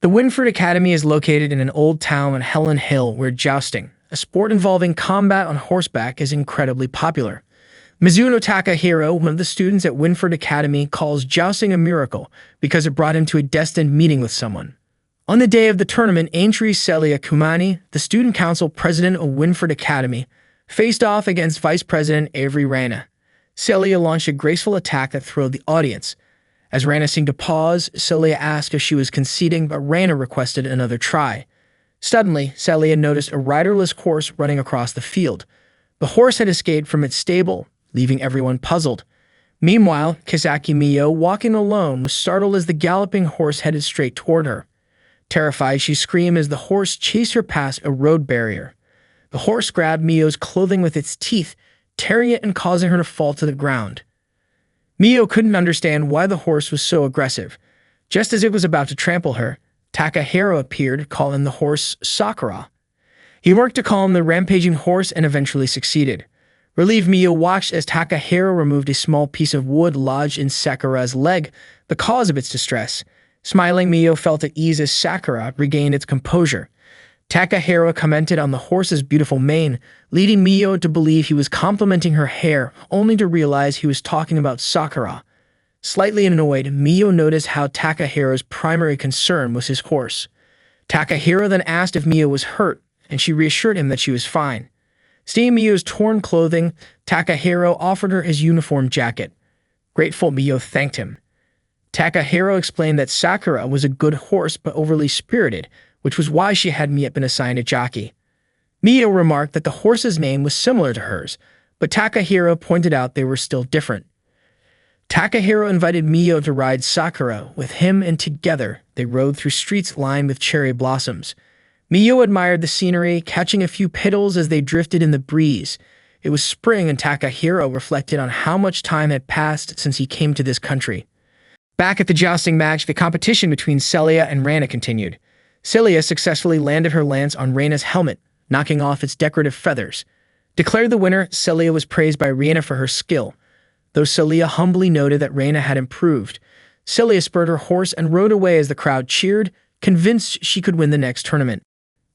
The Winford Academy is located in an old town on Helen Hill where jousting, a sport involving combat on horseback, is incredibly popular. Mizuno Takahiro, one of the students at Winford Academy, calls jousting a miracle because it brought him to a destined meeting with someone. On the day of the tournament, Aintree Celia Kumani, the student council president of Winford Academy, faced off against Vice President Avery Rana. Celia launched a graceful attack that thrilled the audience. As Rana seemed to pause, Celia asked if she was conceding, but Rana requested another try. Suddenly, Celia noticed a riderless horse running across the field. The horse had escaped from its stable, leaving everyone puzzled. Meanwhile, Kisaki Miyo, walking alone, was startled as the galloping horse headed straight toward her. Terrified, she screamed as the horse chased her past a road barrier. The horse grabbed Miyo's clothing with its teeth, tearing it and causing her to fall to the ground. Miyo couldn't understand why the horse was so aggressive. Just as it was about to trample her, Takahiro appeared, calling the horse Sakura. He worked to calm the rampaging horse and eventually succeeded. Relieved, Miyo watched as Takahiro removed a small piece of wood lodged in Sakura's leg, the cause of its distress. Smiling, Miyo felt at ease as Sakura regained its composure. Takahiro commented on the horse's beautiful mane, leading Miyo to believe he was complimenting her hair, only to realize he was talking about Sakura. Slightly annoyed, Miyo noticed how Takahiro's primary concern was his horse. Takahiro then asked if Miyo was hurt, and she reassured him that she was fine. Seeing Miyo's torn clothing, Takahiro offered her his uniform jacket. Grateful, Miyo thanked him. Takahiro explained that Sakura was a good horse but overly spirited, which was why she hadn't yet been assigned a jockey. Miyo remarked that the horse's name was similar to hers, but Takahiro pointed out they were still different. Takahiro invited Miyo to ride Sakura with him, and together they rode through streets lined with cherry blossoms. Miyo admired the scenery, catching a few petals as they drifted in the breeze. It was spring, and Takahiro reflected on how much time had passed since he came to this country. Back at the jousting match, the competition between Celia and Rana continued. Celia successfully landed her lance on Rana's helmet, knocking off its decorative feathers. Declared the winner, Celia was praised by Rana for her skill, though Celia humbly noted that Rana had improved. Celia spurred her horse and rode away as the crowd cheered, convinced she could win the next tournament.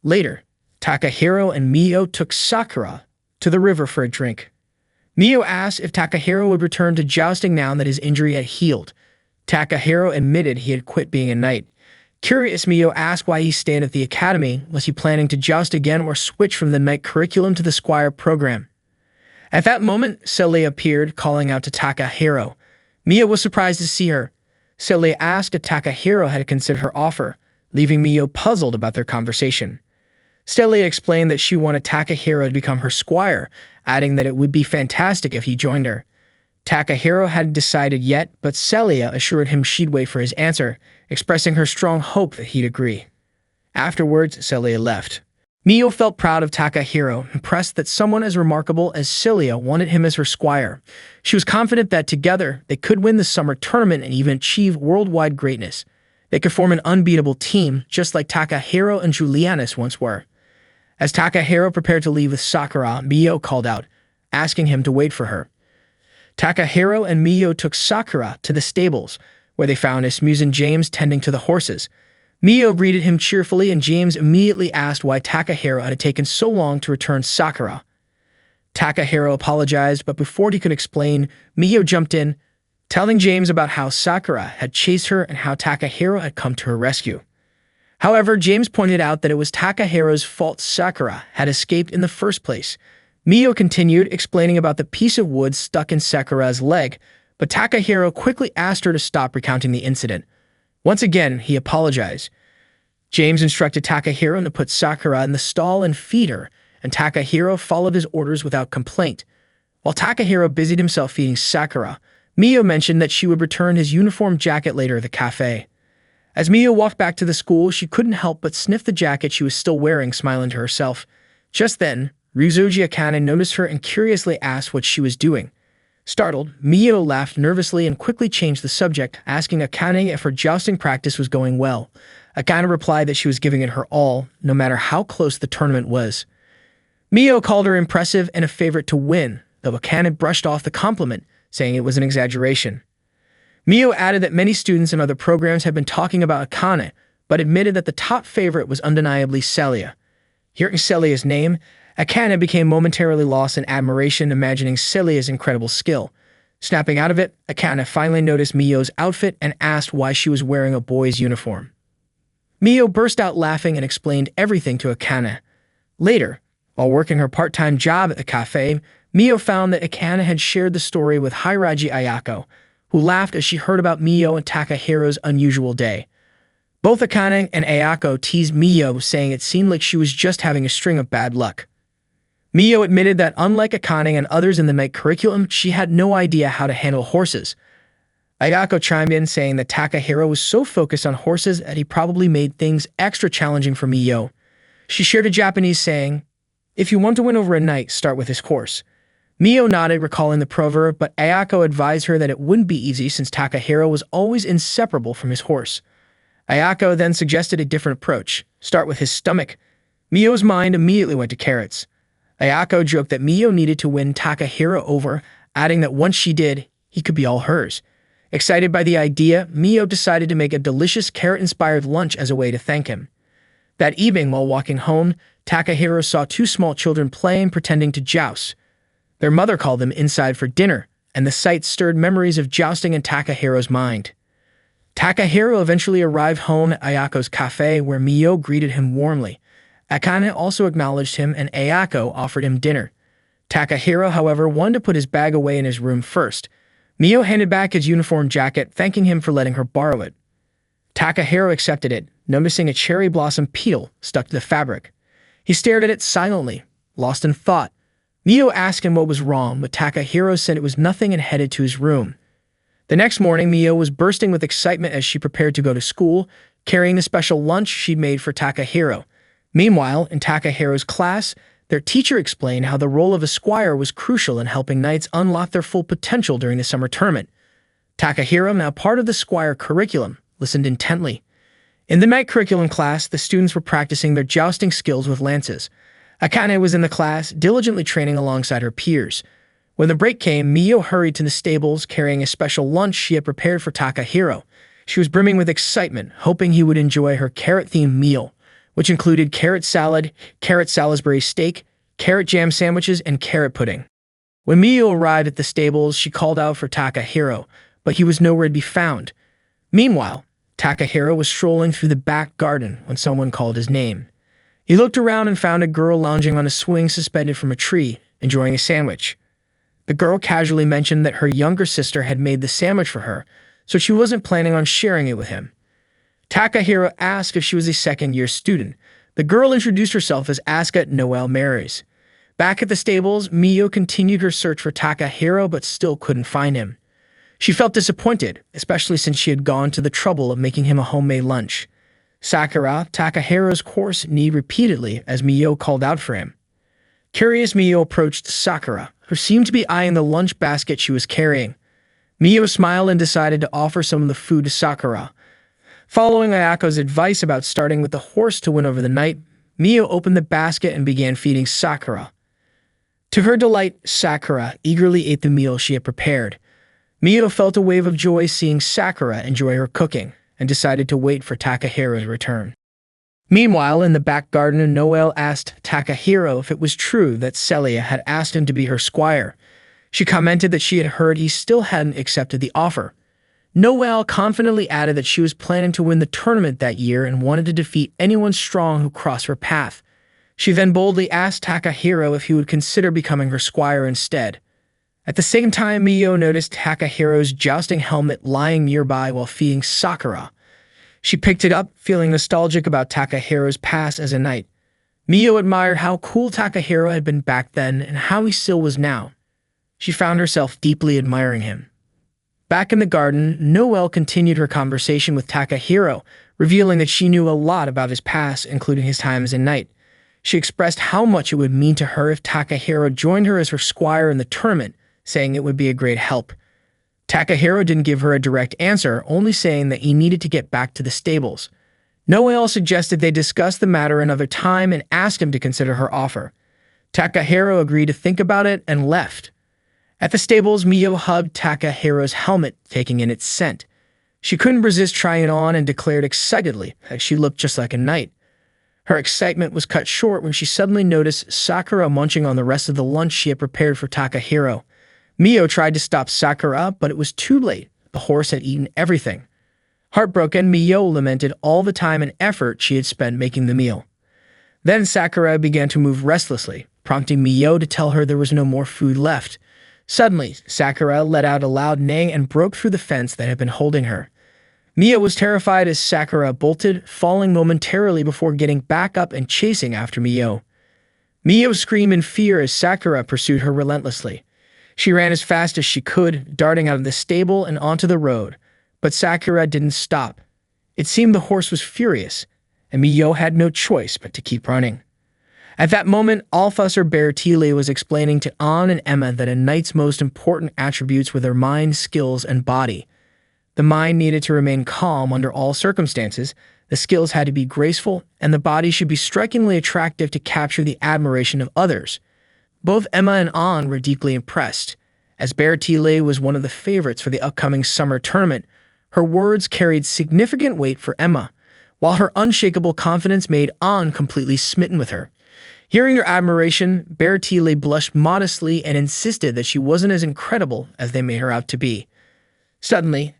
Later, Takahiro and Miyo took Sakura to the river for a drink. Miyo asked if Takahiro would return to jousting now that his injury had healed. Takahiro admitted he had quit being a knight. Curious, Miyo asked why he stayed at the academy. Was he planning to joust again or switch from the knight curriculum to the squire program? At that moment, Celia appeared, calling out to Takahiro. Miyo was surprised to see her. Celia asked if Takahiro had considered her offer, leaving Miyo puzzled about their conversation. Celia explained that she wanted Takahiro to become her squire, adding that it would be fantastic if he joined her. Takahiro hadn't decided yet, but Celia assured him she'd wait for his answer, expressing her strong hope that he'd agree. Afterwards, Celia left. Miyo felt proud of Takahiro, impressed that someone as remarkable as Celia wanted him as her squire. She was confident that together they could win the summer tournament and even achieve worldwide greatness. They could form an unbeatable team, just like Takahiro and Julianus once were. As Takahiro prepared to leave with Sakura, Miyo called out, asking him to wait for her. Takahiro and Miyo took Sakura to the stables, where they found Asmussen James tending to the horses. Miyo greeted him cheerfully, and James immediately asked why Takahiro had taken so long to return Sakura. Takahiro apologized, but before he could explain, Miyo jumped in, telling James about how Sakura had chased her and how Takahiro had come to her rescue. However, James pointed out that it was Takahiro's fault Sakura had escaped in the first place. Miyo continued, explaining about the piece of wood stuck in Sakura's leg, but Takahiro quickly asked her to stop recounting the incident. Once again, he apologized. James instructed Takahiro to put Sakura in the stall and feed her, and Takahiro followed his orders without complaint. While Takahiro busied himself feeding Sakura, Miyo mentioned that she would return his uniform jacket later at the cafe. As Miyo walked back to the school, she couldn't help but sniff the jacket she was still wearing, smiling to herself. Just then, Ryuzoji Akane noticed her and curiously asked what she was doing. Startled, Miyo laughed nervously and quickly changed the subject, asking Akane if her jousting practice was going well. Akane replied that she was giving it her all, no matter how close the tournament was. Miyo called her impressive and a favorite to win, though Akane brushed off the compliment, saying it was an exaggeration. Miyo added that many students in other programs had been talking about Akane, but admitted that the top favorite was undeniably Celia. Hearing Celia's name, Akane became momentarily lost in admiration, imagining Celia's incredible skill. Snapping out of it, Akane finally noticed Mio's outfit and asked why she was wearing a boy's uniform. Mio burst out laughing and explained everything to Akane. Later, while working her part-time job at the cafe, Mio found that Akane had shared the story with Hiraji Ayako, who laughed as she heard about Mio and Takahiro's unusual day. Both Akane and Ayako teased Mio, saying it seemed like she was just having a string of bad luck. Mio admitted that unlike Akane and others in the night curriculum, she had no idea how to handle horses. Ayako chimed in, saying that Takahiro was so focused on horses that he probably made things extra challenging for Mio. She shared a Japanese saying, "If you want to win over a knight, start with his horse." Mio nodded, recalling the proverb, but Ayako advised her that it wouldn't be easy since Takahiro was always inseparable from his horse. Ayako then suggested a different approach, start with his stomach. Mio's mind immediately went to carrots. Ayako joked that Mio needed to win Takahiro over, adding that once she did, he could be all hers. Excited by the idea, Mio decided to make a delicious carrot-inspired lunch as a way to thank him. That evening, while walking home, Takahiro saw two small children playing, pretending to joust. Their mother called them inside for dinner, and the sight stirred memories of jousting in Takahiro's mind. Takahiro eventually arrived home at Ayako's cafe, where Mio greeted him warmly. Akane also acknowledged him, and Ayako offered him dinner. Takahiro, however, wanted to put his bag away in his room first. Mio handed back his uniform jacket, thanking him for letting her borrow it. Takahiro accepted it, noticing a cherry blossom petal stuck to the fabric. He stared at it silently, lost in thought. Mio asked him what was wrong, but Takahiro said it was nothing and headed to his room. The next morning, Mio was bursting with excitement as she prepared to go to school, carrying the special lunch she'd made for Takahiro. Meanwhile, in Takahiro's class, their teacher explained how the role of a squire was crucial in helping knights unlock their full potential during the summer tournament. Takahiro, now part of the squire curriculum, listened intently. In the night curriculum class, the students were practicing their jousting skills with lances. Akane was in the class, diligently training alongside her peers. When the break came, Mio hurried to the stables, carrying a special lunch she had prepared for Takahiro. She was brimming with excitement, hoping he would enjoy her carrot-themed meal, which included carrot salad, carrot Salisbury steak, carrot jam sandwiches, and carrot pudding. When Mio arrived at the stables, she called out for Takahiro, but he was nowhere to be found. Meanwhile, Takahiro was strolling through the back garden when someone called his name. He looked around and found a girl lounging on a swing suspended from a tree, enjoying a sandwich. The girl casually mentioned that her younger sister had made the sandwich for her, so she wasn't planning on sharing it with him. Takahiro asked if she was a second-year student. The girl introduced herself as Asuka Noelle Marys. Back at the stables, Mio continued her search for Takahiro but still couldn't find him. She felt disappointed, especially since she had gone to the trouble of making him a homemade lunch. Sakura, Takahiro's course, kneed repeatedly as Mio called out for him. Curious, Mio approached Sakura, who seemed to be eyeing the lunch basket she was carrying. Mio smiled and decided to offer some of the food to Sakura. Following Ayako's advice about starting with the horse to win over the knight, Mio opened the basket and began feeding Sakura. To her delight, Sakura eagerly ate the meal she had prepared. Mio felt a wave of joy seeing Sakura enjoy her cooking and decided to wait for Takahiro's return. Meanwhile, in the back garden, Noelle asked Takahiro if it was true that Celia had asked him to be her squire. She commented that she had heard he still hadn't accepted the offer. Noelle confidently added that she was planning to win the tournament that year and wanted to defeat anyone strong who crossed her path. She then boldly asked Takahiro if he would consider becoming her squire instead. At the same time, Mio noticed Takahiro's jousting helmet lying nearby while feeding Sakura. She picked it up, feeling nostalgic about Takahiro's past as a knight. Mio admired how cool Takahiro had been back then and how he still was now. She found herself deeply admiring him. Back in the garden, Noelle continued her conversation with Takahiro, revealing that she knew a lot about his past, including his time as a knight. She expressed how much it would mean to her if Takahiro joined her as her squire in the tournament, saying it would be a great help. Takahiro didn't give her a direct answer, only saying that he needed to get back to the stables. Noelle suggested they discuss the matter another time and asked him to consider her offer. Takahiro agreed to think about it and left. At the stables, Mio hugged Takahiro's helmet, taking in its scent. She couldn't resist trying it on and declared excitedly that she looked just like a knight. Her excitement was cut short when she suddenly noticed Sakura munching on the rest of the lunch she had prepared for Takahiro. Mio tried to stop Sakura, but it was too late. The horse had eaten everything. Heartbroken, Mio lamented all the time and effort she had spent making the meal. Then Sakura began to move restlessly, prompting Mio to tell her there was no more food left. Suddenly, Sakura let out a loud neigh and broke through the fence that had been holding her. Mio was terrified as Sakura bolted, falling momentarily before getting back up and chasing after Mio. Mio screamed in fear as Sakura pursued her relentlessly. She ran as fast as she could, darting out of the stable and onto the road, but Sakura didn't stop. It seemed the horse was furious, and Mio had no choice but to keep running. At that moment, Officer Bertile was explaining to Ann and Emma that a knight's most important attributes were their mind, skills, and body. The mind needed to remain calm under all circumstances, the skills had to be graceful, and the body should be strikingly attractive to capture the admiration of others. Both Emma and Ann were deeply impressed. As Bertile was one of the favorites for the upcoming summer tournament, her words carried significant weight for Emma, while her unshakable confidence made Ann completely smitten with her. Hearing their admiration, Bertile blushed modestly and insisted that she wasn't as incredible as they made her out to be. Suddenly,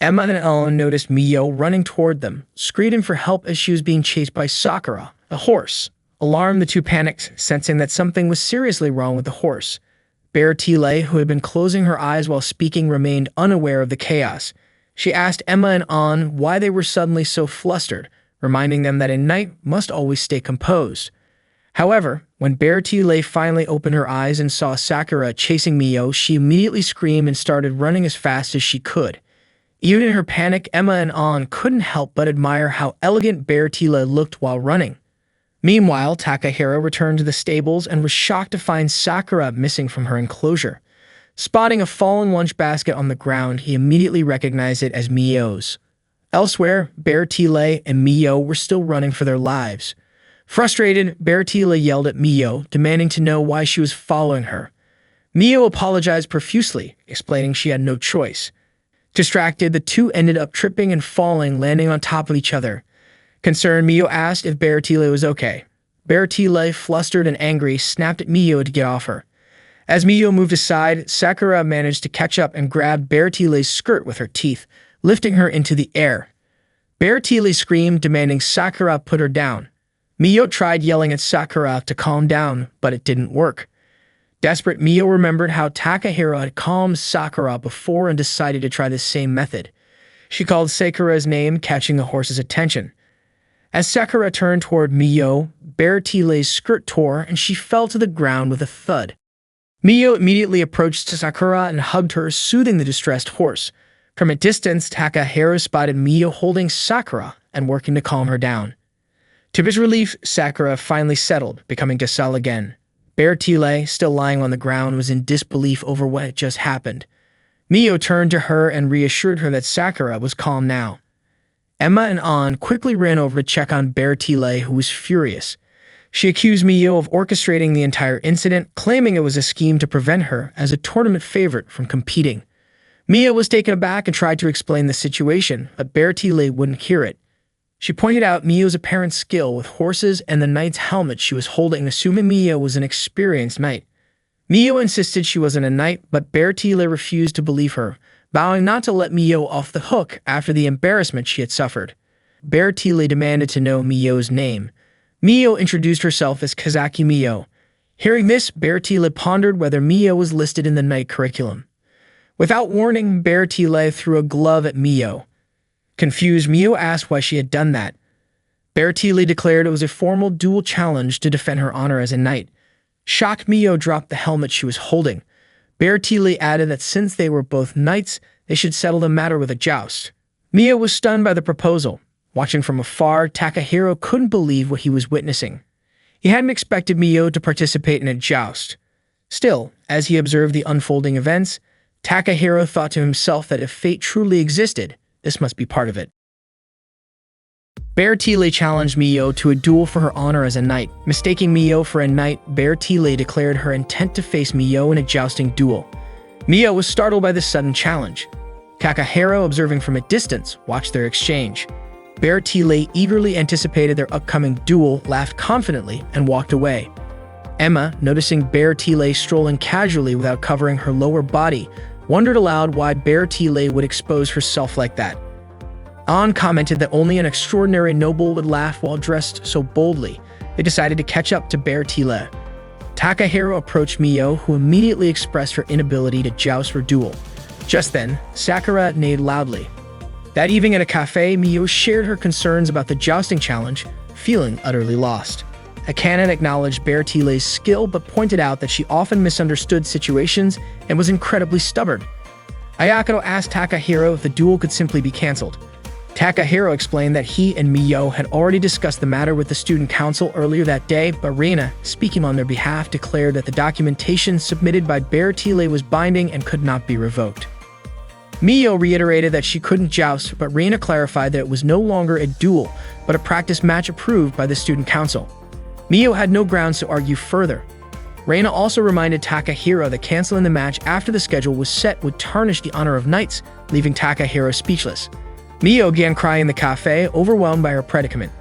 Emma and Ellen noticed Mio running toward them, screaming for help as she was being chased by Sakura, the horse. Alarmed, the two panicked, sensing that something was seriously wrong with the horse. Bertile, who had been closing her eyes while speaking, remained unaware of the chaos. She asked Emma and Ann why they were suddenly so flustered, reminding them that a knight must always stay composed. However, when Bertile finally opened her eyes and saw Sakura chasing Mio, she immediately screamed and started running as fast as she could. Even in her panic, Emma and Ann couldn't help but admire how elegant Bertile looked while running. Meanwhile, Takahiro returned to the stables and was shocked to find Sakura missing from her enclosure. Spotting a fallen lunch basket on the ground, he immediately recognized it as Mio's. Elsewhere, Bertile and Mio were still running for their lives. Frustrated, Bertile yelled at Mio, demanding to know why she was following her. Mio apologized profusely, explaining she had no choice. Distracted, the two ended up tripping and falling, landing on top of each other. Concerned, Mio asked if Bertile was okay. Bertile, flustered and angry, snapped at Mio to get off her. As Mio moved aside, Sakura managed to catch up and grabbed Bertile's skirt with her teeth, lifting her into the air. Bertile screamed, demanding Sakura put her down. Mio tried yelling at Sakura to calm down, but it didn't work. Desperate, Mio remembered how Takahiro had calmed Sakura before and decided to try the same method. She called Sakura's name, catching the horse's attention. As Sakura turned toward Mio, Bertile's skirt tore and she fell to the ground with a thud. Mio immediately approached Sakura and hugged her, soothing the distressed horse. From a distance, Takahiro spotted Mio holding Sakura and working to calm her down. To his relief, Sakura finally settled, becoming docile again. Bertile, still lying on the ground, was in disbelief over what had just happened. Mio turned to her and reassured her that Sakura was calm now. Emma and Ann quickly ran over to check on Bertile, who was furious. She accused Mio of orchestrating the entire incident, claiming it was a scheme to prevent her, as a tournament favorite, from competing. Mio was taken aback and tried to explain the situation, but Bertile wouldn't hear it. She pointed out Mio's apparent skill with horses and the knight's helmet she was holding, assuming Mio was an experienced knight. Mio insisted she wasn't a knight, but Bertile refused to believe her, vowing not to let Mio off the hook after the embarrassment she had suffered. Bertile demanded to know Mio's name. Mio introduced herself as Kazaki Mio. Hearing this, Bertile pondered whether Mio was listed in the knight curriculum. Without warning, Bertile threw a glove at Mio. Confused, Mio asked why she had done that. Bertile declared it was a formal duel challenge to defend her honor as a knight. Shocked, Mio dropped the helmet she was holding. Bertile added that since they were both knights, they should settle the matter with a joust. Mio was stunned by the proposal. Watching from afar, Takahiro couldn't believe what he was witnessing. He hadn't expected Mio to participate in a joust. Still, as he observed the unfolding events, Takahiro thought to himself that if fate truly existed, this must be part of it. Bertile challenged Mio to a duel for her honor as a knight. Mistaking Mio for a knight, Bertile declared her intent to face Mio in a jousting duel. Mio was startled by this sudden challenge. Takahiro, observing from a distance, watched their exchange. Valkyrie eagerly anticipated their upcoming duel, laughed confidently, and walked away. Emma, noticing Valkyrie strolling casually without covering her lower body, wondered aloud why Valkyrie would expose herself like that. An commented that only an extraordinary noble would laugh while dressed so boldly. They decided to catch up to Valkyrie. Takahiro approached Mio, who immediately expressed her inability to joust or duel. Just then, Sakura neighed loudly. That evening at a cafe, Mio shared her concerns about the jousting challenge, feeling utterly lost. Akane acknowledged Valkyrie's skill but pointed out that she often misunderstood situations and was incredibly stubborn. Ayako asked Takahiro if the duel could simply be cancelled. Takahiro explained that he and Mio had already discussed the matter with the student council earlier that day, but Reina, speaking on their behalf, declared that the documentation submitted by Valkyrie was binding and could not be revoked. Mio reiterated that she couldn't joust, but Reina clarified that it was no longer a duel, but a practice match approved by the student council. Mio had no grounds to argue further. Reina also reminded Takahiro that canceling the match after the schedule was set would tarnish the honor of knights, leaving Takahiro speechless. Mio began crying in the cafe, overwhelmed by her predicament.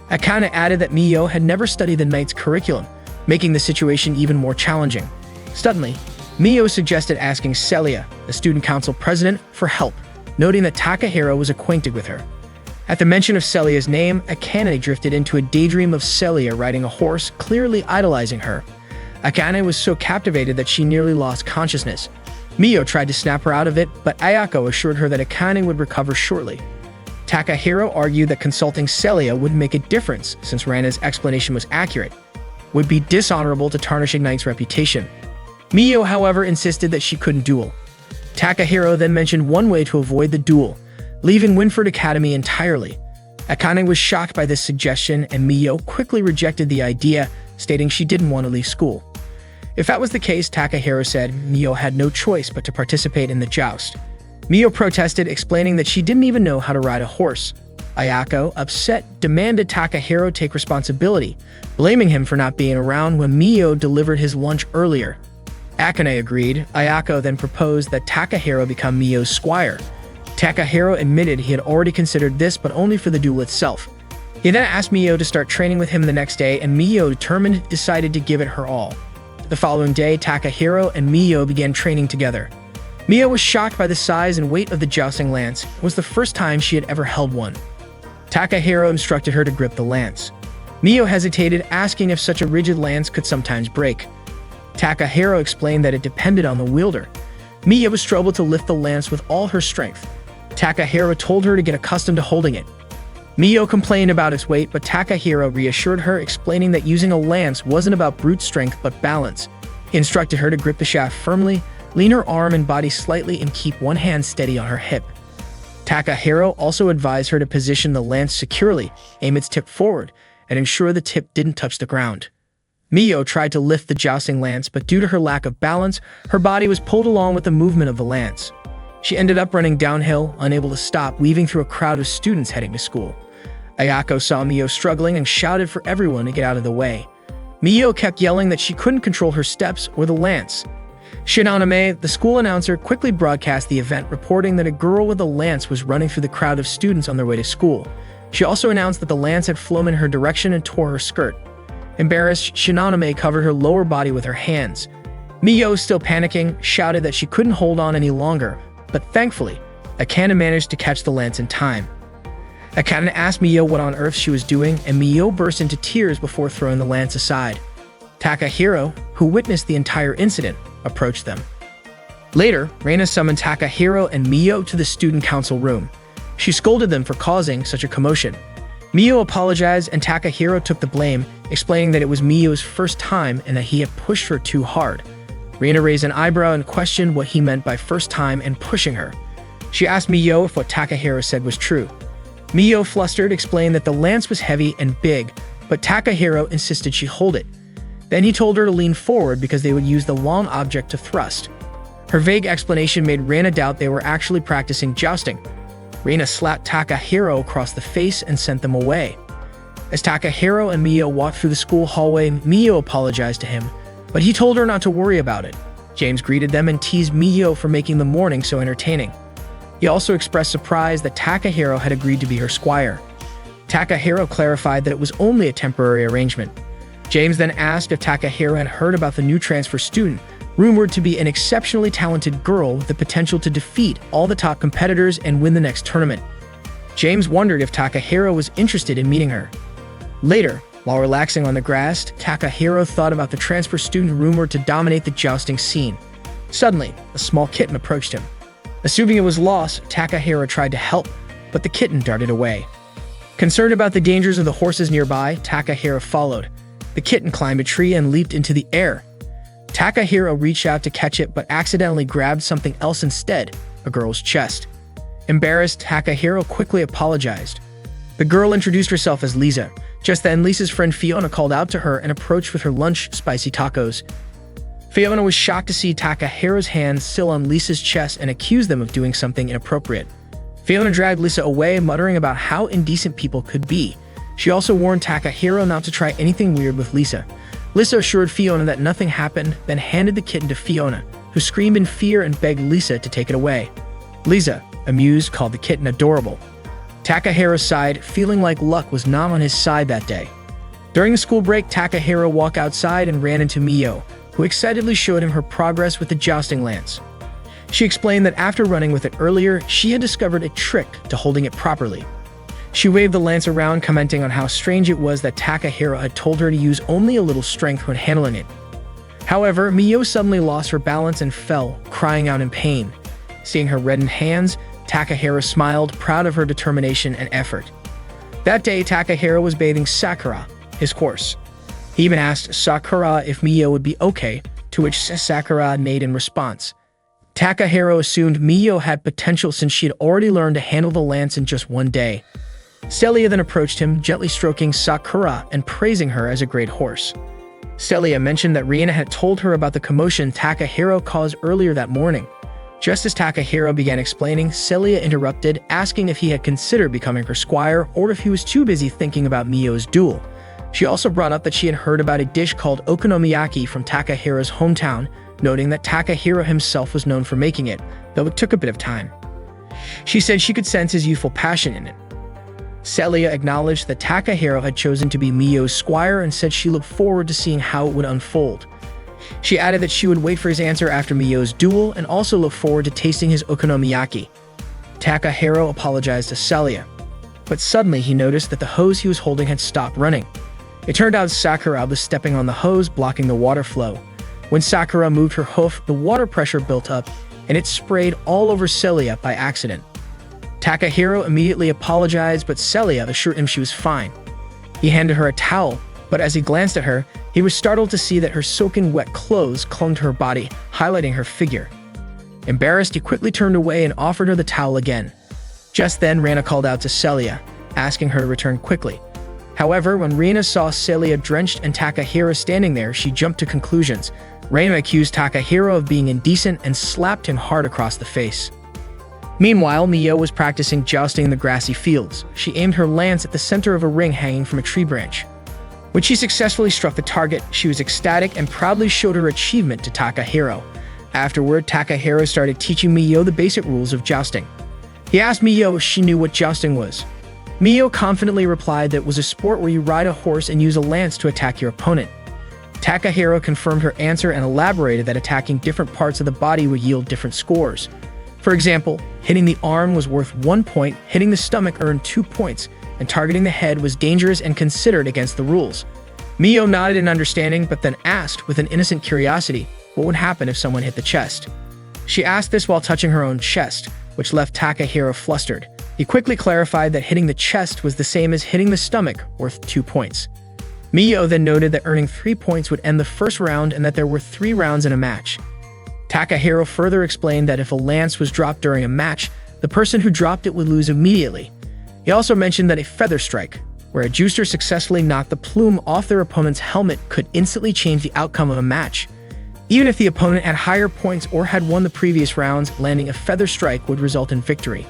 Akane added that Mio had never studied the knight's curriculum, making the situation even more challenging. Suddenly, Mio suggested asking Celia, the student council president, for help, noting that Takahiro was acquainted with her. At the mention of Celia's name, Akane drifted into a daydream of Celia riding a horse, clearly idolizing her. Akane was so captivated that she nearly lost consciousness. Mio tried to snap her out of it, but Ayako assured her that Akane would recover shortly. Takahiro argued that consulting Celia wouldn't make a difference since Reina's explanation was accurate. Would be dishonorable to tarnish a knight's reputation. Mio, however, insisted that she couldn't duel. Takahiro then mentioned one way to avoid the duel, leaving Winford Academy entirely. Akane was shocked by this suggestion, and Mio quickly rejected the idea, stating she didn't want to leave school. If that was the case, Takahiro said, Mio had no choice but to participate in the joust. Mio protested, explaining that she didn't even know how to ride a horse. Ayako, upset, demanded Takahiro take responsibility, blaming him for not being around when Mio delivered his lunch earlier. Akane agreed. Ayako then proposed that Takahiro become Mio's squire. Takahiro admitted he had already considered this, but only for the duel itself. He then asked Mio to start training with him the next day, and Mio, determined, decided to give it her all. The following day, Takahiro and Mio began training together. Mio was shocked by the size and weight of the jousting lance. It was the first time she had ever held one. Takahiro instructed her to grip the lance. Mio hesitated, asking if such a rigid lance could sometimes break. Takahiro explained that it depended on the wielder. Mio struggled to lift the lance with all her strength. Takahiro told her to get accustomed to holding it. Mio complained about its weight, but Takahiro reassured her, explaining that using a lance wasn't about brute strength but balance. He instructed her to grip the shaft firmly, lean her arm and body slightly, and keep one hand steady on her hip. Takahiro also advised her to position the lance securely, aim its tip forward, and ensure the tip didn't touch the ground. Mio tried to lift the jousting lance, but due to her lack of balance, her body was pulled along with the movement of the lance. She ended up running downhill, unable to stop, weaving through a crowd of students heading to school. Ayako saw Mio struggling and shouted for everyone to get out of the way. Mio kept yelling that she couldn't control her steps or the lance. Shinoname, the school announcer, quickly broadcast the event, reporting that a girl with a lance was running through the crowd of students on their way to school. She also announced that the lance had flown in her direction and tore her skirt. Embarrassed, Shinoname covered her lower body with her hands. Mio, still panicking, shouted that she couldn't hold on any longer, but thankfully, Akane managed to catch the lance in time. Akane asked Mio what on earth she was doing, and Mio burst into tears before throwing the lance aside. Takahiro, who witnessed the entire incident, approached them. Later, Reina summoned Takahiro and Mio to the student council room. She scolded them for causing such a commotion. Mio apologized and Takahiro took the blame, explaining that it was Mio's first time and that he had pushed her too hard. Reina raised an eyebrow and questioned what he meant by first time and pushing her. She asked Mio if what Takahiro said was true. Mio, flustered, explained that the lance was heavy and big, but Takahiro insisted she hold it. Then he told her to lean forward because they would use the long object to thrust. Her vague explanation made Reina doubt they were actually practicing jousting. Reina slapped Takahiro across the face and sent them away. As Takahiro and Mio walked through the school hallway, Mio apologized to him, but he told her not to worry about it. James greeted them and teased Mio for making the morning so entertaining. He also expressed surprise that Takahiro had agreed to be her squire. Takahiro clarified that it was only a temporary arrangement. James then asked if Takahiro had heard about the new transfer student, rumored to be an exceptionally talented girl with the potential to defeat all the top competitors and win the next tournament. James wondered if Takahiro was interested in meeting her. Later, while relaxing on the grass, Takahiro thought about the transfer student rumored to dominate the jousting scene. Suddenly, a small kitten approached him. Assuming it was lost, Takahiro tried to help, but the kitten darted away. Concerned about the dangers of the horses nearby, Takahiro followed. The kitten climbed a tree and leaped into the air. Takahiro reached out to catch it but accidentally grabbed something else instead, a girl's chest. Embarrassed, Takahiro quickly apologized. The girl introduced herself as Lisa. Just then, Lisa's friend Fiona called out to her and approached with her lunch, spicy tacos. Fiona was shocked to see Takahiro's hands still on Lisa's chest and accused them of doing something inappropriate. Fiona dragged Lisa away, muttering about how indecent people could be. She also warned Takahiro not to try anything weird with Lisa. Lisa assured Fiona that nothing happened, then handed the kitten to Fiona, who screamed in fear and begged Lisa to take it away. Lisa, amused, called the kitten adorable. Takahiro sighed, feeling like luck was not on his side that day. During the school break, Takahiro walked outside and ran into Mio, who excitedly showed him her progress with the jousting lance. She explained that after running with it earlier, she had discovered a trick to holding it properly. She waved the lance around, commenting on how strange it was that Takahiro had told her to use only a little strength when handling it. However, Mio suddenly lost her balance and fell, crying out in pain. Seeing her reddened hands, Takahiro smiled, proud of her determination and effort. That day, Takahiro was bathing Sakura, his horse. He even asked Sakura if Mio would be okay, to which Sakura made in response. Takahiro assumed Mio had potential since she had already learned to handle the lance in just one day. Celia then approached him, gently stroking Sakura and praising her as a great horse. Celia mentioned that Riina had told her about the commotion Takahiro caused earlier that morning. Just as Takahiro began explaining, Celia interrupted, asking if he had considered becoming her squire or if he was too busy thinking about Mio's duel. She also brought up that she had heard about a dish called okonomiyaki from Takahiro's hometown, noting that Takahiro himself was known for making it, though it took a bit of time. She said she could sense his youthful passion in it. Celia acknowledged that Takahiro had chosen to be Mio's squire and said she looked forward to seeing how it would unfold. She added that she would wait for his answer after Mio's duel and also look forward to tasting his okonomiyaki. Takahiro apologized to Celia, but suddenly he noticed that the hose he was holding had stopped running. It turned out Sakura was stepping on the hose, blocking the water flow. When Sakura moved her hoof, the water pressure built up, and it sprayed all over Celia by accident. Takahiro immediately apologized, but Celia assured him she was fine. He handed her a towel, but as he glanced at her, he was startled to see that her soaking wet clothes clung to her body, highlighting her figure. Embarrassed, he quickly turned away and offered her the towel again. Just then, Rana called out to Celia, asking her to return quickly. However, when Rina saw Celia drenched and Takahiro standing there, she jumped to conclusions. Rina accused Takahiro of being indecent and slapped him hard across the face. Meanwhile, Mio was practicing jousting in the grassy fields. She aimed her lance at the center of a ring hanging from a tree branch. When she successfully struck the target, she was ecstatic and proudly showed her achievement to Takahiro. Afterward, Takahiro started teaching Mio the basic rules of jousting. He asked Mio if she knew what jousting was. Mio confidently replied that it was a sport where you ride a horse and use a lance to attack your opponent. Takahiro confirmed her answer and elaborated that attacking different parts of the body would yield different scores. For example, hitting the arm was worth 1 point, hitting the stomach earned 2 points, and targeting the head was dangerous and considered against the rules. Mio nodded in understanding, but then asked, with an innocent curiosity, what would happen if someone hit the chest. She asked this while touching her own chest, which left Takahiro flustered. He quickly clarified that hitting the chest was the same as hitting the stomach, worth 2 points. Mio then noted that earning 3 points would end the first round and that there were 3 rounds in a match. Takahiro further explained that if a lance was dropped during a match, the person who dropped it would lose immediately. He also mentioned that a feather strike, where a juicer successfully knocked the plume off their opponent's helmet, could instantly change the outcome of a match. Even if the opponent had higher points or had won the previous rounds, landing a feather strike would result in victory.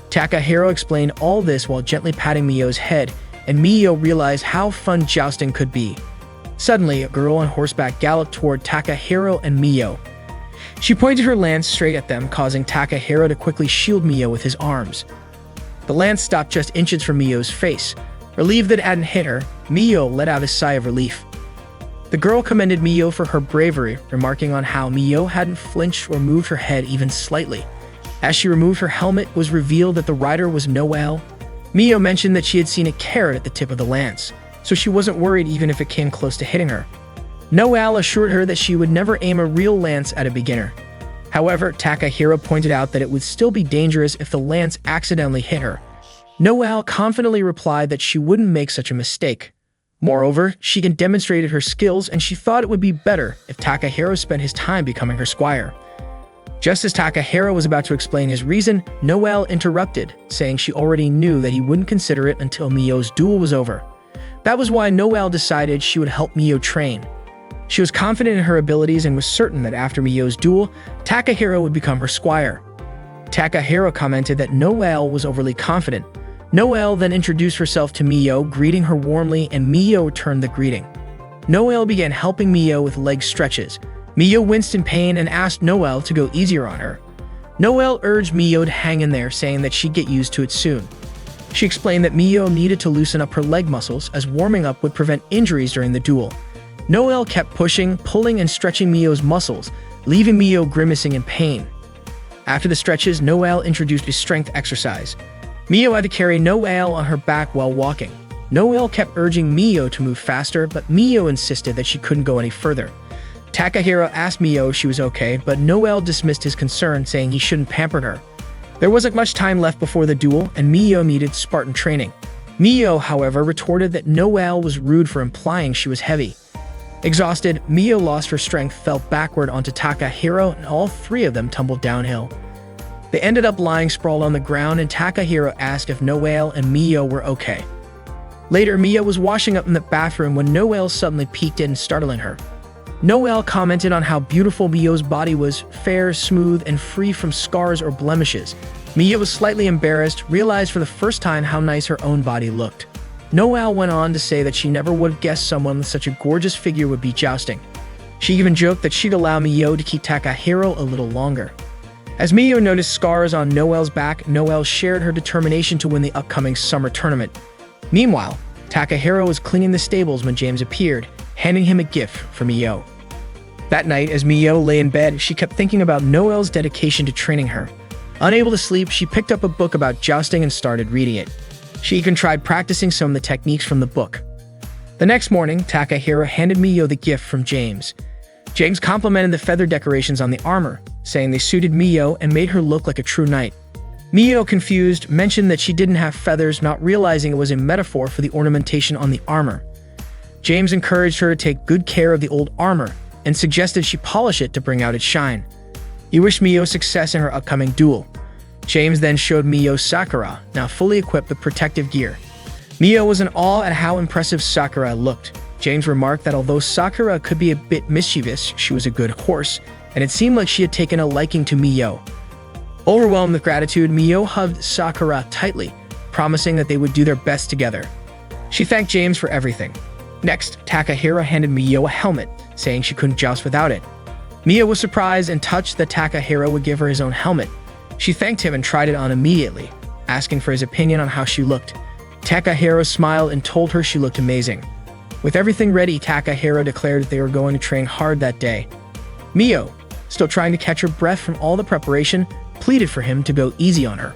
Takahiro explained all this while gently patting Mio's head, and Mio realized how fun jousting could be. Suddenly, a girl on horseback galloped toward Takahiro and Mio. She pointed her lance straight at them, causing Takahiro to quickly shield Mio with his arms. The lance stopped just inches from Mio's face. Relieved that it hadn't hit her, Mio let out a sigh of relief. The girl commended Mio for her bravery, remarking on how Mio hadn't flinched or moved her head even slightly. As she removed her helmet, it was revealed that the rider was Noelle. Mio mentioned that she had seen a carrot at the tip of the lance, so she wasn't worried even if it came close to hitting her. Noelle assured her that she would never aim a real lance at a beginner. However, Takahiro pointed out that it would still be dangerous if the lance accidentally hit her. Noelle confidently replied that she wouldn't make such a mistake. Moreover, she had demonstrated her skills and she thought it would be better if Takahiro spent his time becoming her squire. Just as Takahiro was about to explain his reason, Noelle interrupted, saying she already knew that he wouldn't consider it until Mio's duel was over. That was why Noelle decided she would help Mio train. She was confident in her abilities and was certain that after Mio's duel, Takahiro would become her squire. Takahiro commented that Noelle was overly confident. Noelle then introduced herself to Mio, greeting her warmly, and Mio returned the greeting. Noelle began helping Mio with leg stretches. Mio winced in pain and asked Noelle to go easier on her. Noelle urged Mio to hang in there, saying that she'd get used to it soon. She explained that Mio needed to loosen up her leg muscles as warming up would prevent injuries during the duel. Noelle kept pushing, pulling, and stretching Mio's muscles, leaving Mio grimacing in pain. After the stretches, Noelle introduced a strength exercise. Mio had to carry Noelle on her back while walking. Noelle kept urging Mio to move faster, but Mio insisted that she couldn't go any further. Takahiro asked Mio if she was okay, but Noelle dismissed his concern, saying he shouldn't pamper her. There wasn't much time left before the duel, and Mio needed Spartan training. Mio, however, retorted that Noelle was rude for implying she was heavy. Exhausted, Mio lost her strength, fell backward onto Takahiro, and all three of them tumbled downhill. They ended up lying sprawled on the ground, and Takahiro asked if Noelle and Mio were okay. Later, Mio was washing up in the bathroom when Noelle suddenly peeked in, startling her. Noelle commented on how beautiful Mio's body was, fair, smooth, and free from scars or blemishes. Mio was slightly embarrassed, realized for the first time how nice her own body looked. Noelle went on to say that she never would have guessed someone with such a gorgeous figure would be jousting. She even joked that she'd allow Mio to keep Takahiro a little longer. As Mio noticed scars on Noelle's back, Noelle shared her determination to win the upcoming summer tournament. Meanwhile, Takahiro was cleaning the stables when James appeared, handing him a gift for Mio. That night, as Mio lay in bed, she kept thinking about Noelle's dedication to training her. Unable to sleep, she picked up a book about jousting and started reading it. She even tried practicing some of the techniques from the book. The next morning, Takahiro handed Mio the gift from James. James complimented the feather decorations on the armor, saying they suited Mio and made her look like a true knight. Mio, confused, mentioned that she didn't have feathers, not realizing it was a metaphor for the ornamentation on the armor. James encouraged her to take good care of the old armor and suggested she polish it to bring out its shine. He wished Mio success in her upcoming duel. James then showed Mio Sakura, now fully equipped with protective gear. Mio was in awe at how impressive Sakura looked. James remarked that although Sakura could be a bit mischievous, she was a good horse, and it seemed like she had taken a liking to Mio. Overwhelmed with gratitude, Mio hugged Sakura tightly, promising that they would do their best together. She thanked James for everything. Next, Takahiro handed Mio a helmet, saying she couldn't joust without it. Mio was surprised and touched that Takahiro would give her his own helmet. She thanked him and tried it on immediately, asking for his opinion on how she looked. Takahiro smiled and told her she looked amazing. With everything ready, Takahiro declared that they were going to train hard that day. Mio, still trying to catch her breath from all the preparation, pleaded for him to go easy on her.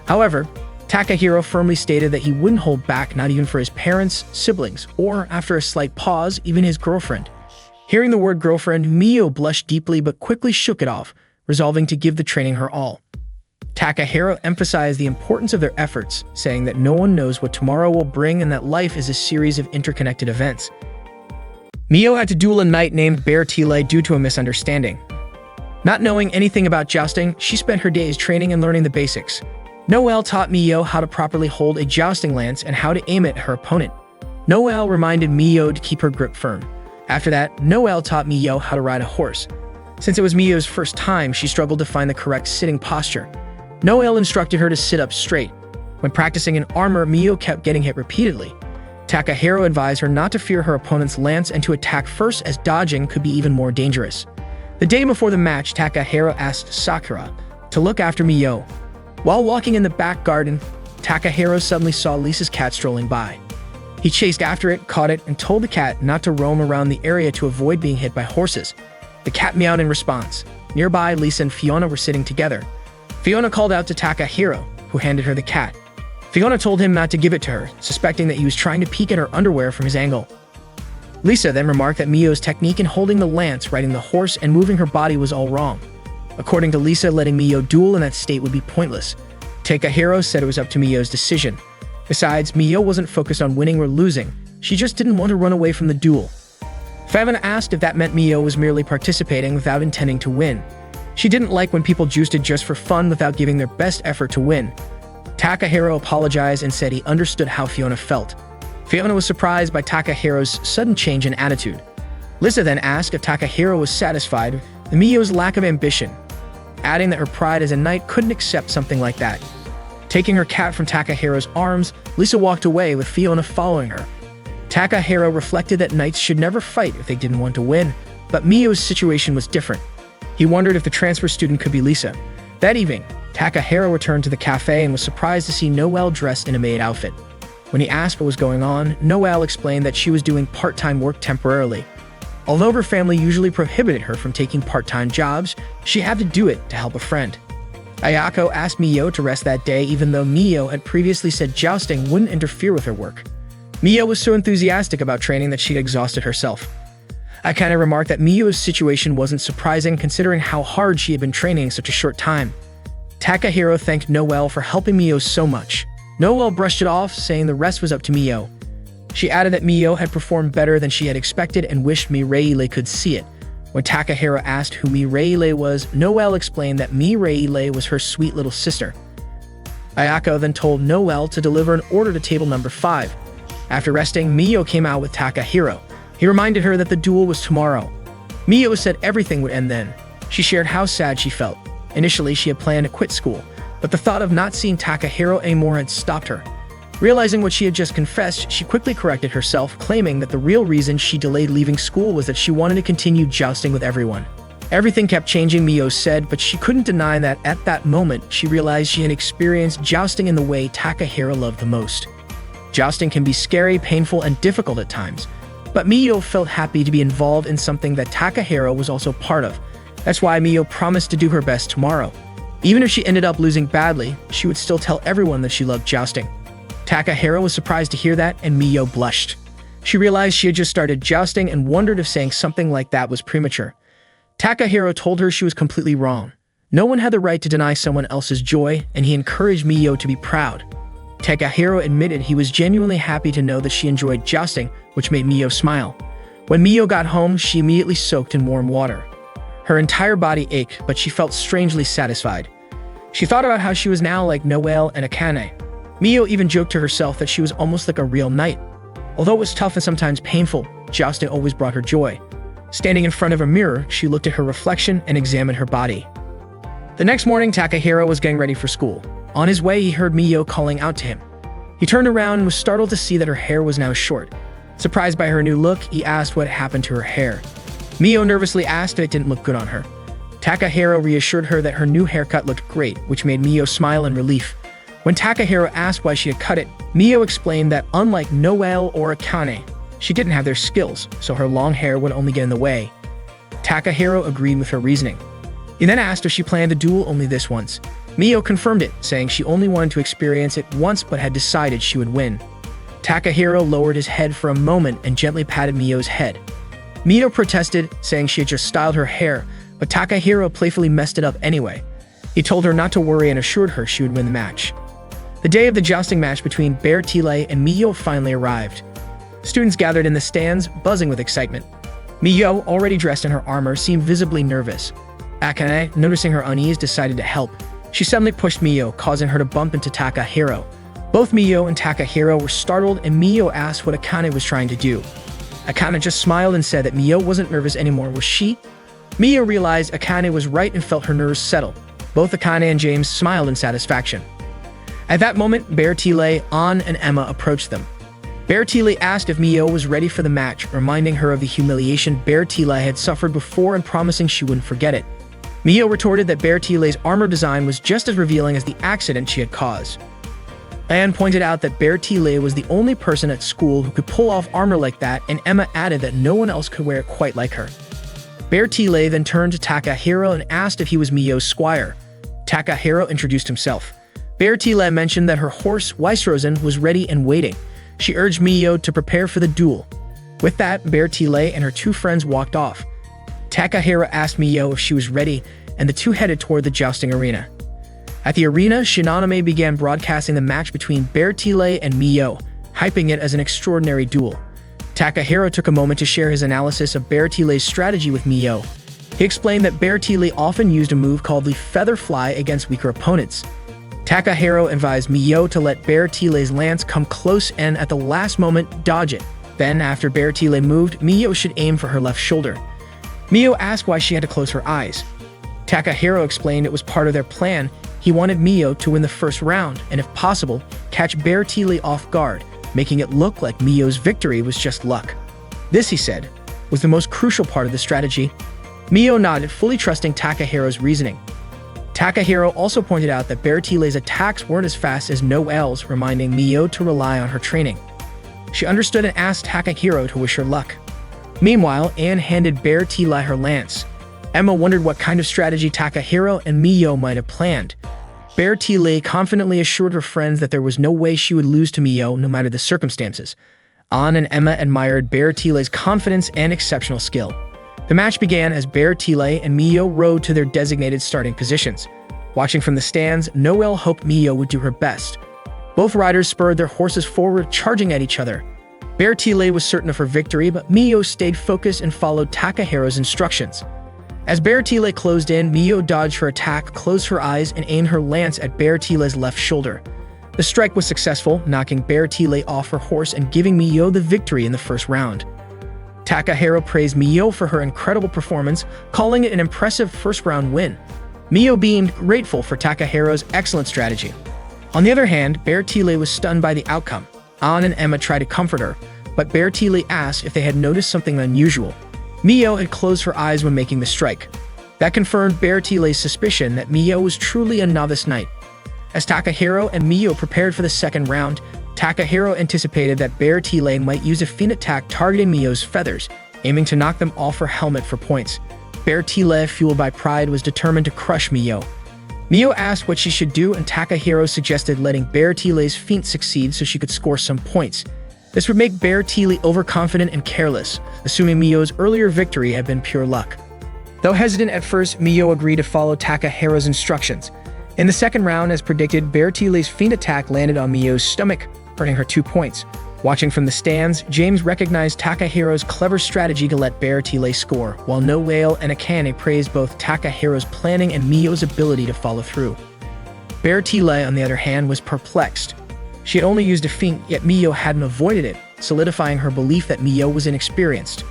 However, Takahiro firmly stated that he wouldn't hold back, not even for his parents, siblings, or, after a slight pause, even his girlfriend. Hearing the word girlfriend, Mio blushed deeply but quickly shook it off, resolving to give the training her all. Takahiro emphasized the importance of their efforts, saying that no one knows what tomorrow will bring and that life is a series of interconnected events. Mio had to duel a knight named Bertile due to a misunderstanding. Not knowing anything about jousting, she spent her days training and learning the basics. Noelle taught Mio how to properly hold a jousting lance and how to aim it at her opponent. Noelle reminded Mio to keep her grip firm. After that, Noelle taught Mio how to ride a horse. Since it was Mio's first time, she struggled to find the correct sitting posture. Noelle instructed her to sit up straight. When practicing in armor, Mio kept getting hit repeatedly. Takahiro advised her not to fear her opponent's lance and to attack first, as dodging could be even more dangerous. The day before the match, Takahiro asked Sakura to look after Mio. While walking in the back garden, Takahiro suddenly saw Lisa's cat strolling by. He chased after it, caught it, and told the cat not to roam around the area to avoid being hit by horses. The cat meowed in response. Nearby, Lisa and Fiona were sitting together. Fiona called out to Takahiro, who handed her the cat. Fiona told him not to give it to her, suspecting that he was trying to peek at her underwear from his angle. Lisa then remarked that Mio's technique in holding the lance, riding the horse, and moving her body was all wrong. According to Lisa, letting Mio duel in that state would be pointless. Takahiro said it was up to Mio's decision. Besides, Mio wasn't focused on winning or losing. She just didn't want to run away from the duel. Fiona asked if that meant Mio was merely participating without intending to win. She didn't like when people juiced just for fun without giving their best effort to win. Takahiro apologized and said he understood how Fiona felt. Fiona was surprised by Takahiro's sudden change in attitude. Lisa then asked if Takahiro was satisfied with Mio's lack of ambition, adding that her pride as a knight couldn't accept something like that. Taking her cat from Takahiro's arms, Lisa walked away with Fiona following her. Takahiro reflected that knights should never fight if they didn't want to win, but Mio's situation was different. He wondered if the transfer student could be Lisa. That evening, Takahiro returned to the cafe and was surprised to see Noelle dressed in a maid outfit. When he asked what was going on, Noelle explained that she was doing part-time work temporarily. Although her family usually prohibited her from taking part-time jobs, she had to do it to help a friend. Ayako asked Mio to rest that day even though Mio had previously said jousting wouldn't interfere with her work. Mio was so enthusiastic about training that she'd exhausted herself. Akane remarked that Mio's situation wasn't surprising considering how hard she had been training in such a short time. Takahiro thanked Noelle for helping Mio so much. Noelle brushed it off, saying the rest was up to Mio. She added that Mio had performed better than she had expected and wished Mireille could see it. When Takahiro asked who Mireille was, Noelle explained that Mireille was her sweet little sister. Ayako then told Noelle to deliver an order to table number 5. After resting, Mio came out with Takahiro. He reminded her that the duel was tomorrow. Mio said everything would end then. She shared how sad she felt. Initially, she had planned to quit school, but the thought of not seeing Takahiro anymore had stopped her. Realizing what she had just confessed, she quickly corrected herself, claiming that the real reason she delayed leaving school was that she wanted to continue jousting with everyone. Everything kept changing, Mio said, but she couldn't deny that at that moment, she realized she had experienced jousting in the way Takahiro loved the most. Jousting can be scary, painful, and difficult at times, but Mio felt happy to be involved in something that Takahiro was also part of. That's why Mio promised to do her best tomorrow. Even if she ended up losing badly, she would still tell everyone that she loved jousting. Takahiro was surprised to hear that, and Mio blushed. She realized she had just started jousting and wondered if saying something like that was premature. Takahiro told her she was completely wrong. No one had the right to deny someone else's joy, and he encouraged Mio to be proud. Takahiro admitted he was genuinely happy to know that she enjoyed jousting, which made Mio smile. When Mio got home, she immediately soaked in warm water. Her entire body ached, but she felt strangely satisfied. She thought about how she was now like Noelle and Akane. Mio even joked to herself that she was almost like a real knight. Although it was tough and sometimes painful, jousting always brought her joy. Standing in front of a mirror, she looked at her reflection and examined her body. The next morning, Takahiro was getting ready for school. On his way, he heard Mio calling out to him. He turned around and was startled to see that her hair was now short. Surprised by her new look, he asked what had happened to her hair. Mio nervously asked if it didn't look good on her. Takahiro reassured her that her new haircut looked great, which made Mio smile in relief. When Takahiro asked why she had cut it, Mio explained that unlike Noelle or Akane, she didn't have their skills, so her long hair would only get in the way. Takahiro agreed with her reasoning. He then asked if she planned the duel only this once. Mio confirmed it, saying she only wanted to experience it once but had decided she would win. Takahiro lowered his head for a moment and gently patted Mio's head. Mio protested, saying she had just styled her hair, but Takahiro playfully messed it up anyway. He told her not to worry and assured her she would win the match. The day of the jousting match between Valkyrie and Mio finally arrived. Students gathered in the stands, buzzing with excitement. Mio, already dressed in her armor, seemed visibly nervous. Akane, noticing her unease, decided to help. She suddenly pushed Mio, causing her to bump into Takahiro. Both Mio and Takahiro were startled, and Mio asked what Akane was trying to do. Akane just smiled and said that Mio wasn't nervous anymore, was she? Mio realized Akane was right and felt her nerves settle. Both Akane and James smiled in satisfaction. At that moment, Valkyrie, An, and Emma approached them. Bertile asked if Mio was ready for the match, reminding her of the humiliation Bertile had suffered before and promising she wouldn't forget it. Mio retorted that Bertile's armor design was just as revealing as the accident she had caused. Anne pointed out that Bertile was the only person at school who could pull off armor like that, and Emma added that no one else could wear it quite like her. Bertile then turned to Takahiro and asked if he was Mio's squire. Takahiro introduced himself. Bertile mentioned that her horse, Weissrosen, was ready and waiting. She urged Mio to prepare for the duel. With that, Bertile and her two friends walked off. Takahiro asked Mio if she was ready, and the two headed toward the jousting arena. At the arena, Shinonome began broadcasting the match between Bertile and Mio, hyping it as an extraordinary duel. Takahiro took a moment to share his analysis of Bertile's strategy with Mio. He explained that Bertile often used a move called the feather fly against weaker opponents. Takahiro advised Mio to let Bertile's lance come close and, at the last moment, dodge it. Then, after Bertile moved, Mio should aim for her left shoulder. Mio asked why she had to close her eyes. Takahiro explained it was part of their plan. He wanted Mio to win the first round and, if possible, catch Bertile off guard, making it look like Mio's victory was just luck. This, he said, was the most crucial part of the strategy. Mio nodded, fully trusting Takahiro's reasoning. Takahiro also pointed out that Bertile's attacks weren't as fast as Noelle's, reminding Mio to rely on her training. She understood and asked Takahiro to wish her luck. Meanwhile, Anne handed Bertile her lance. Emma wondered what kind of strategy Takahiro and Mio might have planned. Bertile confidently assured her friends that there was no way she would lose to Mio no matter the circumstances. Anne and Emma admired Bertile's confidence and exceptional skill. The match began as Bertile and Mio rode to their designated starting positions. Watching from the stands, Noelle hoped Mio would do her best. Both riders spurred their horses forward, charging at each other. Bertile was certain of her victory, but Mio stayed focused and followed Takahiro's instructions. As Bertile closed in, Mio dodged her attack, closed her eyes, and aimed her lance at Bertile's left shoulder. The strike was successful, knocking Bertile off her horse and giving Mio the victory in the first round. Takahiro praised Mio for her incredible performance, calling it an impressive first-round win. Mio beamed, grateful for Takahiro's excellent strategy. On the other hand, Bertile was stunned by the outcome. Anne and Emma tried to comfort her, but Bertile asked if they had noticed something unusual. Mio had closed her eyes when making the strike. That confirmed Bertile's suspicion that Mio was truly a novice knight. As Takahiro and Mio prepared for the second round, Takahiro anticipated that Bertile might use a feint attack targeting Mio's feathers, aiming to knock them off her helmet for points. Bertile, fueled by pride, was determined to crush Mio. Mio asked what she should do, and Takahiro suggested letting Bertile's feint succeed so she could score some points. This would make Bertile overconfident and careless, assuming Mio's earlier victory had been pure luck. Though hesitant at first, Mio agreed to follow Takahiro's instructions. In the second round, as predicted, Bertile's feint attack landed on Mio's stomach, earning her 2 points. Watching from the stands, James recognized Takahiro's clever strategy to let Bertile score, while Noelle and Akane praised both Takahiro's planning and Mio's ability to follow through. Bertile, on the other hand, was perplexed. She had only used a feint, yet Mio hadn't avoided it, solidifying her belief that Mio was inexperienced.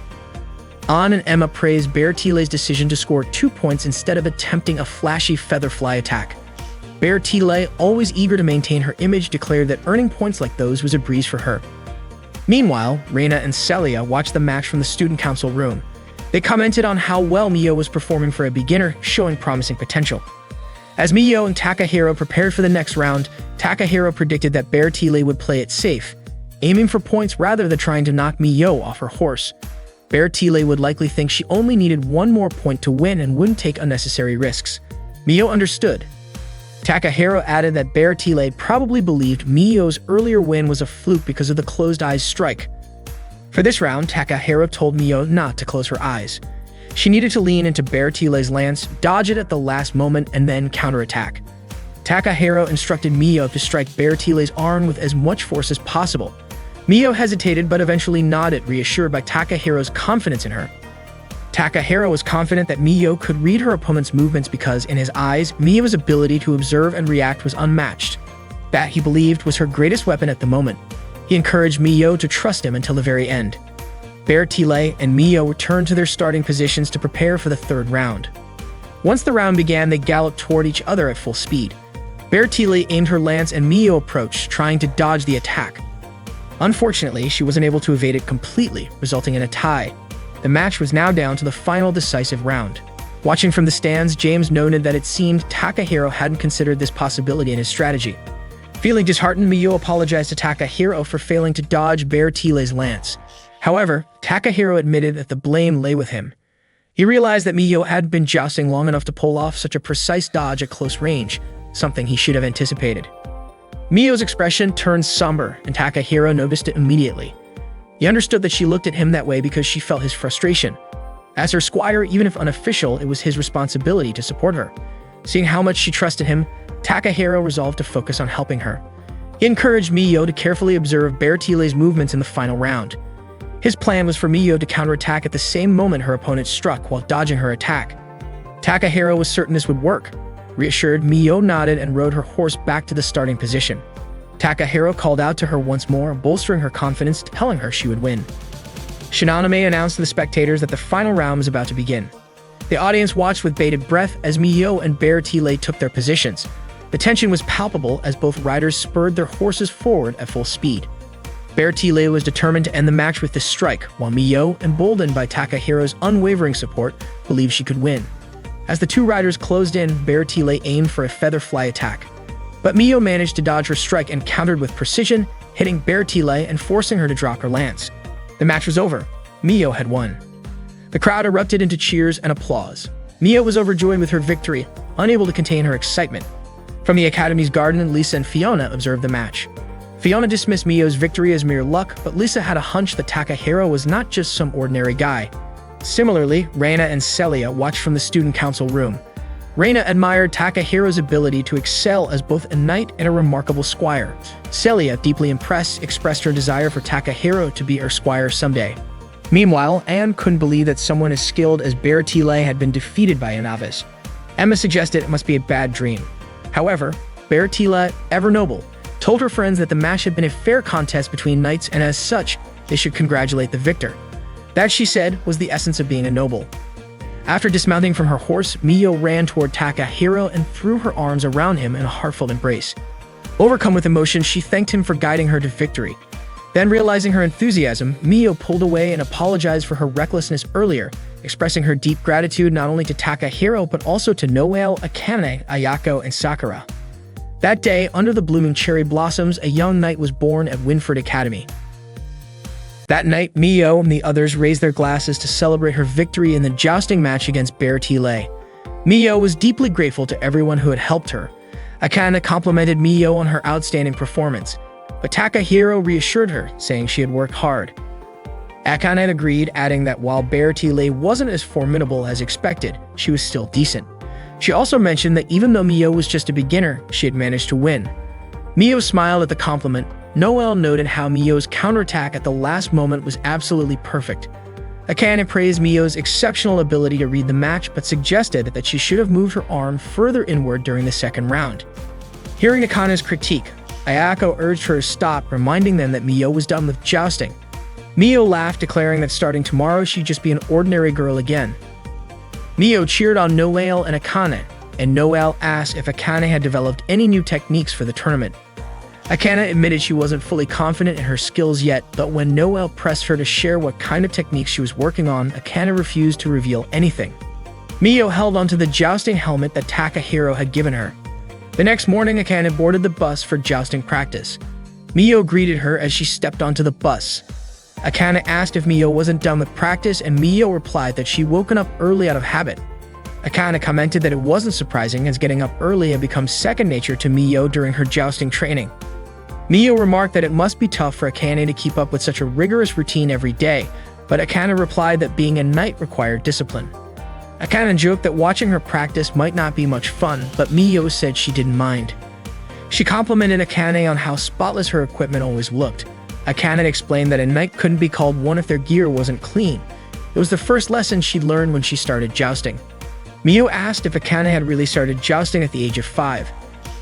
Anne and Emma praised Bertile's decision to score 2 points instead of attempting a flashy feather fly attack. Bertile, always eager to maintain her image, declared that earning points like those was a breeze for her. Meanwhile, Reina and Celia watched the match from the student council room. They commented on how well Mio was performing for a beginner, showing promising potential. As Mio and Takahiro prepared for the next round, Takahiro predicted that Bertile would play it safe, aiming for points rather than trying to knock Mio off her horse. Bertile would likely think she only needed 1 more point to win and wouldn't take unnecessary risks. Mio understood. Takahiro added that Bertile probably believed Mio's earlier win was a fluke because of the closed eyes strike. For this round, Takahiro told Mio not to close her eyes. She needed to lean into Bertile's lance, dodge it at the last moment, and then counterattack. Takahiro instructed Mio to strike Bertile's arm with as much force as possible. Mio hesitated but eventually nodded, reassured by Takahiro's confidence in her. Takahiro was confident that Mio could read her opponent's movements because, in his eyes, Mio's ability to observe and react was unmatched. That, he believed, was her greatest weapon at the moment. He encouraged Mio to trust him until the very end. Bertile and Mio returned to their starting positions to prepare for the third round. Once the round began, they galloped toward each other at full speed. Bertile aimed her lance and Mio approached, trying to dodge the attack. Unfortunately, she wasn't able to evade it completely, resulting in a tie. The match was now down to the final decisive round. Watching from the stands, James noted that it seemed Takahiro hadn't considered this possibility in his strategy. Feeling disheartened, Miyo apologized to Takahiro for failing to dodge Bertile's lance. However, Takahiro admitted that the blame lay with him. He realized that Miyo hadn't been jousting long enough to pull off such a precise dodge at close range, something he should have anticipated. Miyo's expression turned somber, and Takahiro noticed it immediately. He understood that she looked at him that way because she felt his frustration. As her squire, even if unofficial, it was his responsibility to support her. Seeing how much she trusted him, Takahiro resolved to focus on helping her. He encouraged Miyo to carefully observe Bertile's movements in the final round. His plan was for Miyo to counterattack at the same moment her opponent struck while dodging her attack. Takahiro was certain this would work. Reassured, Miyo nodded and rode her horse back to the starting position. Takahiro called out to her once more, bolstering her confidence, telling her she would win. Shinonome announced to the spectators that the final round was about to begin. The audience watched with bated breath as Miyo and Bertile took their positions. The tension was palpable as both riders spurred their horses forward at full speed. Bertile was determined to end the match with this strike, while Miyo, emboldened by Takahiro's unwavering support, believed she could win. As the two riders closed in, Bertile aimed for a feather fly attack. But Miyo managed to dodge her strike and countered with precision, hitting Bertile and forcing her to drop her lance. The match was over. Miyo had won. The crowd erupted into cheers and applause. Miyo was overjoyed with her victory, unable to contain her excitement. From the Academy's garden, Lisa and Fiona observed the match. Fiona dismissed Miyo's victory as mere luck, but Lisa had a hunch that Takahiro was not just some ordinary guy. Similarly, Reina and Celia watched from the student council room. Reina admired Takahiro's ability to excel as both a knight and a remarkable squire. Celia, deeply impressed, expressed her desire for Takahiro to be her squire someday. Meanwhile, Anne couldn't believe that someone as skilled as Bertile had been defeated by a novice. Emma suggested it must be a bad dream. However, Bertile, ever noble, told her friends that the match had been a fair contest between knights and as such, they should congratulate the victor. That, she said, was the essence of being a noble. After dismounting from her horse, Miyo ran toward Takahiro and threw her arms around him in a heartfelt embrace. Overcome with emotion, she thanked him for guiding her to victory. Then, realizing her enthusiasm, Miyo pulled away and apologized for her recklessness earlier, expressing her deep gratitude not only to Takahiro but also to Noelle, Akane, Ayako, and Sakura. That day, under the blooming cherry blossoms, a young knight was born at Winford Academy. That night, Miyo and the others raised their glasses to celebrate her victory in the jousting match against Bertile. Miyo was deeply grateful to everyone who had helped her. Akane complimented Miyo on her outstanding performance, but Takahiro reassured her, saying she had worked hard. Akane agreed, adding that while Bertile wasn't as formidable as expected, she was still decent. She also mentioned that even though Miyo was just a beginner, she had managed to win. Miyo smiled at the compliment. Noelle noted how Miyo's counterattack at the last moment was absolutely perfect. Akane praised Miyo's exceptional ability to read the match, but suggested that she should have moved her arm further inward during the second round. Hearing Akane's critique, Ayako urged her to stop, reminding them that Miyo was done with jousting. Miyo laughed, declaring that starting tomorrow she'd just be an ordinary girl again. Miyo cheered on Noelle and Akane, and Noelle asked if Akane had developed any new techniques for the tournament. Akane admitted she wasn't fully confident in her skills yet, but when Noelle pressed her to share what kind of techniques she was working on, Akane refused to reveal anything. Miyo held onto the jousting helmet that Takahiro had given her. The next morning, Akane boarded the bus for jousting practice. Miyo greeted her as she stepped onto the bus. Akane asked if Miyo wasn't done with practice, and Miyo replied that she'd woken up early out of habit. Akane commented that it wasn't surprising, as getting up early had become second nature to Miyo during her jousting training. Miyo remarked that it must be tough for Akane to keep up with such a rigorous routine every day, but Akane replied that being a knight required discipline. Akane joked that watching her practice might not be much fun, but Miyo said she didn't mind. She complimented Akane on how spotless her equipment always looked. Akane explained that a knight couldn't be called one if their gear wasn't clean. It was the first lesson she'd learned when she started jousting. Miyo asked if Akane had really started jousting at the age of 5.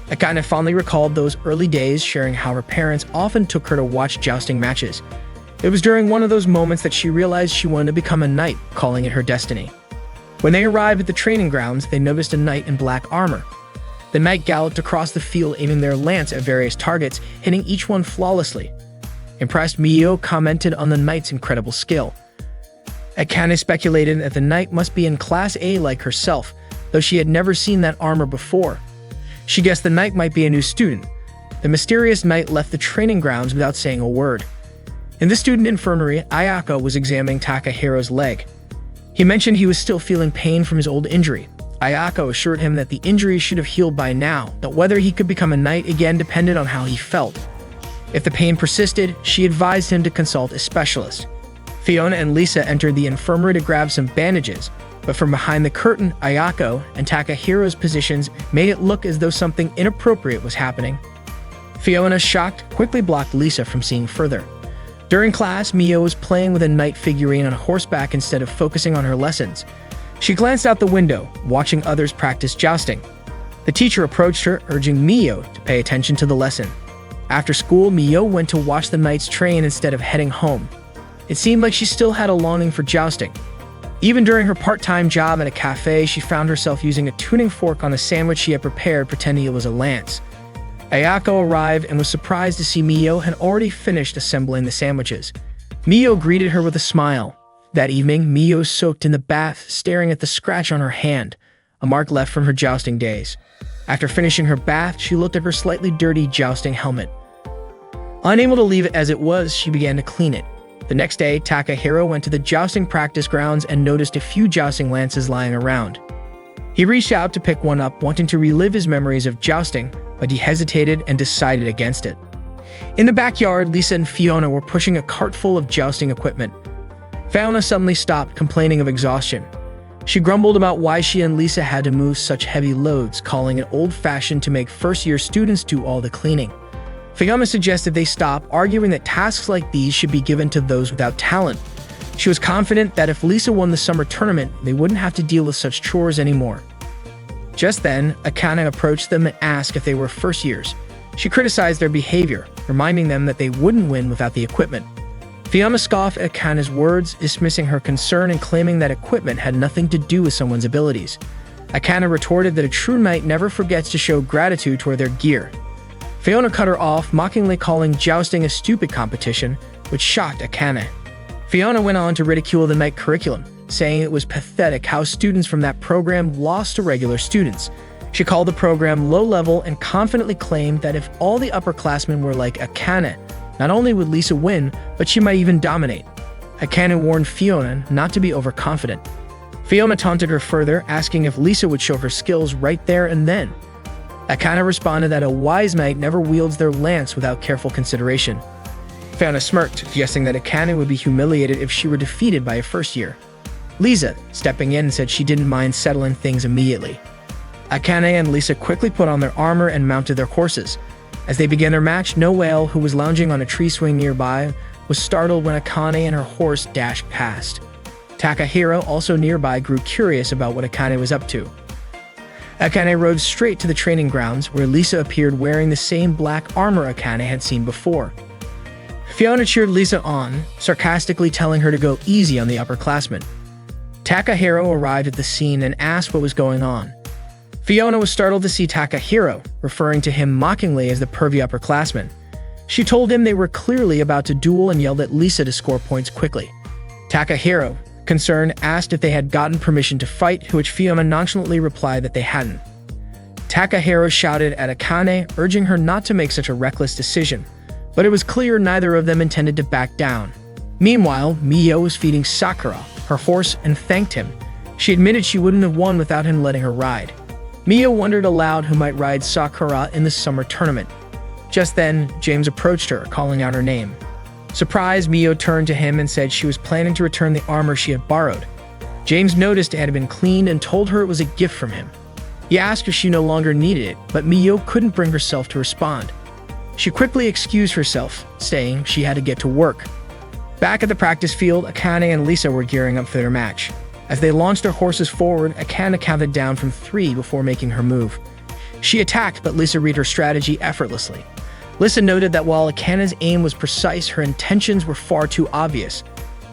Akane fondly recalled those early days, sharing how her parents often took her to watch jousting matches. It was during one of those moments that she realized she wanted to become a knight, calling it her destiny. When they arrived at the training grounds, they noticed a knight in black armor. The knight galloped across the field, aiming their lance at various targets, hitting each one flawlessly. Impressed, Mio commented on the knight's incredible skill. Akane speculated that the knight must be in Class A like herself, though she had never seen that armor before. She guessed the knight might be a new student. The mysterious knight left the training grounds without saying a word. In the student infirmary, Ayako was examining Takahiro's leg. He mentioned he was still feeling pain from his old injury. Ayako assured him that the injury should have healed by now, but whether he could become a knight again depended on how he felt. If the pain persisted, she advised him to consult a specialist. Fiona and Lisa entered the infirmary to grab some bandages, but from behind the curtain, Ayako and Takahiro's positions made it look as though something inappropriate was happening. Fiona, shocked, quickly blocked Lisa from seeing further. During class, Mio was playing with a knight figurine on horseback instead of focusing on her lessons. She glanced out the window, watching others practice jousting. The teacher approached her, urging Mio to pay attention to the lesson. After school, Mio went to watch the knights train instead of heading home. It seemed like she still had a longing for jousting. Even during her part-time job at a cafe, she found herself using a tuning fork on a sandwich she had prepared, pretending it was a lance. Ayako arrived and was surprised to see Mio had already finished assembling the sandwiches. Mio greeted her with a smile. That evening, Mio soaked in the bath, staring at the scratch on her hand, a mark left from her jousting days. After finishing her bath, she looked at her slightly dirty jousting helmet. Unable to leave it as it was, she began to clean it. The next day, Takahiro went to the jousting practice grounds and noticed a few jousting lances lying around. He reached out to pick one up, wanting to relive his memories of jousting, but he hesitated and decided against it. In the backyard, Lisa and Fiona were pushing a cart full of jousting equipment. Fiona suddenly stopped, complaining of exhaustion. She grumbled about why she and Lisa had to move such heavy loads, calling it old-fashioned to make first-year students do all the cleaning. Fiona suggested they stop, arguing that tasks like these should be given to those without talent. She was confident that if Lisa won the summer tournament, they wouldn't have to deal with such chores anymore. Just then, Akane approached them and asked if they were first years. She criticized their behavior, reminding them that they wouldn't win without the equipment. Fiona scoffed at Akane's words, dismissing her concern and claiming that equipment had nothing to do with someone's abilities. Akane retorted that a true knight never forgets to show gratitude toward their gear. Fiona cut her off, mockingly calling jousting a stupid competition, which shocked Akane. Fiona went on to ridicule the knight curriculum, saying it was pathetic how students from that program lost to regular students. She called the program low-level and confidently claimed that if all the upperclassmen were like Akane, not only would Lisa win, but she might even dominate. Akane warned Fiona not to be overconfident. Fiona taunted her further, asking if Lisa would show her skills right there and then. Akane responded that a wise knight never wields their lance without careful consideration. Fiona smirked, guessing that Akane would be humiliated if she were defeated by a first year. Lisa, stepping in, said she didn't mind settling things immediately. Akane and Lisa quickly put on their armor and mounted their horses. As they began their match, Noelle, who was lounging on a tree swing nearby, was startled when Akane and her horse dashed past. Takahiro, also nearby, grew curious about what Akane was up to. Akane rode straight to the training grounds, where Lisa appeared wearing the same black armor Akane had seen before. Fiona cheered Lisa on, sarcastically telling her to go easy on the upperclassmen. Takahiro arrived at the scene and asked what was going on. Fiona was startled to see Takahiro, referring to him mockingly as the pervy upperclassman. She told him they were clearly about to duel and yelled at Lisa to score points quickly. Takahiro, concerned, asked if they had gotten permission to fight, to which Fiona nonchalantly replied that they hadn't. Takahiro shouted at Akane, urging her not to make such a reckless decision, but it was clear neither of them intended to back down. Meanwhile, Mio was feeding Sakura, her horse, and thanked him. She admitted she wouldn't have won without him letting her ride. Mio wondered aloud who might ride Sakura in the summer tournament. Just then, James approached her, calling out her name. Surprised, Mio turned to him and said she was planning to return the armor she had borrowed. James noticed it had been cleaned and told her it was a gift from him. He asked if she no longer needed it, but Mio couldn't bring herself to respond. She quickly excused herself, saying she had to get to work. Back at the practice field, Akane and Lisa were gearing up for their match. As they launched their horses forward, Akane counted down from 3 before making her move. She attacked, but Lisa read her strategy effortlessly. Lisa noted that while Akane's aim was precise, her intentions were far too obvious.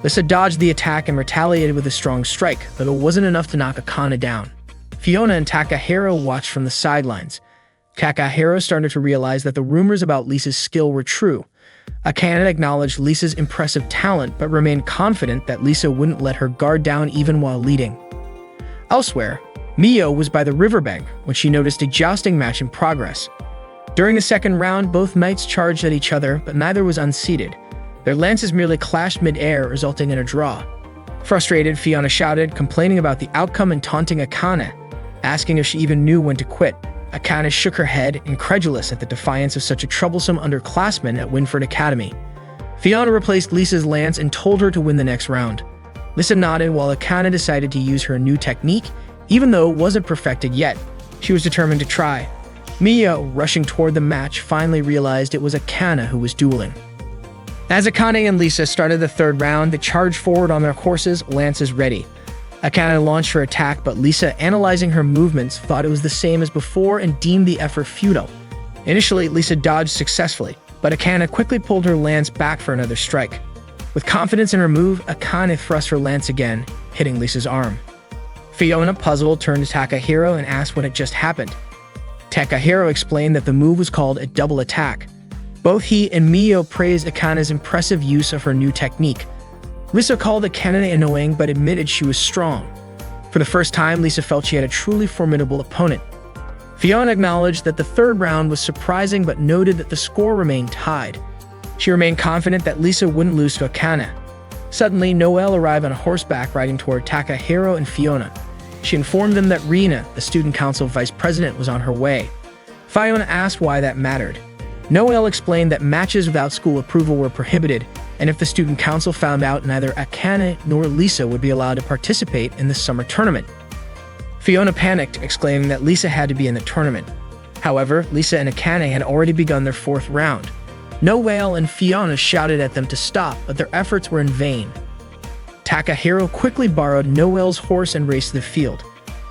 Lisa dodged the attack and retaliated with a strong strike, but it wasn't enough to knock Akane down. Fiona and Takahiro watched from the sidelines. Takahiro started to realize that the rumors about Lisa's skill were true. Akane acknowledged Lisa's impressive talent but remained confident that Lisa wouldn't let her guard down even while leading. Elsewhere, Mio was by the riverbank when she noticed a jousting match in progress. During the second round, both knights charged at each other, but neither was unseated. Their lances merely clashed mid-air, resulting in a draw. Frustrated, Fiona shouted, complaining about the outcome and taunting Akane, asking if she even knew when to quit. Akane shook her head, incredulous at the defiance of such a troublesome underclassman at Winford Academy. Fiona replaced Lisa's lance and told her to win the next round. Lisa nodded while Akane decided to use her new technique, even though it wasn't perfected yet. She was determined to try. Mio, rushing toward the match, finally realized it was Akane who was dueling. As Akane and Lisa started the third round, they charged forward on their horses, lances ready. Akane launched her attack, but Lisa, analyzing her movements, thought it was the same as before and deemed the effort futile. Initially, Lisa dodged successfully, but Akane quickly pulled her lance back for another strike. With confidence in her move, Akane thrust her lance again, hitting Lisa's arm. Fiona, puzzled, turned to Takahiro and asked what had just happened. Takahiro explained that the move was called a double attack. Both he and Mio praised Akane's impressive use of her new technique. Lisa called Akane annoying but admitted she was strong. For the first time, Lisa felt she had a truly formidable opponent. Fiona acknowledged that the third round was surprising but noted that the score remained tied. She remained confident that Lisa wouldn't lose to Akane. Suddenly, Noelle arrived on horseback riding toward Takahiro and Fiona. She informed them that Rina, the student council vice president, was on her way. Fiona asked why that mattered. Noelle explained that matches without school approval were prohibited, and if the student council found out, neither Akane nor Lisa would be allowed to participate in the summer tournament. Fiona panicked, exclaiming that Lisa had to be in the tournament. However, Lisa and Akane had already begun their fourth round. Noelle and Fiona shouted at them to stop, but their efforts were in vain. Takahiro quickly borrowed Noelle's horse and raced to the field.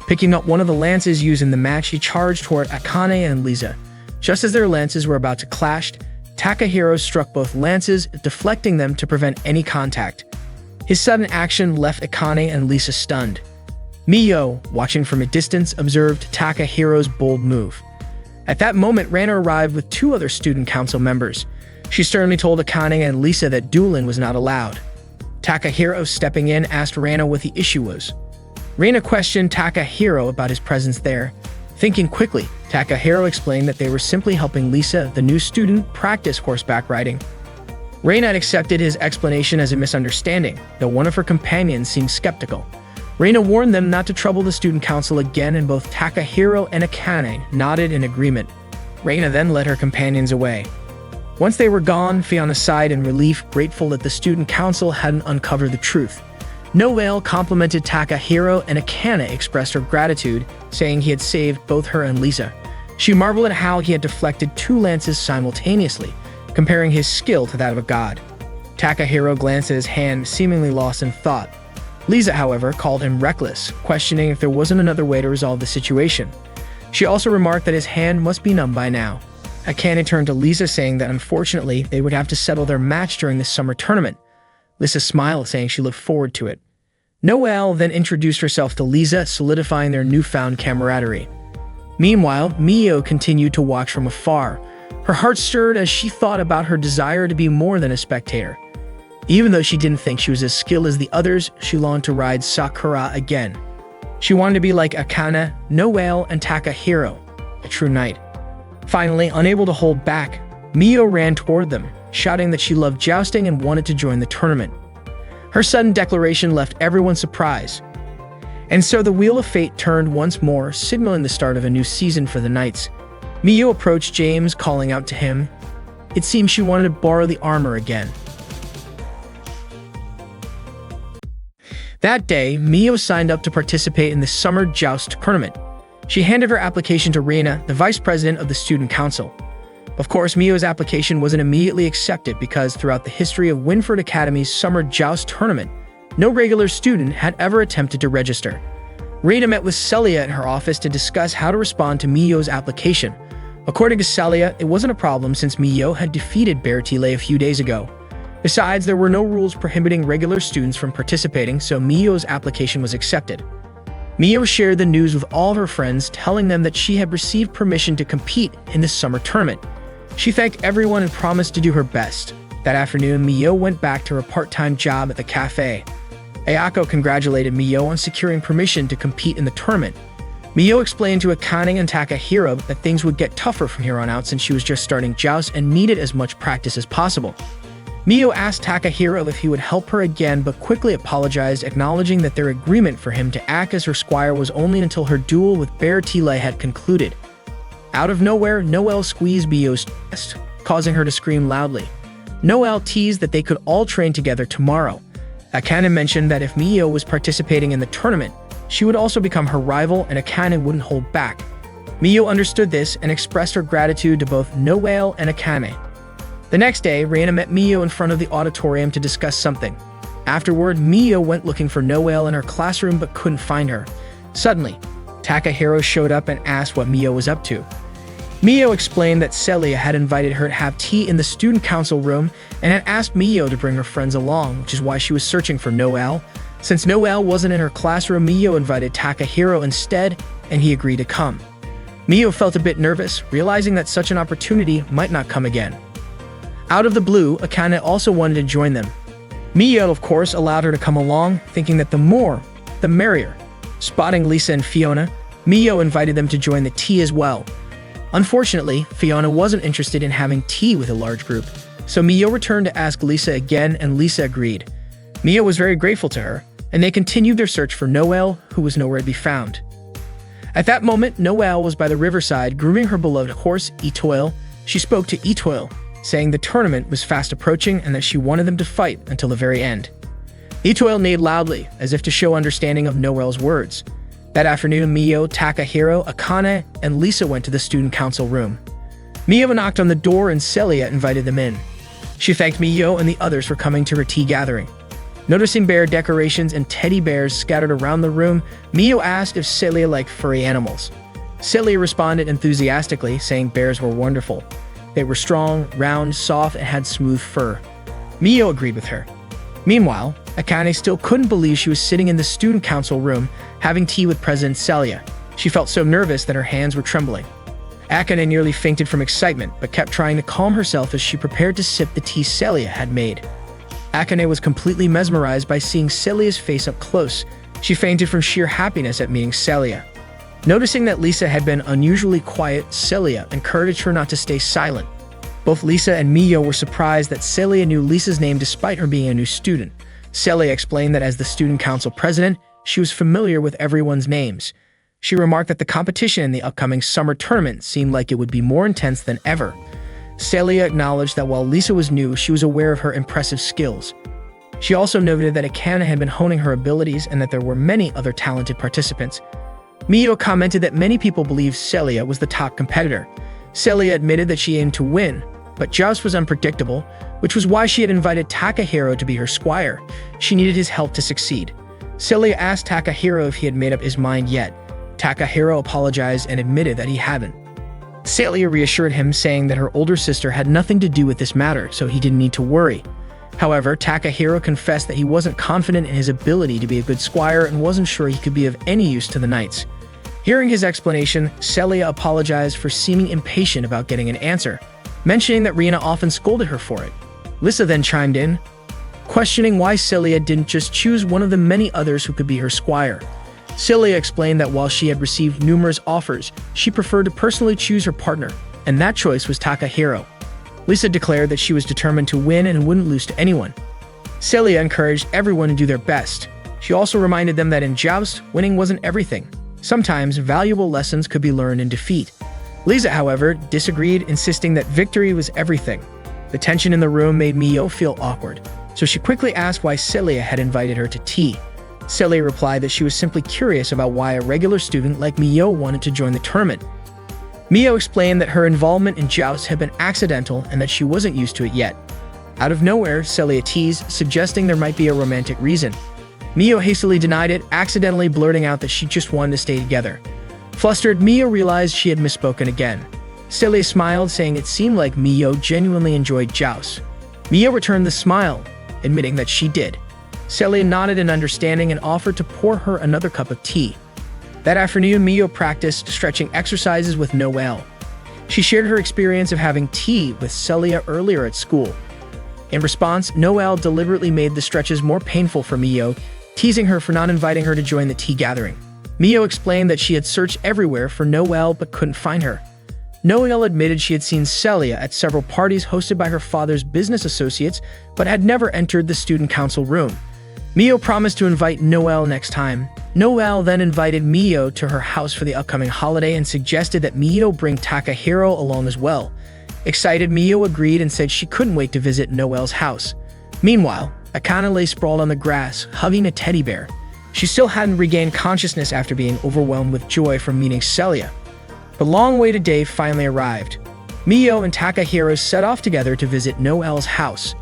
Picking up one of the lances used in the match, he charged toward Akane and Lisa. Just as their lances were about to clash, Takahiro struck both lances, deflecting them to prevent any contact. His sudden action left Akane and Lisa stunned. Mio, watching from a distance, observed Takahiro's bold move. At that moment, Rana arrived with two other student council members. She sternly told Akane and Lisa that dueling was not allowed. Takahiro, stepping in, asked Rana what the issue was. Rana questioned Takahiro about his presence there. Thinking quickly, Takahiro explained that they were simply helping Lisa, the new student, practice horseback riding. Rana had accepted his explanation as a misunderstanding, though one of her companions seemed skeptical. Rana warned them not to trouble the student council again, and both Takahiro and Akane nodded in agreement. Rana then led her companions away. Once they were gone, Fiona sighed in relief, grateful that the student council hadn't uncovered the truth. Noelle complimented Takahiro, and Akane expressed her gratitude, saying he had saved both her and Lisa. She marveled at how he had deflected two lances simultaneously, comparing his skill to that of a god. Takahiro glanced at his hand, seemingly lost in thought. Lisa, however, called him reckless, questioning if there wasn't another way to resolve the situation. She also remarked that his hand must be numb by now. Akane turned to Lisa, saying that unfortunately they would have to settle their match during the summer tournament. Lisa smiled, saying she looked forward to it. Noelle then introduced herself to Lisa, solidifying their newfound camaraderie. Meanwhile, Mio continued to watch from afar. Her heart stirred as she thought about her desire to be more than a spectator. Even though she didn't think she was as skilled as the others, she longed to ride Sakura again. She wanted to be like Akane, Noelle, and Takahiro, a true knight. Finally, unable to hold back, Mio ran toward them, shouting that she loved jousting and wanted to join the tournament. Her sudden declaration left everyone surprised. And so the wheel of fate turned once more, signaling the start of a new season for the Knights. Mio approached James, calling out to him. It seemed she wanted to borrow the armor again. That day, Mio signed up to participate in the summer joust tournament. She handed her application to Rina, the vice president of the student council. Of course, Mio's application wasn't immediately accepted because throughout the history of Winford Academy's summer joust tournament, no regular student had ever attempted to register. Rina met with Celia in her office to discuss how to respond to Mio's application. According to Celia, it wasn't a problem since Mio had defeated Bertile a few days ago. Besides, there were no rules prohibiting regular students from participating, so Mio's application was accepted. Mio shared the news with all her friends, telling them that she had received permission to compete in the summer tournament. She thanked everyone and promised to do her best. That afternoon, Mio went back to her part-time job at the cafe. Ayako congratulated Mio on securing permission to compete in the tournament. Mio explained to Akane and Takahiro that things would get tougher from here on out since she was just starting joust and needed as much practice as possible. Mio asked Takahiro if he would help her again, but quickly apologized, acknowledging that their agreement for him to act as her squire was only until her duel with Bear Tile had concluded. Out of nowhere, Noelle squeezed Mio's chest, causing her to scream loudly. Noelle teased that they could all train together tomorrow. Akane mentioned that if Mio was participating in the tournament, she would also become her rival and Akane wouldn't hold back. Mio understood this and expressed her gratitude to both Noelle and Akane. The next day, Reina met Mio in front of the auditorium to discuss something. Afterward, Mio went looking for Noelle in her classroom but couldn't find her. Suddenly, Takahiro showed up and asked what Mio was up to. Mio explained that Celia had invited her to have tea in the student council room and had asked Mio to bring her friends along, which is why she was searching for Noelle. Since Noelle wasn't in her classroom, Mio invited Takahiro instead, and he agreed to come. Mio felt a bit nervous, realizing that such an opportunity might not come again. Out of the blue, Akane also wanted to join them. Mio, of course, allowed her to come along, thinking that the more, the merrier. Spotting Lisa and Fiona, Mio invited them to join the tea as well. Unfortunately, Fiona wasn't interested in having tea with a large group, so Mio returned to ask Lisa again, and Lisa agreed. Mio was very grateful to her, and they continued their search for Noelle, who was nowhere to be found. At that moment, Noelle was by the riverside grooming her beloved horse, Etoile. She spoke to Etoile, saying the tournament was fast approaching and that she wanted them to fight until the very end. Etoile neighed loudly, as if to show understanding of Noelle's words. That afternoon, Mio, Takahiro, Akane, and Lisa went to the student council room. Mio knocked on the door and Celia invited them in. She thanked Mio and the others for coming to her tea gathering. Noticing bear decorations and teddy bears scattered around the room, Mio asked if Celia liked furry animals. Celia responded enthusiastically, saying bears were wonderful. They were strong, round, soft, and had smooth fur. Mio agreed with her. Meanwhile, Akane still couldn't believe she was sitting in the student council room, having tea with President Celia. She felt so nervous that her hands were trembling. Akane nearly fainted from excitement, but kept trying to calm herself as she prepared to sip the tea Celia had made. Akane was completely mesmerized by seeing Celia's face up close. She fainted from sheer happiness at meeting Celia. Noticing that Lisa had been unusually quiet, Celia encouraged her not to stay silent. Both Lisa and Mio were surprised that Celia knew Lisa's name despite her being a new student. Celia explained that as the student council president, she was familiar with everyone's names. She remarked that the competition in the upcoming summer tournament seemed like it would be more intense than ever. Celia acknowledged that while Lisa was new, she was aware of her impressive skills. She also noted that Akane had been honing her abilities and that there were many other talented participants. Mio commented that many people believed Celia was the top competitor. Celia admitted that she aimed to win, but joust was unpredictable, which was why she had invited Takahiro to be her squire. She needed his help to succeed. Celia asked Takahiro if he had made up his mind yet. Takahiro apologized and admitted that he hadn't. Celia reassured him, saying that her older sister had nothing to do with this matter, so he didn't need to worry. However, Takahiro confessed that he wasn't confident in his ability to be a good squire and wasn't sure he could be of any use to the knights. Hearing his explanation, Celia apologized for seeming impatient about getting an answer, mentioning that Rina often scolded her for it. Lisa then chimed in, questioning why Celia didn't just choose one of the many others who could be her squire. Celia explained that while she had received numerous offers, she preferred to personally choose her partner, and that choice was Takahiro. Lisa declared that she was determined to win and wouldn't lose to anyone. Celia encouraged everyone to do their best. She also reminded them that in joust, winning wasn't everything. Sometimes valuable lessons could be learned in defeat. Lisa, however, disagreed, insisting that victory was everything. The tension in the room made Mio feel awkward, so she quickly asked why Celia had invited her to tea. Celia replied that she was simply curious about why a regular student like Mio wanted to join the tournament. Mio explained that her involvement in joust had been accidental and that she wasn't used to it yet. Out of nowhere, Celia teased, suggesting there might be a romantic reason. Mio hastily denied it, accidentally blurting out that she just wanted to stay together. Flustered, Mio realized she had misspoken again. Celia smiled, saying it seemed like Mio genuinely enjoyed joust. Mio returned the smile, admitting that she did. Celia nodded in understanding and offered to pour her another cup of tea. That afternoon, Mio practiced stretching exercises with Noelle. She shared her experience of having tea with Celia earlier at school. In response, Noelle deliberately made the stretches more painful for Mio, teasing her for not inviting her to join the tea gathering. Mio explained that she had searched everywhere for Noelle but couldn't find her. Noelle admitted she had seen Celia at several parties hosted by her father's business associates but had never entered the student council room. Mio promised to invite Noelle next time. Noelle then invited Mio to her house for the upcoming holiday and suggested that Mio bring Takahiro along as well. Excited, Mio agreed and said she couldn't wait to visit Noelle's house. Meanwhile, Akane lay sprawled on the grass, hugging a teddy bear. She still hadn't regained consciousness after being overwhelmed with joy from meeting Celia. The long-awaited day finally arrived. Mio and Takahiro set off together to visit Noelle's house.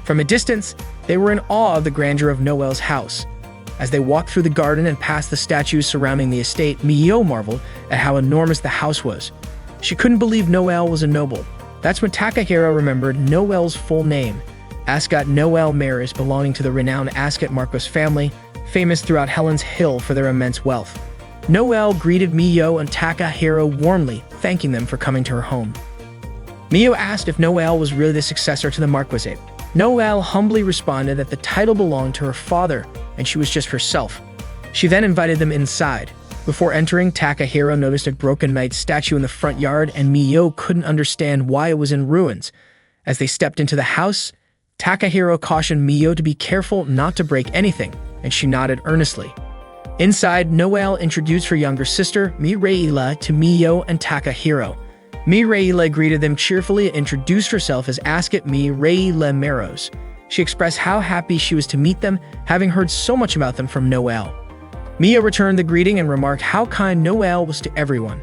From a distance, they were in awe of the grandeur of Noelle's house. As they walked through the garden and past the statues surrounding the estate, Mio marveled at how enormous the house was. She couldn't believe Noelle was a noble. That's when Takahiro remembered Noelle's full name, Ascot Noelle Maris, belonging to the renowned Ascot Marcos family, famous throughout Helen's Hill for their immense wealth. Noelle greeted Mio and Takahiro warmly, thanking them for coming to her home. Mio asked if Noelle was really the successor to the Marquisate. Noelle humbly responded that the title belonged to her father and she was just herself. She then invited them inside. Before entering, Takahiro noticed a broken knight statue in the front yard and Mio couldn't understand why it was in ruins. As they stepped into the house, Takahiro cautioned Mio to be careful not to break anything, and she nodded earnestly. Inside, Noelle introduced her younger sister, Mireille, to Mio and Takahiro. Mireille greeted them cheerfully and introduced herself as Ascot Mireille Maros. She expressed how happy she was to meet them, having heard so much about them from Noelle. Mio returned the greeting and remarked how kind Noelle was to everyone.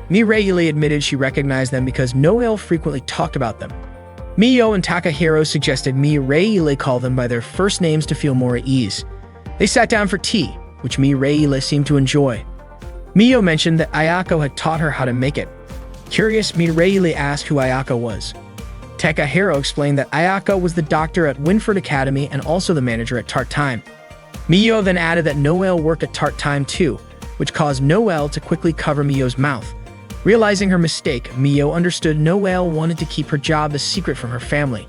Mireille admitted she recognized them because Noelle frequently talked about them. Mio and Takahiro suggested Mireille call them by their first names to feel more at ease. They sat down for tea, which Mireille seemed to enjoy. Mio mentioned that Ayako had taught her how to make it. Curious, Mireille asked who Ayako was. Takahiro explained that Ayako was the doctor at Winford Academy and also the manager at Tart Time. Mio then added that Noelle worked at Tart Time too, which caused Noelle to quickly cover Mio's mouth. Realizing her mistake, Mio understood Noelle wanted to keep her job a secret from her family.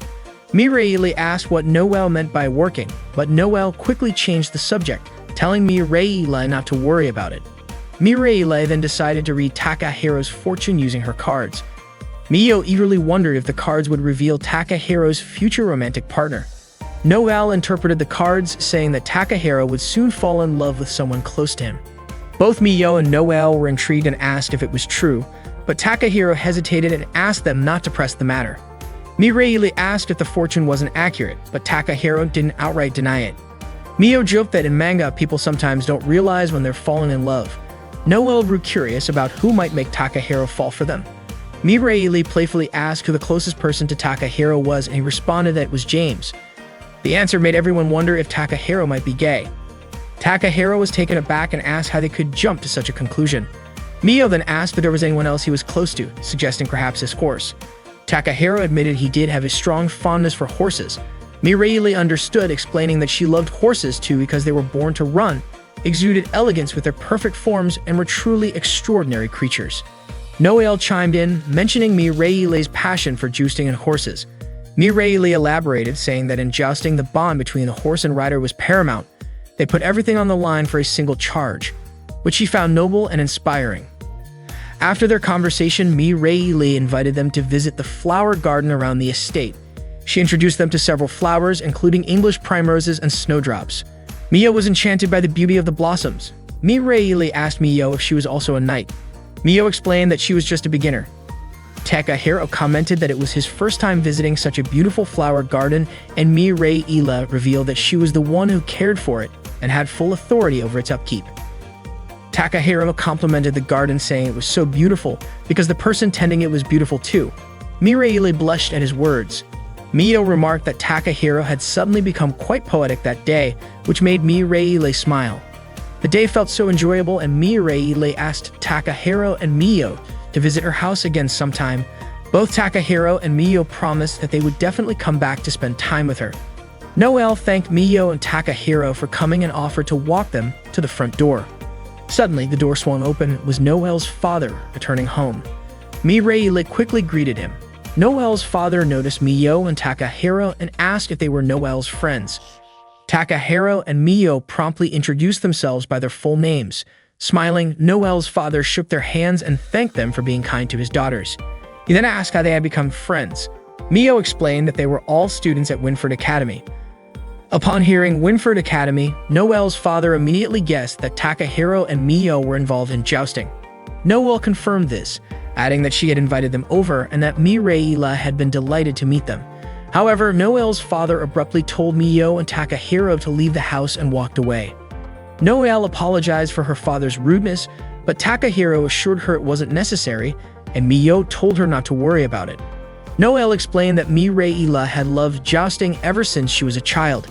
Mireille asked what Noelle meant by working, but Noelle quickly changed the subject, telling Mireille not to worry about it. Mireille then decided to read Takahiro's fortune using her cards. Mio eagerly wondered if the cards would reveal Takahiro's future romantic partner. Noelle interpreted the cards, saying that Takahiro would soon fall in love with someone close to him. Both Mio and Noelle were intrigued and asked if it was true, but Takahiro hesitated and asked them not to press the matter. Mireille asked if the fortune wasn't accurate, but Takahiro didn't outright deny it. Mio joked that in manga, people sometimes don't realize when they're falling in love. Noelle grew curious about who might make Takahiro fall for them. Mireille playfully asked who the closest person to Takahiro was, and he responded that it was James. The answer made everyone wonder if Takahiro might be gay. Takahiro was taken aback and asked how they could jump to such a conclusion. Mio then asked if there was anyone else he was close to, suggesting perhaps his horse. Takahiro admitted he did have a strong fondness for horses. Mireille understood, explaining that she loved horses too because they were born to run, exuded elegance with their perfect forms, and were truly extraordinary creatures. Noelle chimed in, mentioning Mireille's passion for jousting and horses. Mireille elaborated, saying that in jousting, the bond between the horse and rider was paramount. They put everything on the line for a single charge, which she found noble and inspiring. After their conversation, Mireille invited them to visit the flower garden around the estate. She introduced them to several flowers, including English primroses and snowdrops. Mio was enchanted by the beauty of the blossoms. Mireille asked Mio if she was also a knight. Mio explained that she was just a beginner. Takahiro commented that it was his first time visiting such a beautiful flower garden, and Mireille revealed that she was the one who cared for it and had full authority over its upkeep. Takahiro complimented the garden, saying it was so beautiful because the person tending it was beautiful too. Mireille blushed at his words. Mio remarked that Takahiro had suddenly become quite poetic that day, which made Mireille smile. The day felt so enjoyable, and Mireille asked Takahiro and Mio to visit her house again sometime. Both Takahiro and Mio promised that they would definitely come back to spend time with her. Noelle thanked Mio and Takahiro for coming and offered to walk them to the front door. Suddenly, the door swung open. It was Noelle's father returning home. Mireille quickly greeted him. Noel's father noticed Miyo and Takahiro and asked if they were Noel's friends. Takahiro and Miyo promptly introduced themselves by their full names. Smiling, Noel's father shook their hands and thanked them for being kind to his daughters. He then asked how they had become friends. Miyo explained that they were all students at Winford Academy. Upon hearing Winford Academy, Noel's father immediately guessed that Takahiro and Miyo were involved in jousting. Noel confirmed this, adding that she had invited them over and that Mireille had been delighted to meet them. However, Noel's father abruptly told Miyo and Takahiro to leave the house and walked away. Noel apologized for her father's rudeness, but Takahiro assured her it wasn't necessary, and Miyo told her not to worry about it. Noel explained that Mireille had loved jousting ever since she was a child.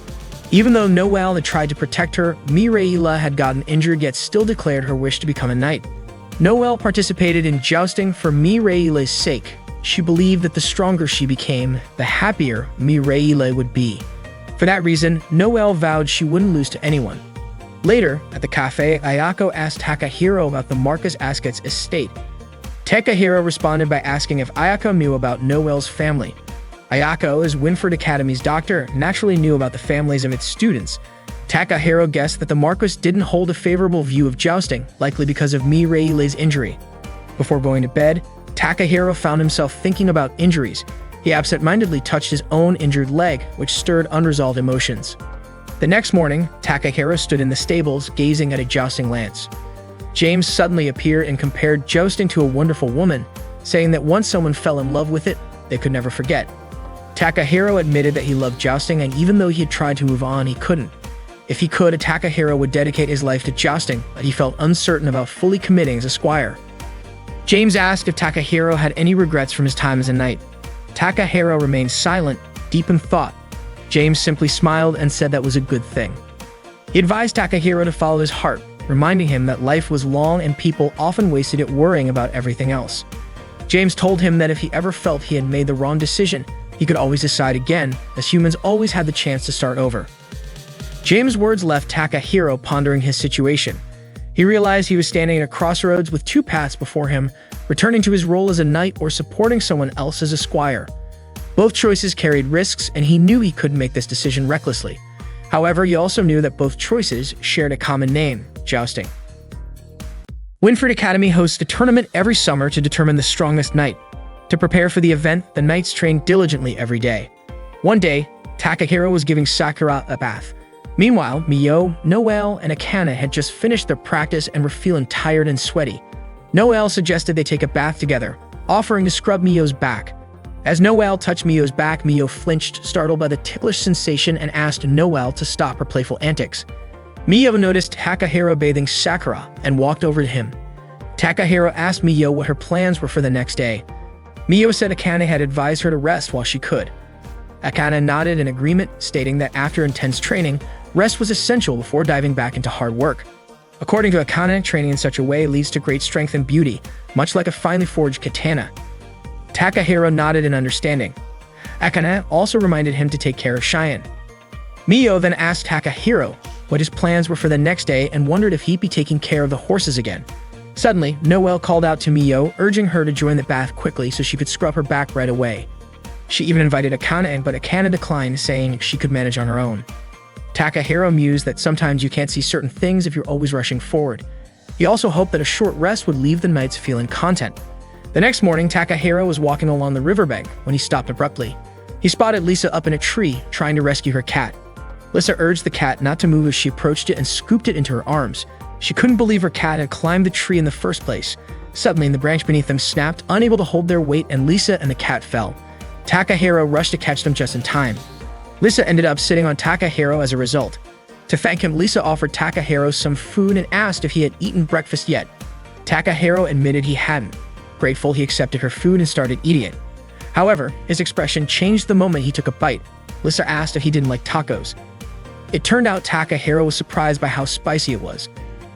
Even though Noel had tried to protect her, Mireille had gotten injured yet still declared her wish to become a knight. Noel participated in jousting for Mireille's sake. She believed that the stronger she became, the happier Mireille would be. For that reason, Noel vowed she wouldn't lose to anyone. Later, at the cafe, Ayako asked Takahiro about the Marcus Ascot's estate. Takahiro responded by asking if Ayako knew about Noel's family. Ayako, as Winford Academy's doctor, naturally knew about the families of its students. Takahiro guessed that the Marcus didn't hold a favorable view of jousting, likely because of Mireille's injury. Before going to bed, Takahiro found himself thinking about injuries. He absent-mindedly touched his own injured leg, which stirred unresolved emotions. The next morning, Takahiro stood in the stables, gazing at a jousting lance. James suddenly appeared and compared jousting to a wonderful woman, saying that once someone fell in love with it, they could never forget. Takahiro admitted that he loved jousting, and even though he had tried to move on, he couldn't. If he could, Takahiro would dedicate his life to jousting, but he felt uncertain about fully committing as a squire. James asked if Takahiro had any regrets from his time as a knight. Takahiro remained silent, deep in thought. James simply smiled and said that was a good thing. He advised Takahiro to follow his heart, reminding him that life was long and people often wasted it worrying about everything else. James told him that if he ever felt he had made the wrong decision, he could always decide again, as humans always had the chance to start over. James' words left Takahiro pondering his situation. He realized he was standing at a crossroads with two paths before him, returning to his role as a knight or supporting someone else as a squire. Both choices carried risks, and he knew he couldn't make this decision recklessly. However, he also knew that both choices shared a common name: jousting. Winford Academy hosts a tournament every summer to determine the strongest knight. To prepare for the event, the knights trained diligently every day. One day, Takahiro was giving Sakura a bath. Meanwhile, Miyo, Noel, and Akane had just finished their practice and were feeling tired and sweaty. Noel suggested they take a bath together, offering to scrub Miyo's back. As Noel touched Miyo's back, Miyo flinched, startled by the ticklish sensation, and asked Noel to stop her playful antics. Miyo noticed Takahiro bathing Sakura and walked over to him. Takahiro asked Miyo what her plans were for the next day. Miyo said Akane had advised her to rest while she could. Akane nodded in agreement, stating that after intense training, rest was essential before diving back into hard work. According to Akane, training in such a way leads to great strength and beauty, much like a finely forged katana. Takahiro nodded in understanding. Akane also reminded him to take care of Cheyenne. Miyo then asked Takahiro what his plans were for the next day and wondered if he'd be taking care of the horses again. Suddenly, Noel called out to Miyo, urging her to join the bath quickly so she could scrub her back right away. She even invited Akane, but Akane declined, saying she could manage on her own. Takahiro mused that sometimes you can't see certain things if you're always rushing forward. He also hoped that a short rest would leave the knights feeling content. The next morning, Takahiro was walking along the riverbank when he stopped abruptly. He spotted Lisa up in a tree, trying to rescue her cat. Lisa urged the cat not to move as she approached it and scooped it into her arms. She couldn't believe her cat had climbed the tree in the first place. Suddenly, the branch beneath them snapped, unable to hold their weight, and Lisa and the cat fell. Takahiro rushed to catch them just in time. Lisa ended up sitting on Takahiro as a result. To thank him, Lisa offered Takahiro some food and asked if he had eaten breakfast yet. Takahiro admitted he hadn't. Grateful, he accepted her food and started eating it. However, his expression changed the moment he took a bite. Lisa asked if he didn't like tacos. It turned out Takahiro was surprised by how spicy it was.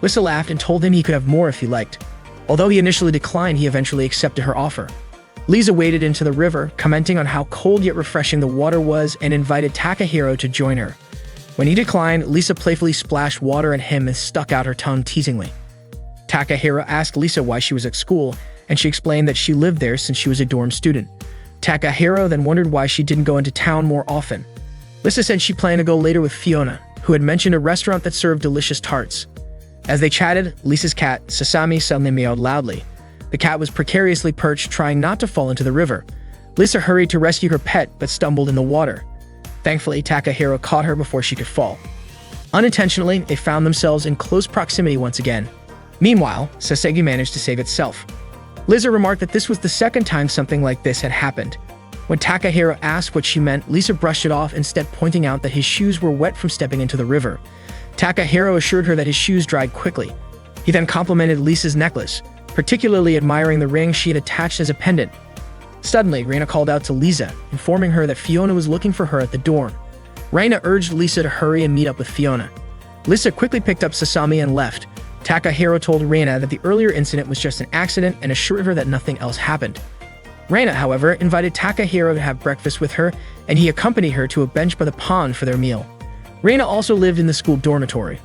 Lisa laughed and told him he could have more if he liked. Although he initially declined, he eventually accepted her offer. Lisa waded into the river, commenting on how cold yet refreshing the water was, and invited Takahiro to join her. When he declined, Lisa playfully splashed water at him and stuck out her tongue teasingly. Takahiro asked Lisa why she was at school, and she explained that she lived there since she was a dorm student. Takahiro then wondered why she didn't go into town more often. Lisa said she planned to go later with Fiona, who had mentioned a restaurant that served delicious tarts. As they chatted, Lisa's cat, Sasami, suddenly meowed loudly. The cat was precariously perched, trying not to fall into the river. Lisa hurried to rescue her pet, but stumbled in the water. Thankfully, Takahiro caught her before she could fall. Unintentionally, they found themselves in close proximity once again. Meanwhile, Sasegi managed to save itself. Lisa remarked that this was the second time something like this had happened. When Takahiro asked what she meant, Lisa brushed it off, instead pointing out that his shoes were wet from stepping into the river. Takahiro assured her that his shoes dried quickly. He then complimented Lisa's necklace, particularly admiring the ring she had attached as a pendant. Suddenly, Reina called out to Lisa, informing her that Fiona was looking for her at the dorm. Reina urged Lisa to hurry and meet up with Fiona. Lisa quickly picked up Sasami and left. Takahiro told Reina that the earlier incident was just an accident and assured her that nothing else happened. Reina, however, invited Takahiro to have breakfast with her, and he accompanied her to a bench by the pond for their meal. Reina also lived in the school dormitory.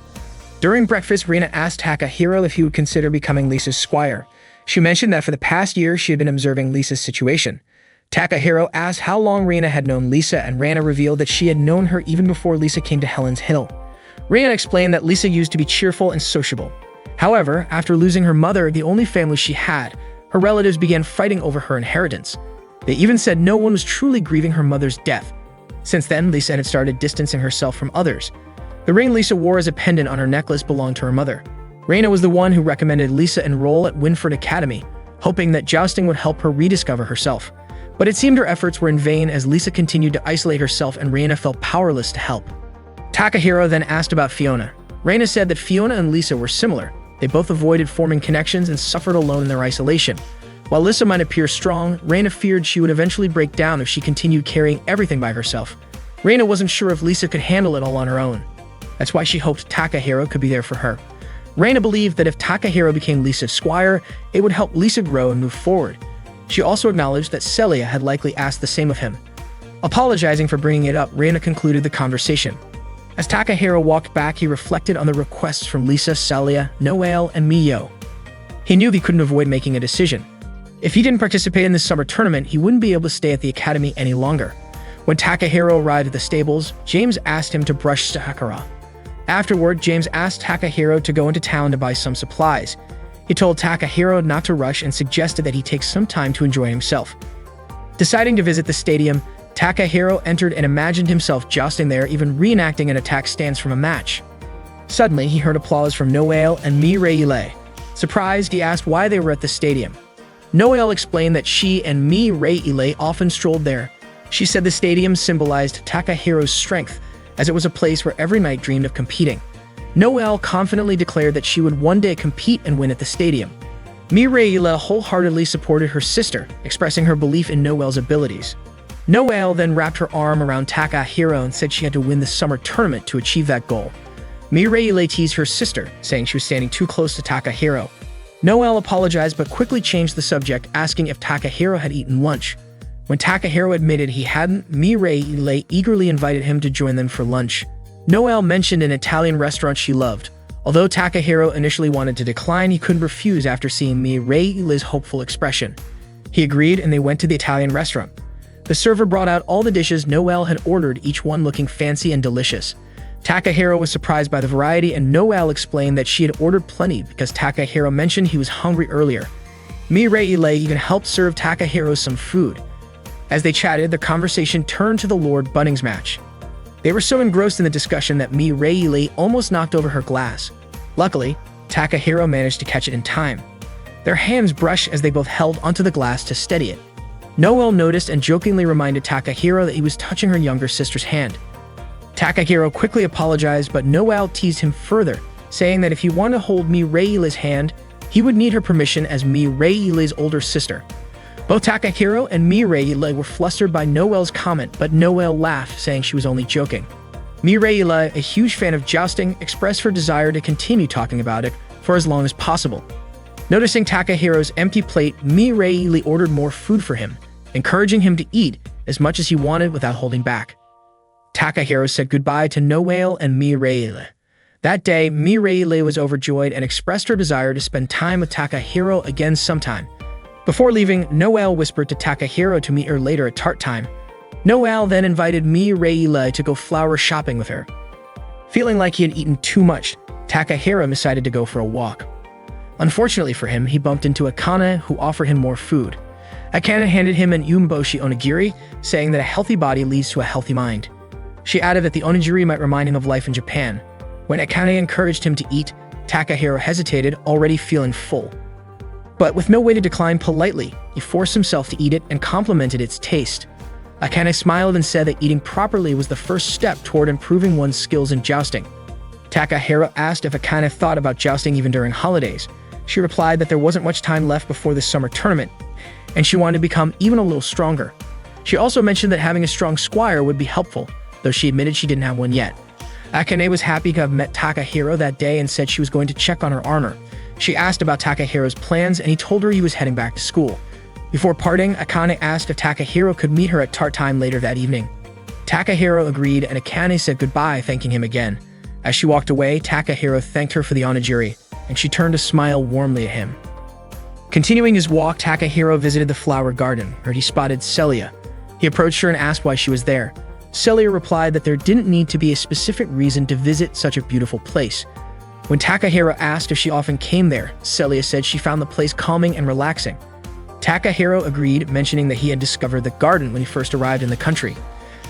During breakfast, Reina asked Takahiro if he would consider becoming Lisa's squire. She mentioned that for the past year, she had been observing Lisa's situation. Takahiro asked how long Reina had known Lisa, and Reina revealed that she had known her even before Lisa came to Helen's Hill. Reina explained that Lisa used to be cheerful and sociable. However, after losing her mother, the only family she had, her relatives began fighting over her inheritance. They even said no one was truly grieving her mother's death. Since then, Lisa had started distancing herself from others. The ring Lisa wore as a pendant on her necklace belonged to her mother. Reina was the one who recommended Lisa enroll at Winford Academy, hoping that jousting would help her rediscover herself. But it seemed her efforts were in vain, as Lisa continued to isolate herself and Reina felt powerless to help. Takahiro then asked about Fiona. Reina said that Fiona and Lisa were similar. They both avoided forming connections and suffered alone in their isolation. While Lisa might appear strong, Reina feared she would eventually break down if she continued carrying everything by herself. Reina wasn't sure if Lisa could handle it all on her own. That's why she hoped Takahiro could be there for her. Reina believed that if Takahiro became Lisa's squire, it would help Lisa grow and move forward. She also acknowledged that Celia had likely asked the same of him. Apologizing for bringing it up, Reina concluded the conversation. As Takahiro walked back, he reflected on the requests from Lisa, Celia, Noelle, and Miyo. He knew he couldn't avoid making a decision. If he didn't participate in this summer tournament, he wouldn't be able to stay at the academy any longer. When Takahiro arrived at the stables, James asked him to brush Sakura. Afterward, James asked Takahiro to go into town to buy some supplies. He told Takahiro not to rush and suggested that he take some time to enjoy himself. Deciding to visit the stadium, Takahiro entered and imagined himself jousting there, even reenacting an attack stance from a match. Suddenly, he heard applause from Noelle and Mireille. Surprised, he asked why they were at the stadium. Noelle explained that she and Mireille often strolled there. She said the stadium symbolized Takahiro's strength, as it was a place where every knight dreamed of competing. Noelle confidently declared that she would one day compete and win at the stadium. Mireille wholeheartedly supported her sister, expressing her belief in Noelle's abilities. Noelle then wrapped her arm around Takahiro and said she had to win the summer tournament to achieve that goal. Mireille teased her sister, saying she was standing too close to Takahiro. Noelle apologized but quickly changed the subject, asking if Takahiro had eaten lunch. When Takahiro admitted he hadn't, Mireille eagerly invited him to join them for lunch. Noelle mentioned an Italian restaurant she loved. Although Takahiro initially wanted to decline, he couldn't refuse after seeing Mireille's hopeful expression. He agreed and they went to the Italian restaurant. The server brought out all the dishes Noelle had ordered, each one looking fancy and delicious. Takahiro was surprised by the variety, and Noelle explained that she had ordered plenty because Takahiro mentioned he was hungry earlier. Mireille even helped serve Takahiro some food. As they chatted, the conversation turned to the Lord Bunnings match. They were so engrossed in the discussion that Mireille almost knocked over her glass. Luckily, Takahiro managed to catch it in time. Their hands brushed as they both held onto the glass to steady it. Noelle noticed and jokingly reminded Takahiro that he was touching her younger sister's hand. Takahiro quickly apologized, but Noelle teased him further, saying that if he wanted to hold Mireille's hand, he would need her permission as Mireille's older sister. Both Takahiro and Mireille were flustered by Noelle's comment, but Noelle laughed, saying she was only joking. Mireille, a huge fan of jousting, expressed her desire to continue talking about it for as long as possible. Noticing Takahiro's empty plate, Mireille ordered more food for him, encouraging him to eat as much as he wanted without holding back. Takahiro said goodbye to Noelle and Mireille. That day, Mireille was overjoyed and expressed her desire to spend time with Takahiro again sometime. Before leaving, Noelle whispered to Takahiro to meet her later at tart time. Noelle then invited Mireille to go flower shopping with her. Feeling like he had eaten too much, Takahiro decided to go for a walk. Unfortunately for him, he bumped into Akane, who offered him more food. Akane handed him an umeboshi onigiri, saying that a healthy body leads to a healthy mind. She added that the onigiri might remind him of life in Japan. When Akane encouraged him to eat, Takahiro hesitated, already feeling full. But with no way to decline politely, he forced himself to eat it and complimented its taste. Akane smiled and said that eating properly was the first step toward improving one's skills in jousting. Takahiro asked if Akane thought about jousting even during holidays. She replied that there wasn't much time left before the summer tournament, and she wanted to become even a little stronger. She also mentioned that having a strong squire would be helpful, though she admitted she didn't have one yet. Akane was happy to have met Takahiro that day and said she was going to check on her armor. She asked about Takahiro's plans, and he told her he was heading back to school. Before parting, Akane asked if Takahiro could meet her at tart time later that evening. Takahiro agreed, and Akane said goodbye, thanking him again. As she walked away, Takahiro thanked her for the onigiri, and she turned to smile warmly at him. Continuing his walk, Takahiro visited the flower garden, where he spotted Celia. He approached her and asked why she was there. Celia replied that there didn't need to be a specific reason to visit such a beautiful place. When Takahiro asked if she often came there, Celia said she found the place calming and relaxing. Takahiro agreed, mentioning that he had discovered the garden when he first arrived in the country.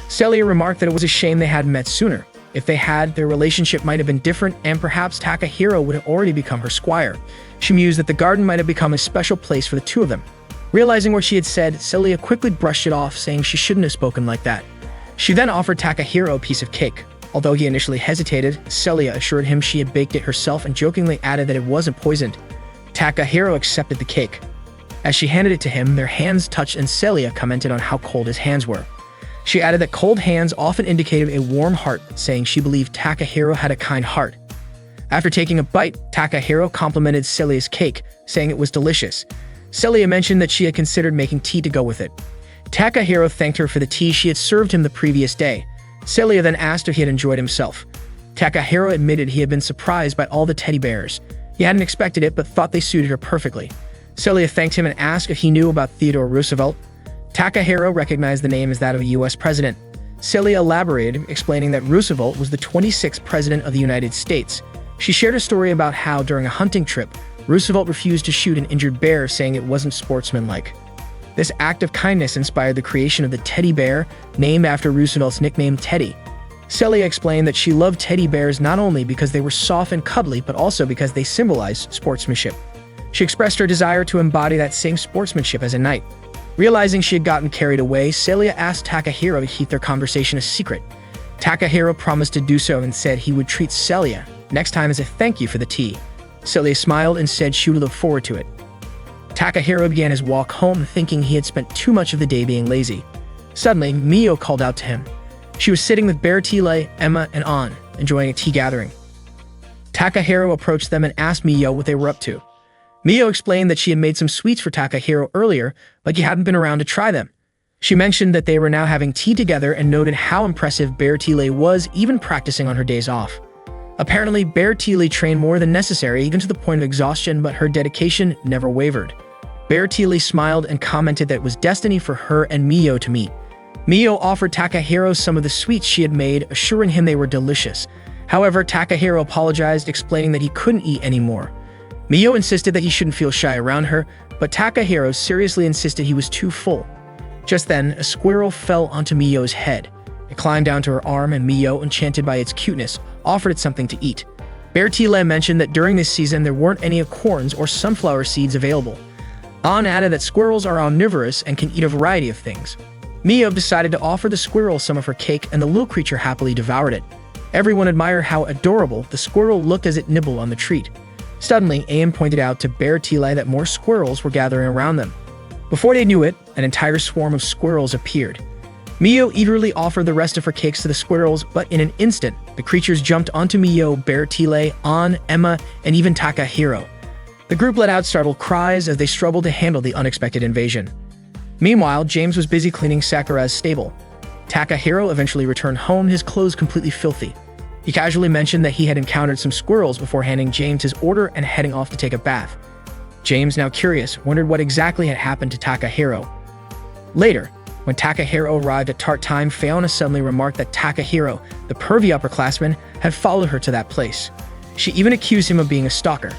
Celia remarked that it was a shame they hadn't met sooner. If they had, their relationship might have been different, and perhaps Takahiro would have already become her squire. She mused that the garden might have become a special place for the two of them. Realizing what she had said, Celia quickly brushed it off, saying she shouldn't have spoken like that. She then offered Takahiro a piece of cake. Although he initially hesitated, Celia assured him she had baked it herself and jokingly added that it wasn't poisoned. Takahiro accepted the cake. As she handed it to him, their hands touched, and Celia commented on how cold his hands were. She added that cold hands often indicated a warm heart, saying she believed Takahiro had a kind heart. After taking a bite, Takahiro complimented Celia's cake, saying it was delicious. Celia mentioned that she had considered making tea to go with it. Takahiro thanked her for the tea she had served him the previous day. Celia then asked if he had enjoyed himself. Takahiro admitted he had been surprised by all the teddy bears. He hadn't expected it, but thought they suited her perfectly. Celia thanked him and asked if he knew about Theodore Roosevelt. Takahiro recognized the name as that of a U.S. president. Celia elaborated, explaining that Roosevelt was the 26th president of the United States. She shared a story about how, during a hunting trip, Roosevelt refused to shoot an injured bear, saying it wasn't sportsmanlike. This act of kindness inspired the creation of the teddy bear, named after Roosevelt's nickname Teddy. Celia explained that she loved teddy bears not only because they were soft and cuddly, but also because they symbolized sportsmanship. She expressed her desire to embody that same sportsmanship as a knight. Realizing she had gotten carried away, Celia asked Takahiro to keep their conversation a secret. Takahiro promised to do so and said he would treat Celia next time as a thank you for the tea. Celia smiled and said she would look forward to it. Takahiro began his walk home, thinking he had spent too much of the day being lazy. Suddenly, Mio called out to him. She was sitting with Bertile, Emma, and An, enjoying a tea gathering. Takahiro approached them and asked Mio what they were up to. Mio explained that she had made some sweets for Takahiro earlier, but he hadn't been around to try them. She mentioned that they were now having tea together and noted how impressive Bertile was, even practicing on her days off. Apparently, Bertile trained more than necessary, even to the point of exhaustion, but her dedication never wavered. Bertile smiled and commented that it was destiny for her and Mio to meet. Mio offered Takahiro some of the sweets she had made, assuring him they were delicious. However, Takahiro apologized, explaining that he couldn't eat anymore. Mio insisted that he shouldn't feel shy around her, but Takahiro seriously insisted he was too full. Just then, a squirrel fell onto Mio's head. It climbed down to her arm, and Mio, enchanted by its cuteness, offered it something to eat. Bertile mentioned that during this season there weren't any acorns or sunflower seeds available. An added that squirrels are omnivorous and can eat a variety of things. Mio decided to offer the squirrel some of her cake, and the little creature happily devoured it. Everyone admired how adorable the squirrel looked as it nibbled on the treat. Suddenly, Aim pointed out to Bertile that more squirrels were gathering around them. Before they knew it, an entire swarm of squirrels appeared. Mio eagerly offered the rest of her cakes to the squirrels, but in an instant, the creatures jumped onto Mio, Bertile, An, Emma, and even Takahiro. The group let out startled cries as they struggled to handle the unexpected invasion. Meanwhile, James was busy cleaning Sakura's stable. Takahiro eventually returned home, his clothes completely filthy. He casually mentioned that he had encountered some squirrels before handing James his order and heading off to take a bath. James, now curious, wondered what exactly had happened to Takahiro. Later, when Takahiro arrived at tart time, Fiona suddenly remarked that Takahiro, the pervy upperclassman, had followed her to that place. She even accused him of being a stalker.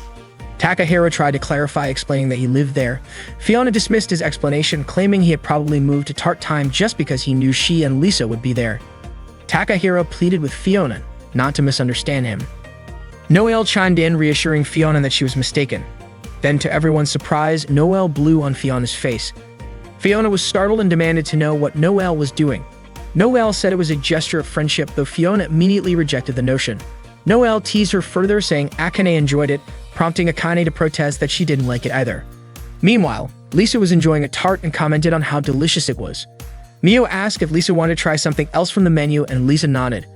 Takahiro tried to clarify, explaining that he lived there. Fiona dismissed his explanation, claiming he had probably moved to tart time just because he knew she and Lisa would be there. Takahiro pleaded with Fiona not to misunderstand him. Noelle chimed in, reassuring Fiona that she was mistaken. Then, to everyone's surprise, Noelle blew on Fiona's face. Fiona was startled and demanded to know what Noelle was doing. Noelle said it was a gesture of friendship, though Fiona immediately rejected the notion. Noelle teased her further, saying Akane enjoyed it, prompting Akane to protest that she didn't like it either. Meanwhile, Lisa was enjoying a tart and commented on how delicious it was. Mio asked if Lisa wanted to try something else from the menu, and Lisa nodded.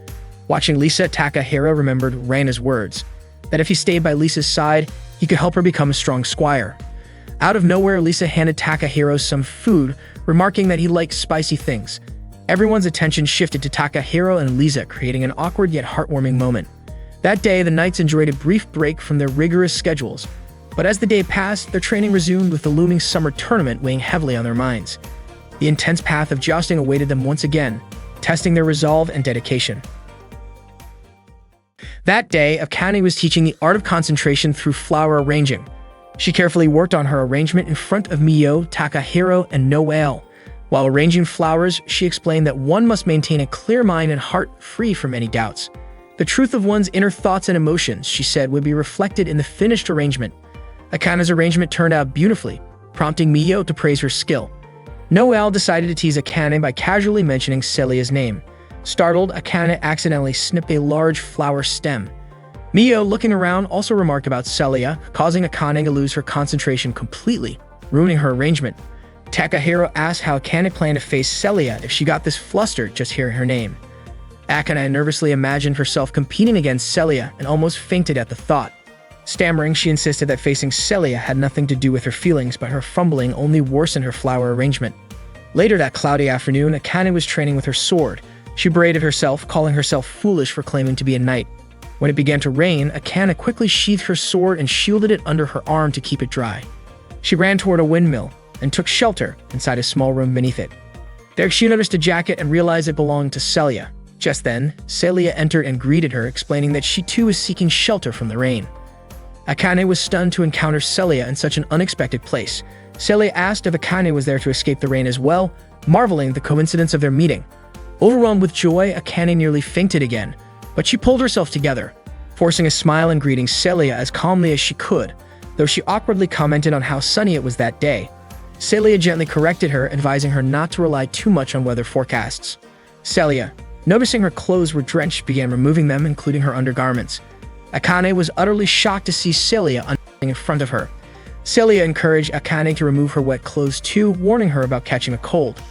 Watching Lisa, Takahiro remembered Reina's words, that if he stayed by Lisa's side, he could help her become a strong squire. Out of nowhere, Lisa handed Takahiro some food, remarking that he liked spicy things. Everyone's attention shifted to Takahiro and Lisa, creating an awkward yet heartwarming moment. That day, the knights enjoyed a brief break from their rigorous schedules. But as the day passed, their training resumed, with the looming summer tournament weighing heavily on their minds. The intense path of jousting awaited them once again, testing their resolve and dedication. That day, Akane was teaching the art of concentration through flower arranging. She carefully worked on her arrangement in front of Mio, Takahiro, and Noelle. While arranging flowers, she explained that one must maintain a clear mind and heart free from any doubts. The truth of one's inner thoughts and emotions, she said, would be reflected in the finished arrangement. Akane's arrangement turned out beautifully, prompting Mio to praise her skill. Noelle decided to tease Akane by casually mentioning Celia's name. Startled, Akane accidentally snipped a large flower stem. Mio, looking around, also remarked about Celia, causing Akane to lose her concentration completely, ruining her arrangement. Takahiro asked how Akane planned to face Celia if she got this flustered just hearing her name. Akane nervously imagined herself competing against Celia and almost fainted at the thought. Stammering, she insisted that facing Celia had nothing to do with her feelings, but her fumbling only worsened her flower arrangement. Later that cloudy afternoon, Akane was training with her sword. She berated herself, calling herself foolish for claiming to be a knight. When it began to rain, Akane quickly sheathed her sword and shielded it under her arm to keep it dry. She ran toward a windmill and took shelter inside a small room beneath it. There she noticed a jacket and realized it belonged to Celia. Just then, Celia entered and greeted her, explaining that she too was seeking shelter from the rain. Akane was stunned to encounter Celia in such an unexpected place. Celia asked if Akane was there to escape the rain as well, marveling at the coincidence of their meeting. Overwhelmed with joy, Akane nearly fainted again, but she pulled herself together, forcing a smile and greeting Celia as calmly as she could, though she awkwardly commented on how sunny it was that day. Celia gently corrected her, advising her not to rely too much on weather forecasts. Celia, noticing her clothes were drenched, began removing them, including her undergarments. Akane was utterly shocked to see Celia in front of her. Celia encouraged Akane to remove her wet clothes too, warning her about catching a cold.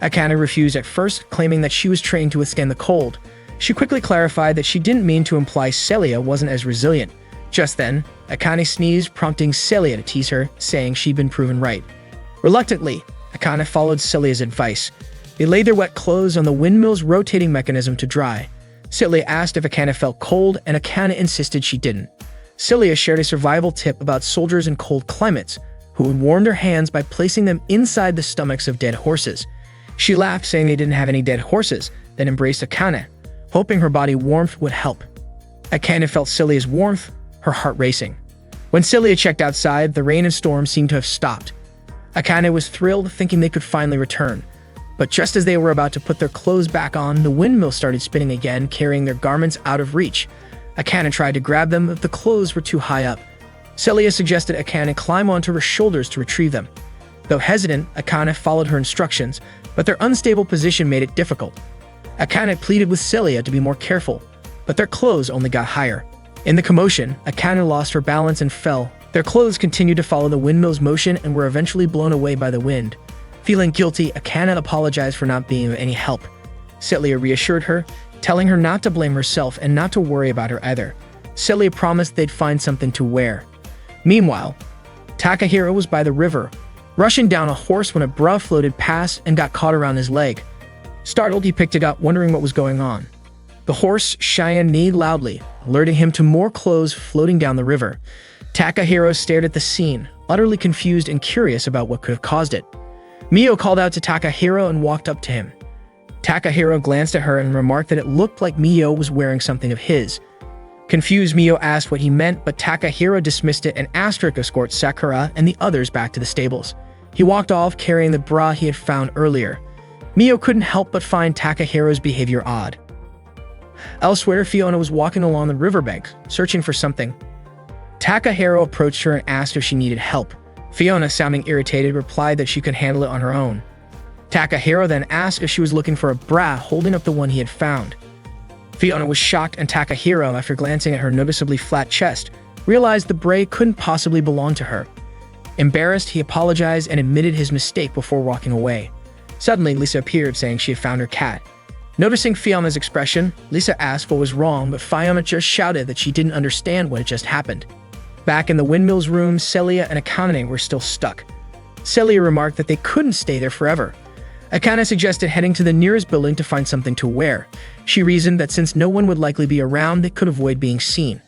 Akane refused at first, claiming that she was trained to withstand the cold. She quickly clarified that she didn't mean to imply Celia wasn't as resilient. Just then, Akane sneezed, prompting Celia to tease her, saying she'd been proven right. Reluctantly, Akane followed Celia's advice. They laid their wet clothes on the windmill's rotating mechanism to dry. Celia asked if Akane felt cold, and Akane insisted she didn't. Celia shared a survival tip about soldiers in cold climates, who would warm their hands by placing them inside the stomachs of dead horses. She laughed, saying they didn't have any dead horses, then embraced Akane, hoping her body warmth would help. Akane felt Celia's warmth, her heart racing. When Celia checked outside, the rain and storm seemed to have stopped. Akane was thrilled, thinking they could finally return. But just as they were about to put their clothes back on, the windmill started spinning again, carrying their garments out of reach. Akane tried to grab them, but the clothes were too high up. Celia suggested Akane climb onto her shoulders to retrieve them. Though hesitant, Akane followed her instructions, but their unstable position made it difficult. Akane pleaded with Celia to be more careful, but their clothes only got higher. In the commotion, Akane lost her balance and fell. Their clothes continued to follow the windmill's motion and were eventually blown away by the wind. Feeling guilty, Akane apologized for not being of any help. Celia reassured her, telling her not to blame herself and not to worry about her either. Celia promised they'd find something to wear. Meanwhile, Takahiro was by the river, rushing down a horse when a bra floated past and got caught around his leg. Startled, he picked it up, wondering what was going on. The horse, Cheyenne, neighed loudly, alerting him to more clothes floating down the river. Takahiro stared at the scene, utterly confused and curious about what could have caused it. Mio called out to Takahiro and walked up to him. Takahiro glanced at her and remarked that it looked like Mio was wearing something of his. Confused, Mio asked what he meant, but Takahiro dismissed it and asked her to escort Sakura and the others back to the stables. He walked off carrying the bra he had found earlier. Mio couldn't help but find Takahiro's behavior odd. Elsewhere, Fiona was walking along the riverbank, searching for something. Takahiro approached her and asked if she needed help. Fiona, sounding irritated, replied that she could handle it on her own. Takahiro then asked if she was looking for a bra, holding up the one he had found. Fiona was shocked, and Takahiro, after glancing at her noticeably flat chest, realized the bra couldn't possibly belong to her. Embarrassed, he apologized and admitted his mistake before walking away. Suddenly, Lisa appeared, saying she had found her cat. Noticing Fiona's expression, Lisa asked what was wrong, but Fiona just shouted that she didn't understand what had just happened. Back in the windmill's room, Celia and Akane were still stuck. Celia remarked that they couldn't stay there forever. Akane suggested heading to the nearest building to find something to wear. She reasoned that since no one would likely be around, they could avoid being seen.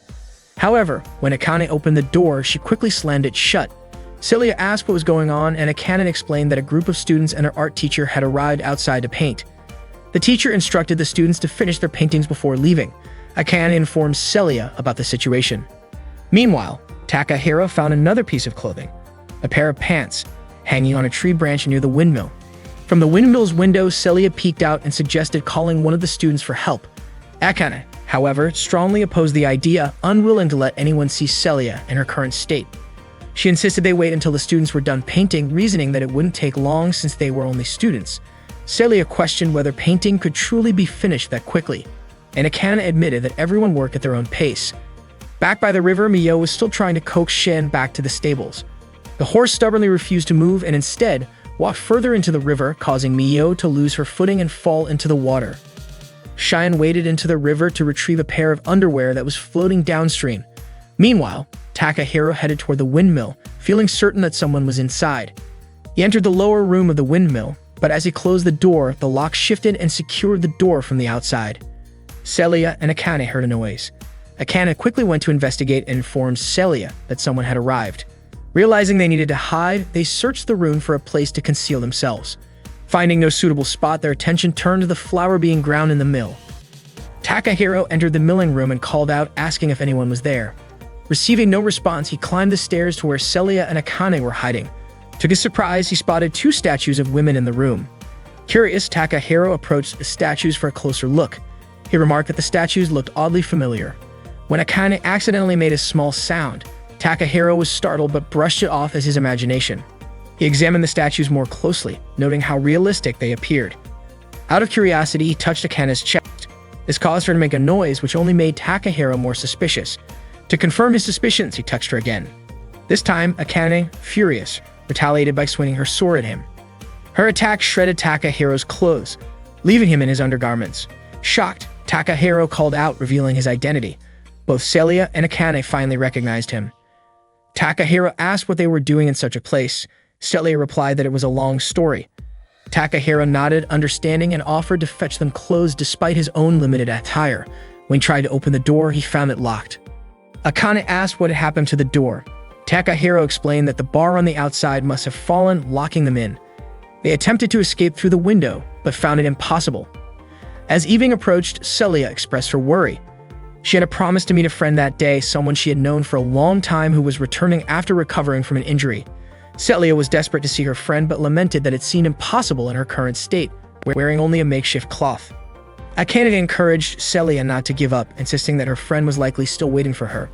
However, when Akane opened the door, she quickly slammed it shut. Celia asked what was going on, and Akane explained that a group of students and their art teacher had arrived outside to paint. The teacher instructed the students to finish their paintings before leaving. Akane informed Celia about the situation. Meanwhile, Takahiro found another piece of clothing, a pair of pants, hanging on a tree branch near the windmill. From the windmill's window, Celia peeked out and suggested calling one of the students for help. Akane, however, strongly opposed the idea, unwilling to let anyone see Celia in her current state. She insisted they wait until the students were done painting, reasoning that it wouldn't take long since they were only students. Celia questioned whether painting could truly be finished that quickly, and Akane admitted that everyone worked at their own pace. Back by the river, Mio was still trying to coax Shin back to the stables. The horse stubbornly refused to move and instead walked further into the river, causing Mio to lose her footing and fall into the water. Cheyenne waded into the river to retrieve a pair of underwear that was floating downstream. Meanwhile, Takahiro headed toward the windmill, feeling certain that someone was inside. He entered the lower room of the windmill, but as he closed the door, the lock shifted and secured the door from the outside. Celia and Akane heard a noise. Akane quickly went to investigate and informed Celia that someone had arrived. Realizing they needed to hide, they searched the room for a place to conceal themselves. Finding no suitable spot, their attention turned to the flour being ground in the mill. Takahiro entered the milling room and called out, asking if anyone was there. Receiving no response, he climbed the stairs to where Celia and Akane were hiding. To his surprise, he spotted two statues of women in the room. Curious, Takahiro approached the statues for a closer look. He remarked that the statues looked oddly familiar. When Akane accidentally made a small sound, Takahiro was startled but brushed it off as his imagination. He examined the statues more closely, noting how realistic they appeared. Out of curiosity, he touched Akane's chest. This caused her to make a noise, which only made Takahiro more suspicious. To confirm his suspicions, he touched her again. This time, Akane, furious, retaliated by swinging her sword at him. Her attack shredded Takahiro's clothes, leaving him in his undergarments. Shocked, Takahiro called out, revealing his identity. Both Celia and Akane finally recognized him. Takahiro asked what they were doing in such a place. Celia replied that it was a long story. Takahiro nodded, understanding, and offered to fetch them clothes despite his own limited attire. When he tried to open the door, he found it locked. Akane asked what had happened to the door. Takahiro explained that the bar on the outside must have fallen, locking them in. They attempted to escape through the window, but found it impossible. As evening approached, Celia expressed her worry. She had a promise to meet a friend that day, someone she had known for a long time who was returning after recovering from an injury. Celia was desperate to see her friend, but lamented that it seemed impossible in her current state, wearing only a makeshift cloth. Akane encouraged Celia not to give up, insisting that her friend was likely still waiting for her.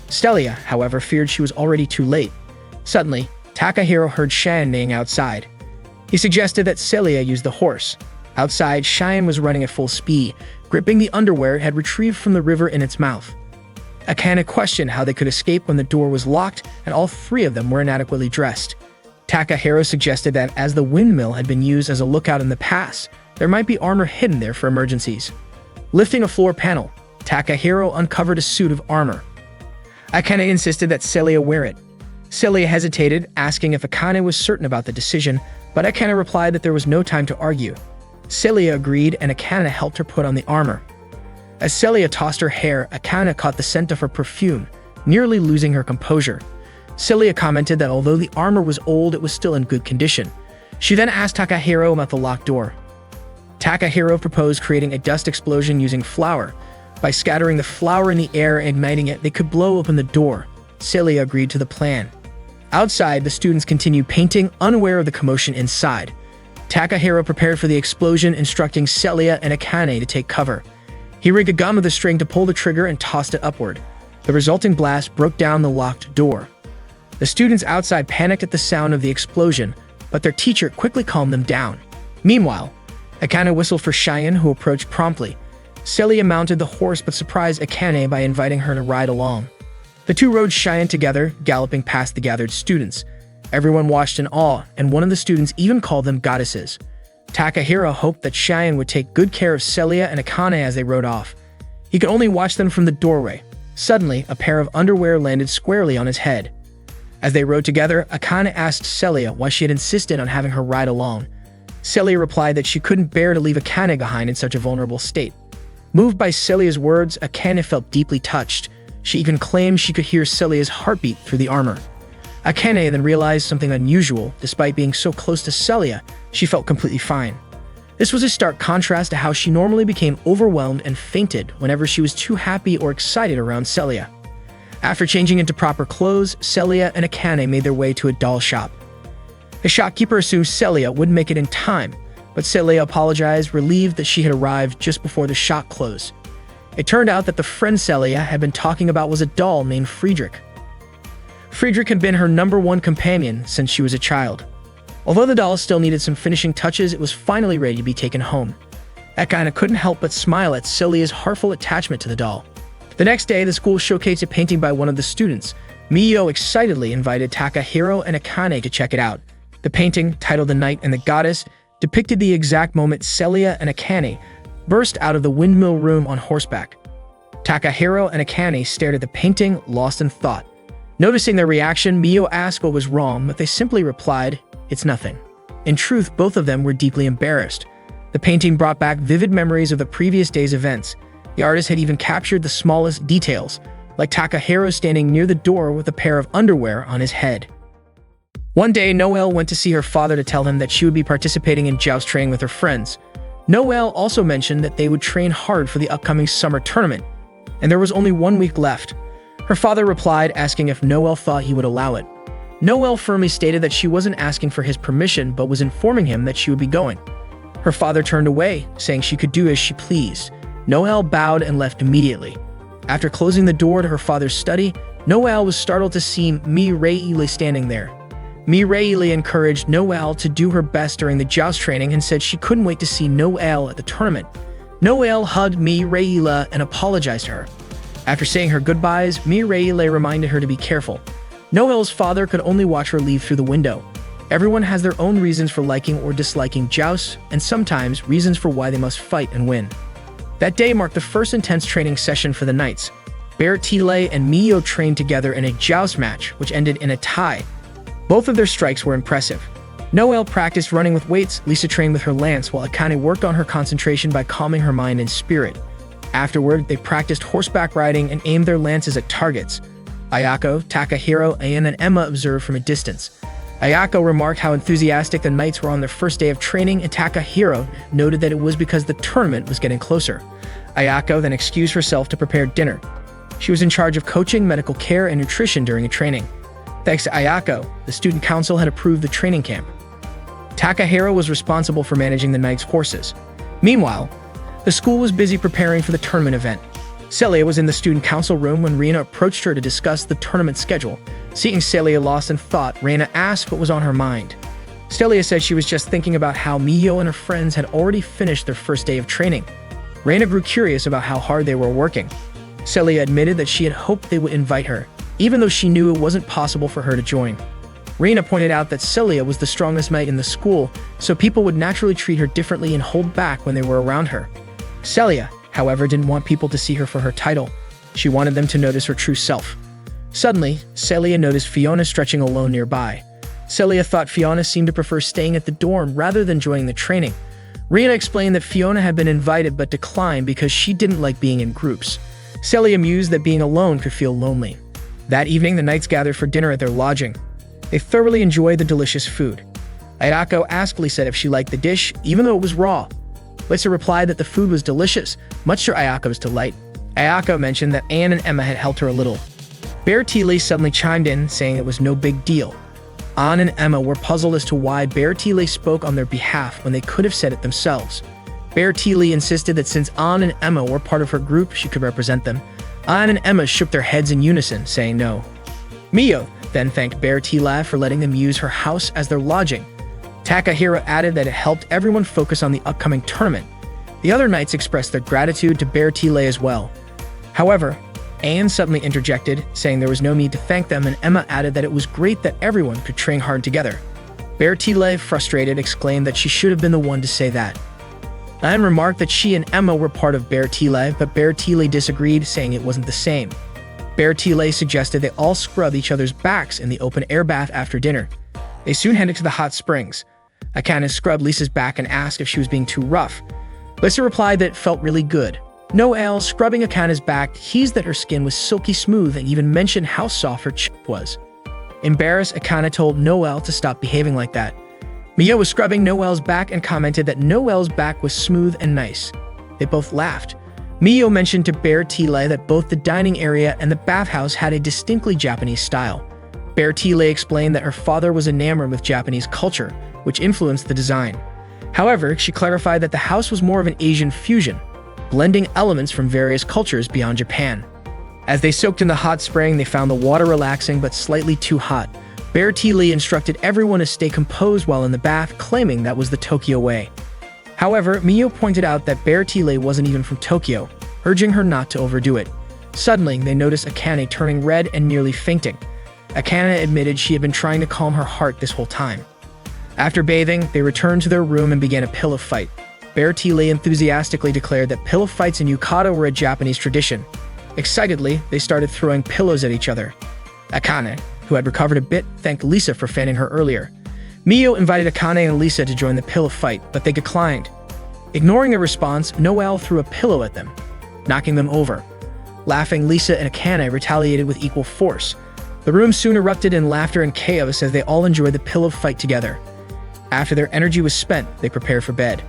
Celia, however, feared she was already too late. Suddenly, Takahiro heard Cheyenne neighing outside. He suggested that Celia use the horse. Outside, Cheyenne was running at full speed, gripping the underwear it had retrieved from the river in its mouth. Akane questioned how they could escape when the door was locked and all three of them were inadequately dressed. Takahiro suggested that as the windmill had been used as a lookout in the past, there might be armor hidden there for emergencies. Lifting a floor panel, Takahiro uncovered a suit of armor. Akane insisted that Celia wear it. Celia hesitated, asking if Akane was certain about the decision, but Akane replied that there was no time to argue. Celia agreed, and Akane helped her put on the armor. As Celia tossed her hair, Akane caught the scent of her perfume, nearly losing her composure. Celia commented that although the armor was old, it was still in good condition. She then asked Takahiro about the locked door. Takahiro proposed creating a dust explosion using flour. By scattering the flour in the air and igniting it, they could blow open the door. Celia agreed to the plan. Outside, the students continued painting, unaware of the commotion inside. Takahiro prepared for the explosion, instructing Celia and Akane to take cover. He rigged a gun with a string to pull the trigger and tossed it upward. The resulting blast broke down the locked door. The students outside panicked at the sound of the explosion, but their teacher quickly calmed them down. Meanwhile, Akane whistled for Cheyenne, who approached promptly. Celia mounted the horse but surprised Akane by inviting her to ride along. The two rode Cheyenne together, galloping past the gathered students. Everyone watched in awe, and one of the students even called them goddesses. Takahiro hoped that Cheyenne would take good care of Celia and Akane as they rode off. He could only watch them from the doorway. Suddenly, a pair of underwear landed squarely on his head. As they rode together, Akane asked Celia why she had insisted on having her ride along. Celia replied that she couldn't bear to leave Akane behind in such a vulnerable state. Moved by Celia's words, Akane felt deeply touched. She even claimed she could hear Celia's heartbeat through the armor. Akane then realized something unusual. Despite being so close to Celia, she felt completely fine. This was a stark contrast to how she normally became overwhelmed and fainted whenever she was too happy or excited around Celia. After changing into proper clothes, Celia and Akane made their way to a doll shop. The shopkeeper assumed Celia wouldn't make it in time, but Celia apologized, relieved that she had arrived just before the shop closed. It turned out that the friend Celia had been talking about was a doll named Friedrich. Friedrich had been her #1 companion since she was a child. Although the doll still needed some finishing touches, it was finally ready to be taken home. Akane couldn't help but smile at Celia's heartful attachment to the doll. The next day, the school showcased a painting by one of the students. Miyo excitedly invited Takahiro and Akane to check it out. The painting, titled The Knight and the Goddess, depicted the exact moment Celia and Akane burst out of the windmill room on horseback. Takahiro and Akane stared at the painting, lost in thought. Noticing their reaction, Miyo asked what was wrong, but they simply replied, "It's nothing." In truth, both of them were deeply embarrassed. The painting brought back vivid memories of the previous day's events. The artist had even captured the smallest details, like Takahiro standing near the door with a pair of underwear on his head. One day, Noelle went to see her father to tell him that she would be participating in joust training with her friends. Noelle also mentioned that they would train hard for the upcoming summer tournament, and there was only 1 week left. Her father replied, asking if Noelle thought he would allow it. Noelle firmly stated that she wasn't asking for his permission, but was informing him that she would be going. Her father turned away, saying she could do as she pleased. Noelle bowed and left immediately. After closing the door to her father's study, Noelle was startled to see Mireille standing there. Mireille encouraged Noelle to do her best during the joust training and said she couldn't wait to see Noelle at the tournament. Noelle hugged Mireille and apologized to her. After saying her goodbyes, Mireille reminded her to be careful. Noelle's father could only watch her leave through the window. Everyone has their own reasons for liking or disliking jousts, and sometimes reasons for why they must fight and win. That day marked the first intense training session for the Knights. Bertile and Miyo trained together in a joust match, which ended in a tie. Both of their strikes were impressive. Noelle practiced running with weights, Lisa trained with her lance, while Akane worked on her concentration by calming her mind and spirit. Afterward, they practiced horseback riding and aimed their lances at targets. Ayako, Takahiro, and Emma observed from a distance. Ayako remarked how enthusiastic the Knights were on their first day of training, and Takahiro noted that it was because the tournament was getting closer. Ayako then excused herself to prepare dinner. She was in charge of coaching, medical care, and nutrition during a training. Thanks to Ayako, the student council had approved the training camp. Takahiro was responsible for managing the Knights' horses. Meanwhile, the school was busy preparing for the tournament event. Celia was in the student council room when Reina approached her to discuss the tournament schedule. Seeing Celia lost in thought, Reina asked what was on her mind. Celia said she was just thinking about how Miyo and her friends had already finished their first day of training. Reina grew curious about how hard they were working. Celia admitted that she had hoped they would invite her, even though she knew it wasn't possible for her to join. Reina pointed out that Celia was the strongest knight in the school, so people would naturally treat her differently and hold back when they were around her. Celia, however, didn't want people to see her for her title. She wanted them to notice her true self. Suddenly, Celia noticed Fiona stretching alone nearby. Celia thought Fiona seemed to prefer staying at the dorm rather than joining the training. Reina explained that Fiona had been invited but declined because she didn't like being in groups. Celia mused that being alone could feel lonely. That evening, the knights gathered for dinner at their lodging. They thoroughly enjoyed the delicious food. Ayako asked Lisa if she liked the dish, even though it was raw. Lisa replied that the food was delicious, much to Ayako's delight. Ayako mentioned that Anne and Emma had helped her a little. Bertile suddenly chimed in, saying it was no big deal. Anne and Emma were puzzled as to why Bertile spoke on their behalf when they could have said it themselves. Bertile insisted that since Anne and Emma were part of her group, she could represent them. Anne and Emma shook their heads in unison, saying no. Mio then thanked Bertile for letting them use her house as their lodging. Takahiro added that it helped everyone focus on the upcoming tournament. The other knights expressed their gratitude to Bertile as well. However, Anne suddenly interjected, saying there was no need to thank them, and Emma added that it was great that everyone could train hard together. Bertile, frustrated, exclaimed that she should have been the one to say that. Anne remarked that she and Emma were part of Bertile, but Bertile disagreed, saying it wasn't the same. Bertile suggested they all scrub each other's backs in the open-air bath after dinner. They soon headed to the hot springs. Akane scrubbed Lisa's back and asked if she was being too rough. Lisa replied that it felt really good. Noelle, scrubbing Akane's back, teased that her skin was silky smooth and even mentioned how soft her chin was. Embarrassed, Akane told Noelle to stop behaving like that. Mia was scrubbing Noelle's back and commented that Noelle's back was smooth and nice. They both laughed. Mio mentioned to Bertile that both the dining area and the bathhouse had a distinctly Japanese style. Bertile explained that her father was enamored with Japanese culture, which influenced the design. However, she clarified that the house was more of an Asian fusion, blending elements from various cultures beyond Japan. As they soaked in the hot spring, they found the water relaxing but slightly too hot. Bertile instructed everyone to stay composed while in the bath, claiming that was the Tokyo way. However, Mio pointed out that Bertile wasn't even from Tokyo, urging her not to overdo it. Suddenly, they noticed Akane turning red and nearly fainting. Akane admitted she had been trying to calm her heart this whole time. After bathing, they returned to their room and began a pillow fight. Bertile enthusiastically declared that pillow fights in yukata were a Japanese tradition. Excitedly, they started throwing pillows at each other. Akane, who had recovered a bit, thanked Lisa for fanning her earlier. Mio invited Akane and Lisa to join the pillow fight, but they declined. Ignoring their response, Noelle threw a pillow at them, knocking them over. Laughing, Lisa and Akane retaliated with equal force. The room soon erupted in laughter and chaos as they all enjoyed the pillow fight together. After their energy was spent, they prepared for bed.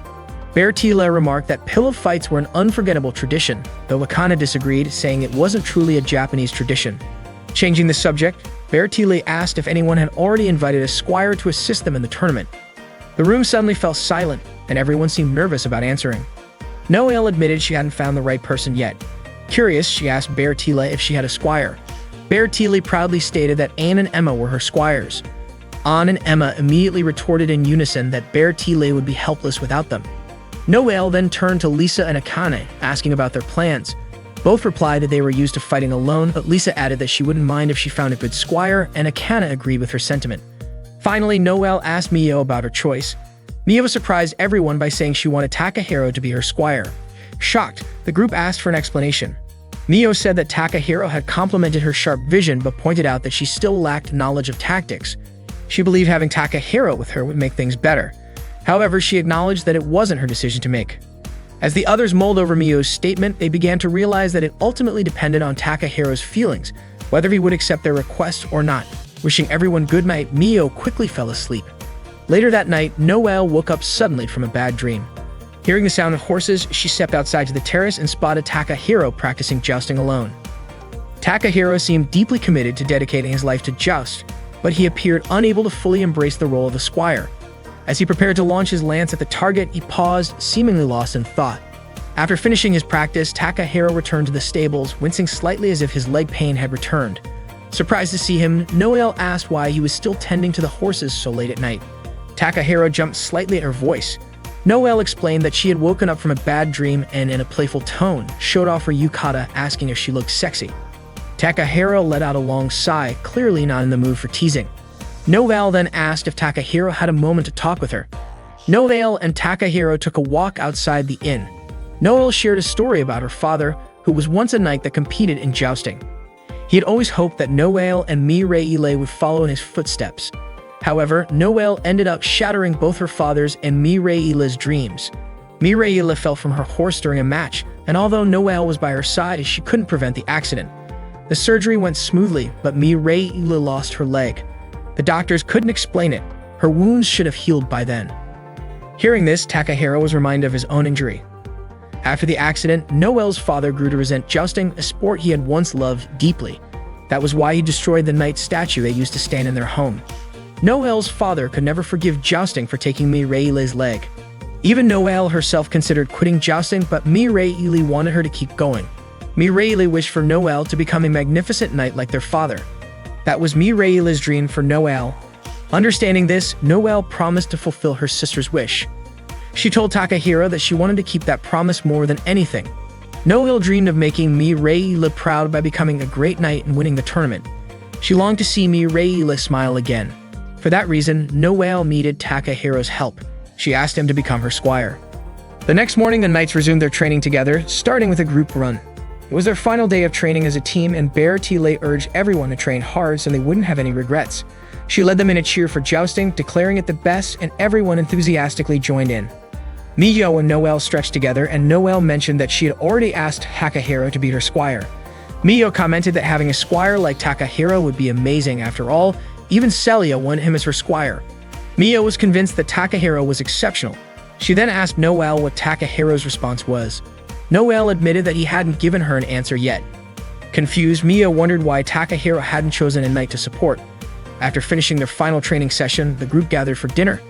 Bertile remarked that pillow fights were an unforgettable tradition, though Akane disagreed, saying it wasn't truly a Japanese tradition. Changing the subject, Bertile asked if anyone had already invited a squire to assist them in the tournament. The room suddenly fell silent, and everyone seemed nervous about answering. Noelle admitted she hadn't found the right person yet. Curious, she asked Bertile if she had a squire. Bertile proudly stated that Anne and Emma were her squires. Anne and Emma immediately retorted in unison that Bertile would be helpless without them. Noelle then turned to Lisa and Akane, asking about their plans. Both replied that they were used to fighting alone, but Lisa added that she wouldn't mind if she found a good squire, and Akane agreed with her sentiment. Finally, Noelle asked Mio about her choice. Mio surprised everyone by saying she wanted Takahiro to be her squire. Shocked, the group asked for an explanation. Mio said that Takahiro had complimented her sharp vision but pointed out that she still lacked knowledge of tactics. She believed having Takahiro with her would make things better. However, she acknowledged that it wasn't her decision to make. As the others mulled over Mio's statement, they began to realize that it ultimately depended on Takahiro's feelings, whether he would accept their request or not. Wishing everyone good night, Mio quickly fell asleep. Later that night, Noelle woke up suddenly from a bad dream. Hearing the sound of horses, she stepped outside to the terrace and spotted Takahiro practicing jousting alone. Takahiro seemed deeply committed to dedicating his life to joust, but he appeared unable to fully embrace the role of a squire. As he prepared to launch his lance at the target, he paused, seemingly lost in thought. After finishing his practice, Takahiro returned to the stables, wincing slightly as if his leg pain had returned. Surprised to see him, Noelle asked why he was still tending to the horses so late at night. Takahiro jumped slightly at her voice. Noelle explained that she had woken up from a bad dream and, in a playful tone, showed off her yukata, asking if she looked sexy. Takahiro let out a long sigh, clearly not in the mood for teasing. Noelle then asked if Takahiro had a moment to talk with her. Noelle and Takahiro took a walk outside the inn. Noelle shared a story about her father, who was once a knight that competed in jousting. He had always hoped that Noelle and Mireille would follow in his footsteps. However, Noelle ended up shattering both her father's and Mireille's dreams. Mireille fell from her horse during a match, and although Noelle was by her side, she couldn't prevent the accident. The surgery went smoothly, but Mireille lost her leg. The doctors couldn't explain it. Her wounds should have healed by then. Hearing this, Takahiro was reminded of his own injury. After the accident, Noel's father grew to resent jousting, a sport he had once loved deeply. That was why he destroyed the knight statue that used to stand in their home. Noel's father could never forgive jousting for taking Mireille's leg. Even Noelle herself considered quitting jousting, but Mireille wanted her to keep going. Mireille wished for Noelle to become a magnificent knight like their father. That was Mireille's dream for Noelle. Understanding this, Noelle promised to fulfill her sister's wish. She told Takahiro that she wanted to keep that promise more than anything. Noelle dreamed of making Mireille proud by becoming a great knight and winning the tournament. She longed to see Mireille smile again. For that reason, Noelle needed Takahiro's help. She asked him to become her squire. The next morning, the knights resumed their training together, starting with a group run. It was their final day of training as a team, and Valkyrie urged everyone to train hard so they wouldn't have any regrets. She led them in a cheer for jousting, declaring it the best, and everyone enthusiastically joined in. Miyo and Noelle stretched together, and Noelle mentioned that she had already asked Takahiro to be her squire. Miyo commented that having a squire like Takahiro would be amazing. After all, even Celia wanted him as her squire. Miyo was convinced that Takahiro was exceptional. She then asked Noelle what Takahiro's response was. Noelle admitted that he hadn't given her an answer yet. Confused, Miyo wondered why Takahiro hadn't chosen a knight to support. After finishing their final training session, the group gathered for dinner.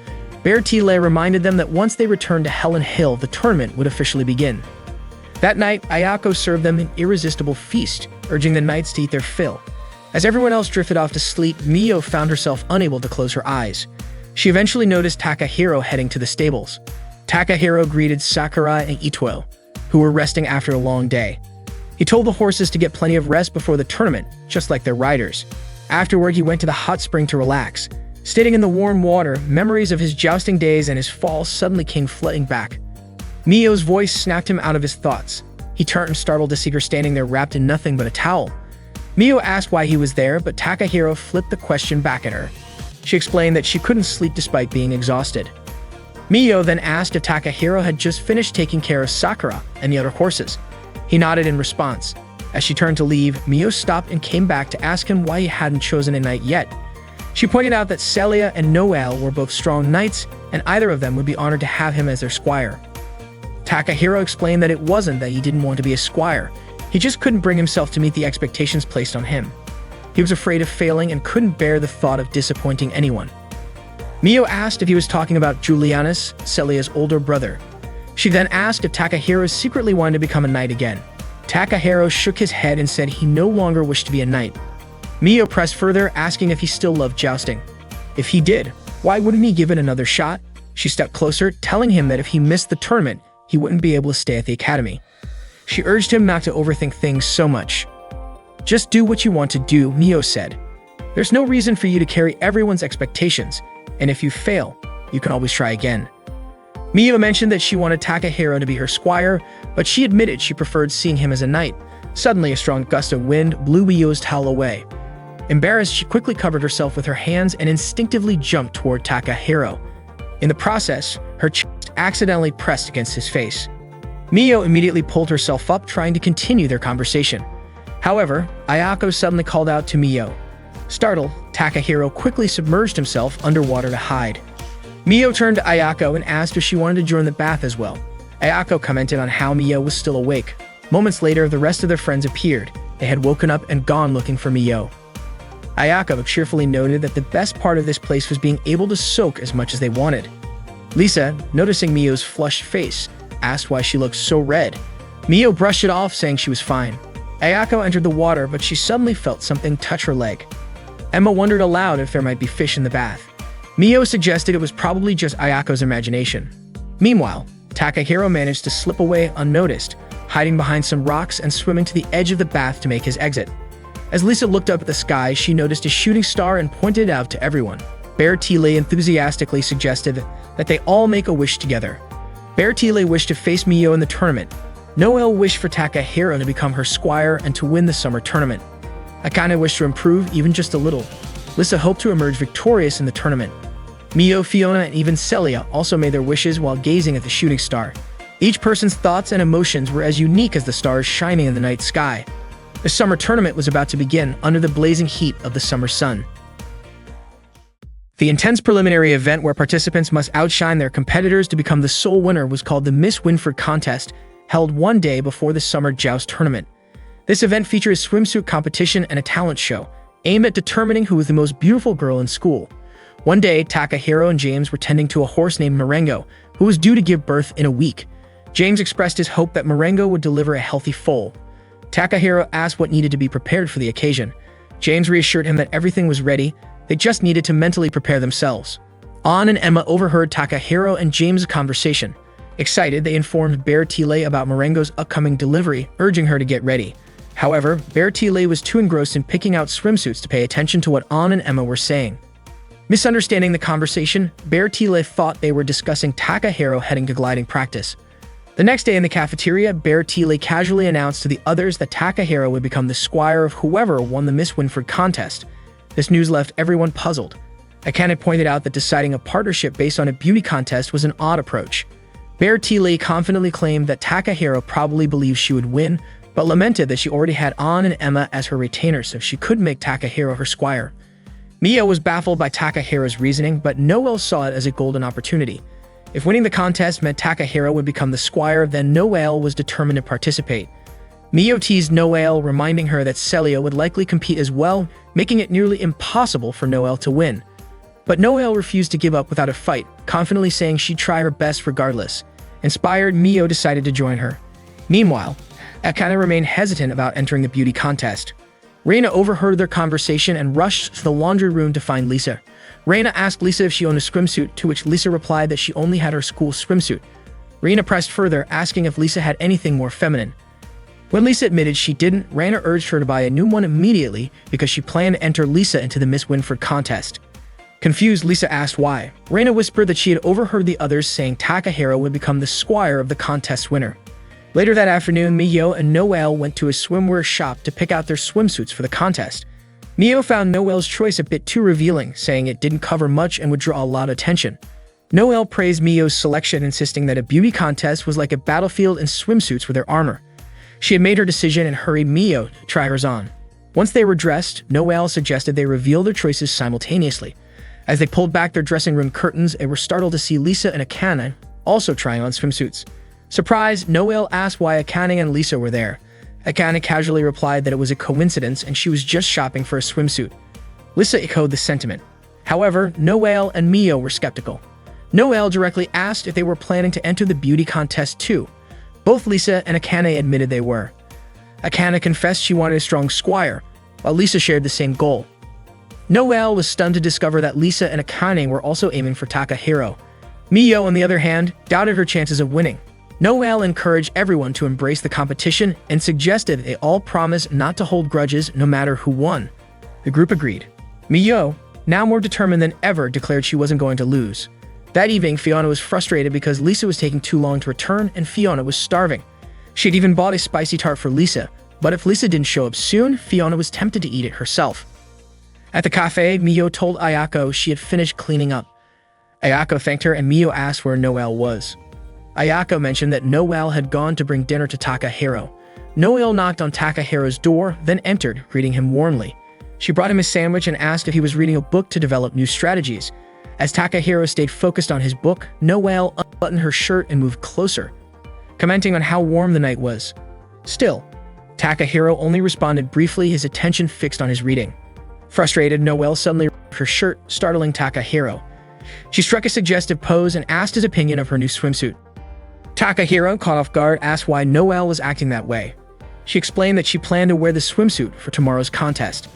Valkyrie reminded them that once they returned to Helen Hill, the tournament would officially begin. That night, Ayako served them an irresistible feast, urging the knights to eat their fill. As everyone else drifted off to sleep, Miyo found herself unable to close her eyes. She eventually noticed Takahiro heading to the stables. Takahiro greeted Sakura and Itoe, who were resting after a long day. He told the horses to get plenty of rest before the tournament, just like their riders. Afterward, he went to the hot spring to relax. Standing in the warm water, memories of his jousting days and his fall suddenly came flooding back. Miyo's voice snapped him out of his thoughts. He turned startled to see her standing there wrapped in nothing but a towel. Miyo asked why he was there, but Takahiro flipped the question back at her. She explained that she couldn't sleep despite being exhausted. Miyo then asked if Takahiro had just finished taking care of Sakura and the other horses. He nodded in response. As she turned to leave, Miyo stopped and came back to ask him why he hadn't chosen a knight yet. She pointed out that Celia and Noelle were both strong knights, and either of them would be honored to have him as their squire. Takahiro explained that it wasn't that he didn't want to be a squire. He just couldn't bring himself to meet the expectations placed on him. He was afraid of failing and couldn't bear the thought of disappointing anyone. Miyo asked if he was talking about Julianus, Celia's older brother. She then asked if Takahiro secretly wanted to become a knight again. Takahiro shook his head and said he no longer wished to be a knight. Miyo pressed further, asking if he still loved jousting. If he did, why wouldn't he give it another shot? She stepped closer, telling him that if he missed the tournament, he wouldn't be able to stay at the academy. She urged him not to overthink things so much. Just do what you want to do, Miyo said. There's no reason for you to carry everyone's expectations, and if you fail, you can always try again. Miyo mentioned that she wanted Takahiro to be her squire, but she admitted she preferred seeing him as a knight. Suddenly, a strong gust of wind blew Miyo's towel away. Embarrassed, she quickly covered herself with her hands and instinctively jumped toward Takahiro. In the process, her chest accidentally pressed against his face. Miyo immediately pulled herself up, trying to continue their conversation. However, Ayako suddenly called out to Miyo. Startled, Takahiro quickly submerged himself underwater to hide. Miyo turned to Ayako and asked if she wanted to join the bath as well. Ayako commented on how Miyo was still awake. Moments later, the rest of their friends appeared. They had woken up and gone looking for Miyo. Ayako cheerfully noted that the best part of this place was being able to soak as much as they wanted. Lisa, noticing Miyo's flushed face, asked why she looked so red. Miyo brushed it off, saying she was fine. Ayako entered the water, but she suddenly felt something touch her leg. Emma wondered aloud if there might be fish in the bath. Miyo suggested it was probably just Ayako's imagination. Meanwhile, Takahiro managed to slip away unnoticed, hiding behind some rocks and swimming to the edge of the bath to make his exit. As Lisa looked up at the sky, she noticed a shooting star and pointed it out to everyone. Valkyrie enthusiastically suggested that they all make a wish together. Valkyrie wished to face Miyo in the tournament. Noelle wished for Takahiro to become her squire and to win the summer tournament. Akane wished to improve even just a little. Lisa hoped to emerge victorious in the tournament. Miyo, Fiona, and even Celia also made their wishes while gazing at the shooting star. Each person's thoughts and emotions were as unique as the stars shining in the night sky. The summer tournament was about to begin under the blazing heat of the summer sun. The intense preliminary event where participants must outshine their competitors to become the sole winner was called the Miss Winford contest, held one day before the summer joust tournament. This event featured a swimsuit competition and a talent show, aimed at determining who was the most beautiful girl in school. One day, Takahiro and James were tending to a horse named Marengo, who was due to give birth in a week. James expressed his hope that Marengo would deliver a healthy foal. Takahiro asked what needed to be prepared for the occasion. James reassured him that everything was ready, they just needed to mentally prepare themselves. An and Emma overheard Takahiro and James' conversation. Excited, they informed Bertile about Marengo's upcoming delivery, urging her to get ready. However, Bertile was too engrossed in picking out swimsuits to pay attention to what An and Emma were saying. Misunderstanding the conversation, Bertile thought they were discussing Takahiro heading to gliding practice. The next day in the cafeteria, Bertile casually announced to the others that Takahiro would become the squire of whoever won the Miss Winford contest. This news left everyone puzzled. Akane pointed out that deciding a partnership based on a beauty contest was an odd approach. Bertile confidently claimed that Takahiro probably believed she would win, but lamented that she already had An and Emma as her retainers, so she couldn't make Takahiro her squire. Mio was baffled by Takahiro's reasoning, but Noelle saw it as a golden opportunity. If winning the contest meant Takahiro would become the squire, then Noelle was determined to participate. Mio teased Noelle, reminding her that Celio would likely compete as well, making it nearly impossible for Noelle to win. But Noelle refused to give up without a fight, confidently saying she'd try her best regardless. Inspired, Mio decided to join her. Meanwhile, Akane remained hesitant about entering the beauty contest. Reina overheard their conversation and rushed to the laundry room to find Lisa. Reina asked Lisa if she owned a swimsuit, to which Lisa replied that she only had her school swimsuit. Reina pressed further, asking if Lisa had anything more feminine. When Lisa admitted she didn't, Reina urged her to buy a new one immediately because she planned to enter Lisa into the Miss Winford contest. Confused, Lisa asked why. Reina whispered that she had overheard the others saying Takahiro would become the squire of the contest winner. Later that afternoon, Mio and Noelle went to a swimwear shop to pick out their swimsuits for the contest. Mio found Noelle's choice a bit too revealing, saying it didn't cover much and would draw a lot of attention. Noelle praised Mio's selection, insisting that a beauty contest was like a battlefield and swimsuits were their armor. She had made her decision and hurried Mio to try hers on. Once they were dressed, Noelle suggested they reveal their choices simultaneously. As they pulled back their dressing room curtains, they were startled to see Lisa and Akane also trying on swimsuits. Surprised, Noelle asked why Akane and Lisa were there. Akane casually replied that it was a coincidence and she was just shopping for a swimsuit. Lisa echoed the sentiment. However, Noelle and Mio were skeptical. Noelle directly asked if they were planning to enter the beauty contest too. Both Lisa and Akane admitted they were. Akane confessed she wanted a strong squire, while Lisa shared the same goal. Noelle was stunned to discover that Lisa and Akane were also aiming for Takahiro. Mio, on the other hand, doubted her chances of winning. Noelle encouraged everyone to embrace the competition and suggested they all promise not to hold grudges no matter who won. The group agreed. Mio, now more determined than ever, declared she wasn't going to lose. That evening, Fiona was frustrated because Lisa was taking too long to return and Fiona was starving. She had even bought a spicy tart for Lisa, but if Lisa didn't show up soon, Fiona was tempted to eat it herself. At the cafe, Mio told Ayako she had finished cleaning up. Ayako thanked her and Mio asked where Noelle was. Ayako mentioned that Noelle had gone to bring dinner to Takahiro. Noelle knocked on Takahiro's door, then entered, greeting him warmly. She brought him a sandwich and asked if he was reading a book to develop new strategies. As Takahiro stayed focused on his book, Noelle unbuttoned her shirt and moved closer, commenting on how warm the night was. Still, Takahiro only responded briefly, his attention fixed on his reading. Frustrated, Noelle suddenly removed her shirt, startling Takahiro. She struck a suggestive pose and asked his opinion of her new swimsuit. Takahiro, caught off guard, asked why Noelle was acting that way. She explained that she planned to wear the swimsuit for tomorrow's contest.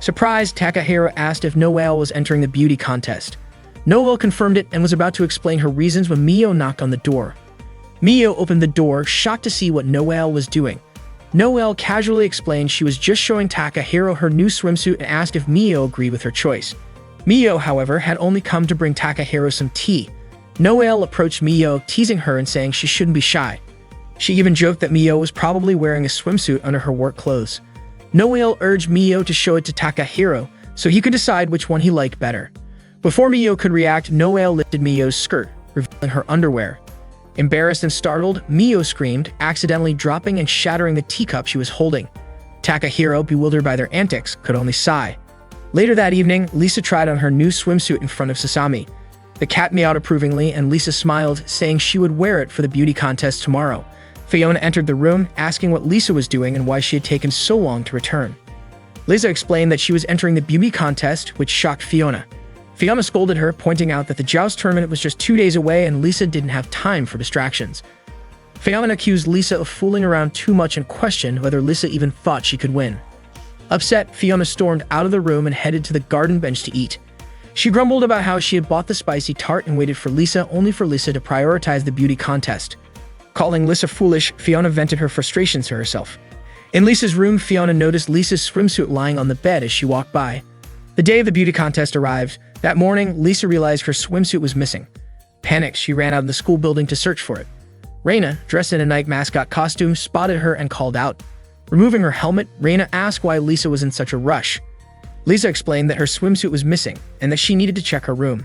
Surprised, Takahiro asked if Noelle was entering the beauty contest. Noelle confirmed it and was about to explain her reasons when Mio knocked on the door. Mio opened the door, shocked to see what Noelle was doing. Noelle casually explained she was just showing Takahiro her new swimsuit and asked if Mio agreed with her choice. Mio, however, had only come to bring Takahiro some tea. Noelle approached Mio, teasing her and saying she shouldn't be shy. She even joked that Mio was probably wearing a swimsuit under her work clothes. Noelle urged Mio to show it to Takahiro so he could decide which one he liked better. Before Mio could react, Noelle lifted Mio's skirt, revealing her underwear. Embarrassed and startled, Mio screamed, accidentally dropping and shattering the teacup she was holding. Takahiro, bewildered by their antics, could only sigh. Later that evening, Lisa tried on her new swimsuit in front of Sasami. The cat meowed approvingly, and Lisa smiled, saying she would wear it for the beauty contest tomorrow. Fiona entered the room, asking what Lisa was doing and why she had taken so long to return. Lisa explained that she was entering the beauty contest, which shocked Fiona. Fiona scolded her, pointing out that the joust tournament was just 2 days away and Lisa didn't have time for distractions. Fiona accused Lisa of fooling around too much and questioned whether Lisa even thought she could win. Upset, Fiona stormed out of the room and headed to the garden bench to eat. She grumbled about how she had bought the spicy tart and waited for Lisa, only for Lisa to prioritize the beauty contest. Calling Lisa foolish, Fiona vented her frustrations to herself. In Lisa's room, Fiona noticed Lisa's swimsuit lying on the bed as she walked by. The day of the beauty contest arrived. That morning, Lisa realized her swimsuit was missing. Panicked, she ran out of the school building to search for it. Raina, dressed in a Nike mascot costume, spotted her and called out. Removing her helmet, Raina asked why Lisa was in such a rush. Lisa explained that her swimsuit was missing and that she needed to check her room.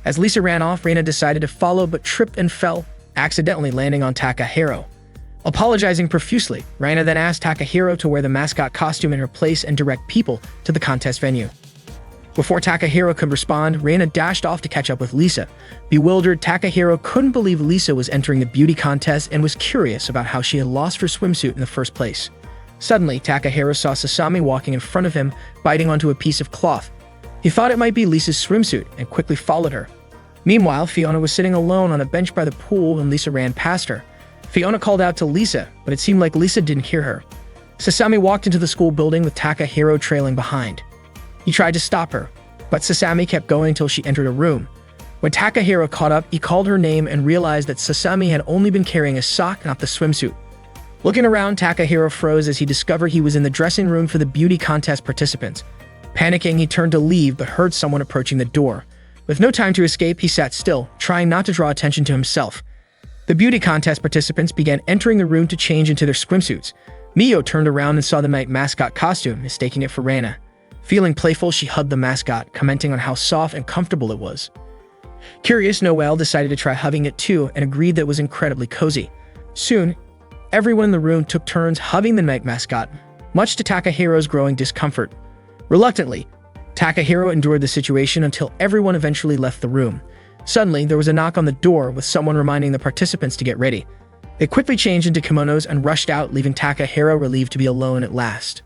As Lisa ran off, Raina decided to follow but tripped and fell, accidentally landing on Takahiro. Apologizing profusely, Raina then asked Takahiro to wear the mascot costume in her place and direct people to the contest venue. Before Takahiro could respond, Raina dashed off to catch up with Lisa. Bewildered, Takahiro couldn't believe Lisa was entering the beauty contest and was curious about how she had lost her swimsuit in the first place. Suddenly, Takahiro saw Sasami walking in front of him, biting onto a piece of cloth. He thought it might be Lisa's swimsuit and quickly followed her. Meanwhile, Fiona was sitting alone on a bench by the pool when Lisa ran past her. Fiona called out to Lisa, but it seemed like Lisa didn't hear her. Sasami walked into the school building with Takahiro trailing behind. He tried to stop her, but Sasami kept going until she entered a room. When Takahiro caught up, he called her name and realized that Sasami had only been carrying a sock, not the swimsuit. Looking around, Takahiro froze as he discovered he was in the dressing room for the beauty contest participants. Panicking, he turned to leave but heard someone approaching the door. With no time to escape, he sat still, trying not to draw attention to himself. The beauty contest participants began entering the room to change into their swimsuits. Mio turned around and saw the Nike mascot costume, mistaking it for Raina. Feeling playful, she hugged the mascot, commenting on how soft and comfortable it was. Curious, Noelle decided to try hugging it too and agreed that it was incredibly cozy. Soon, everyone in the room took turns hugging the Nike mascot, much to Takahiro's growing discomfort. Reluctantly, Takahiro endured the situation until everyone eventually left the room. Suddenly, there was a knock on the door with someone reminding the participants to get ready. They quickly changed into kimonos and rushed out, leaving Takahiro relieved to be alone at last.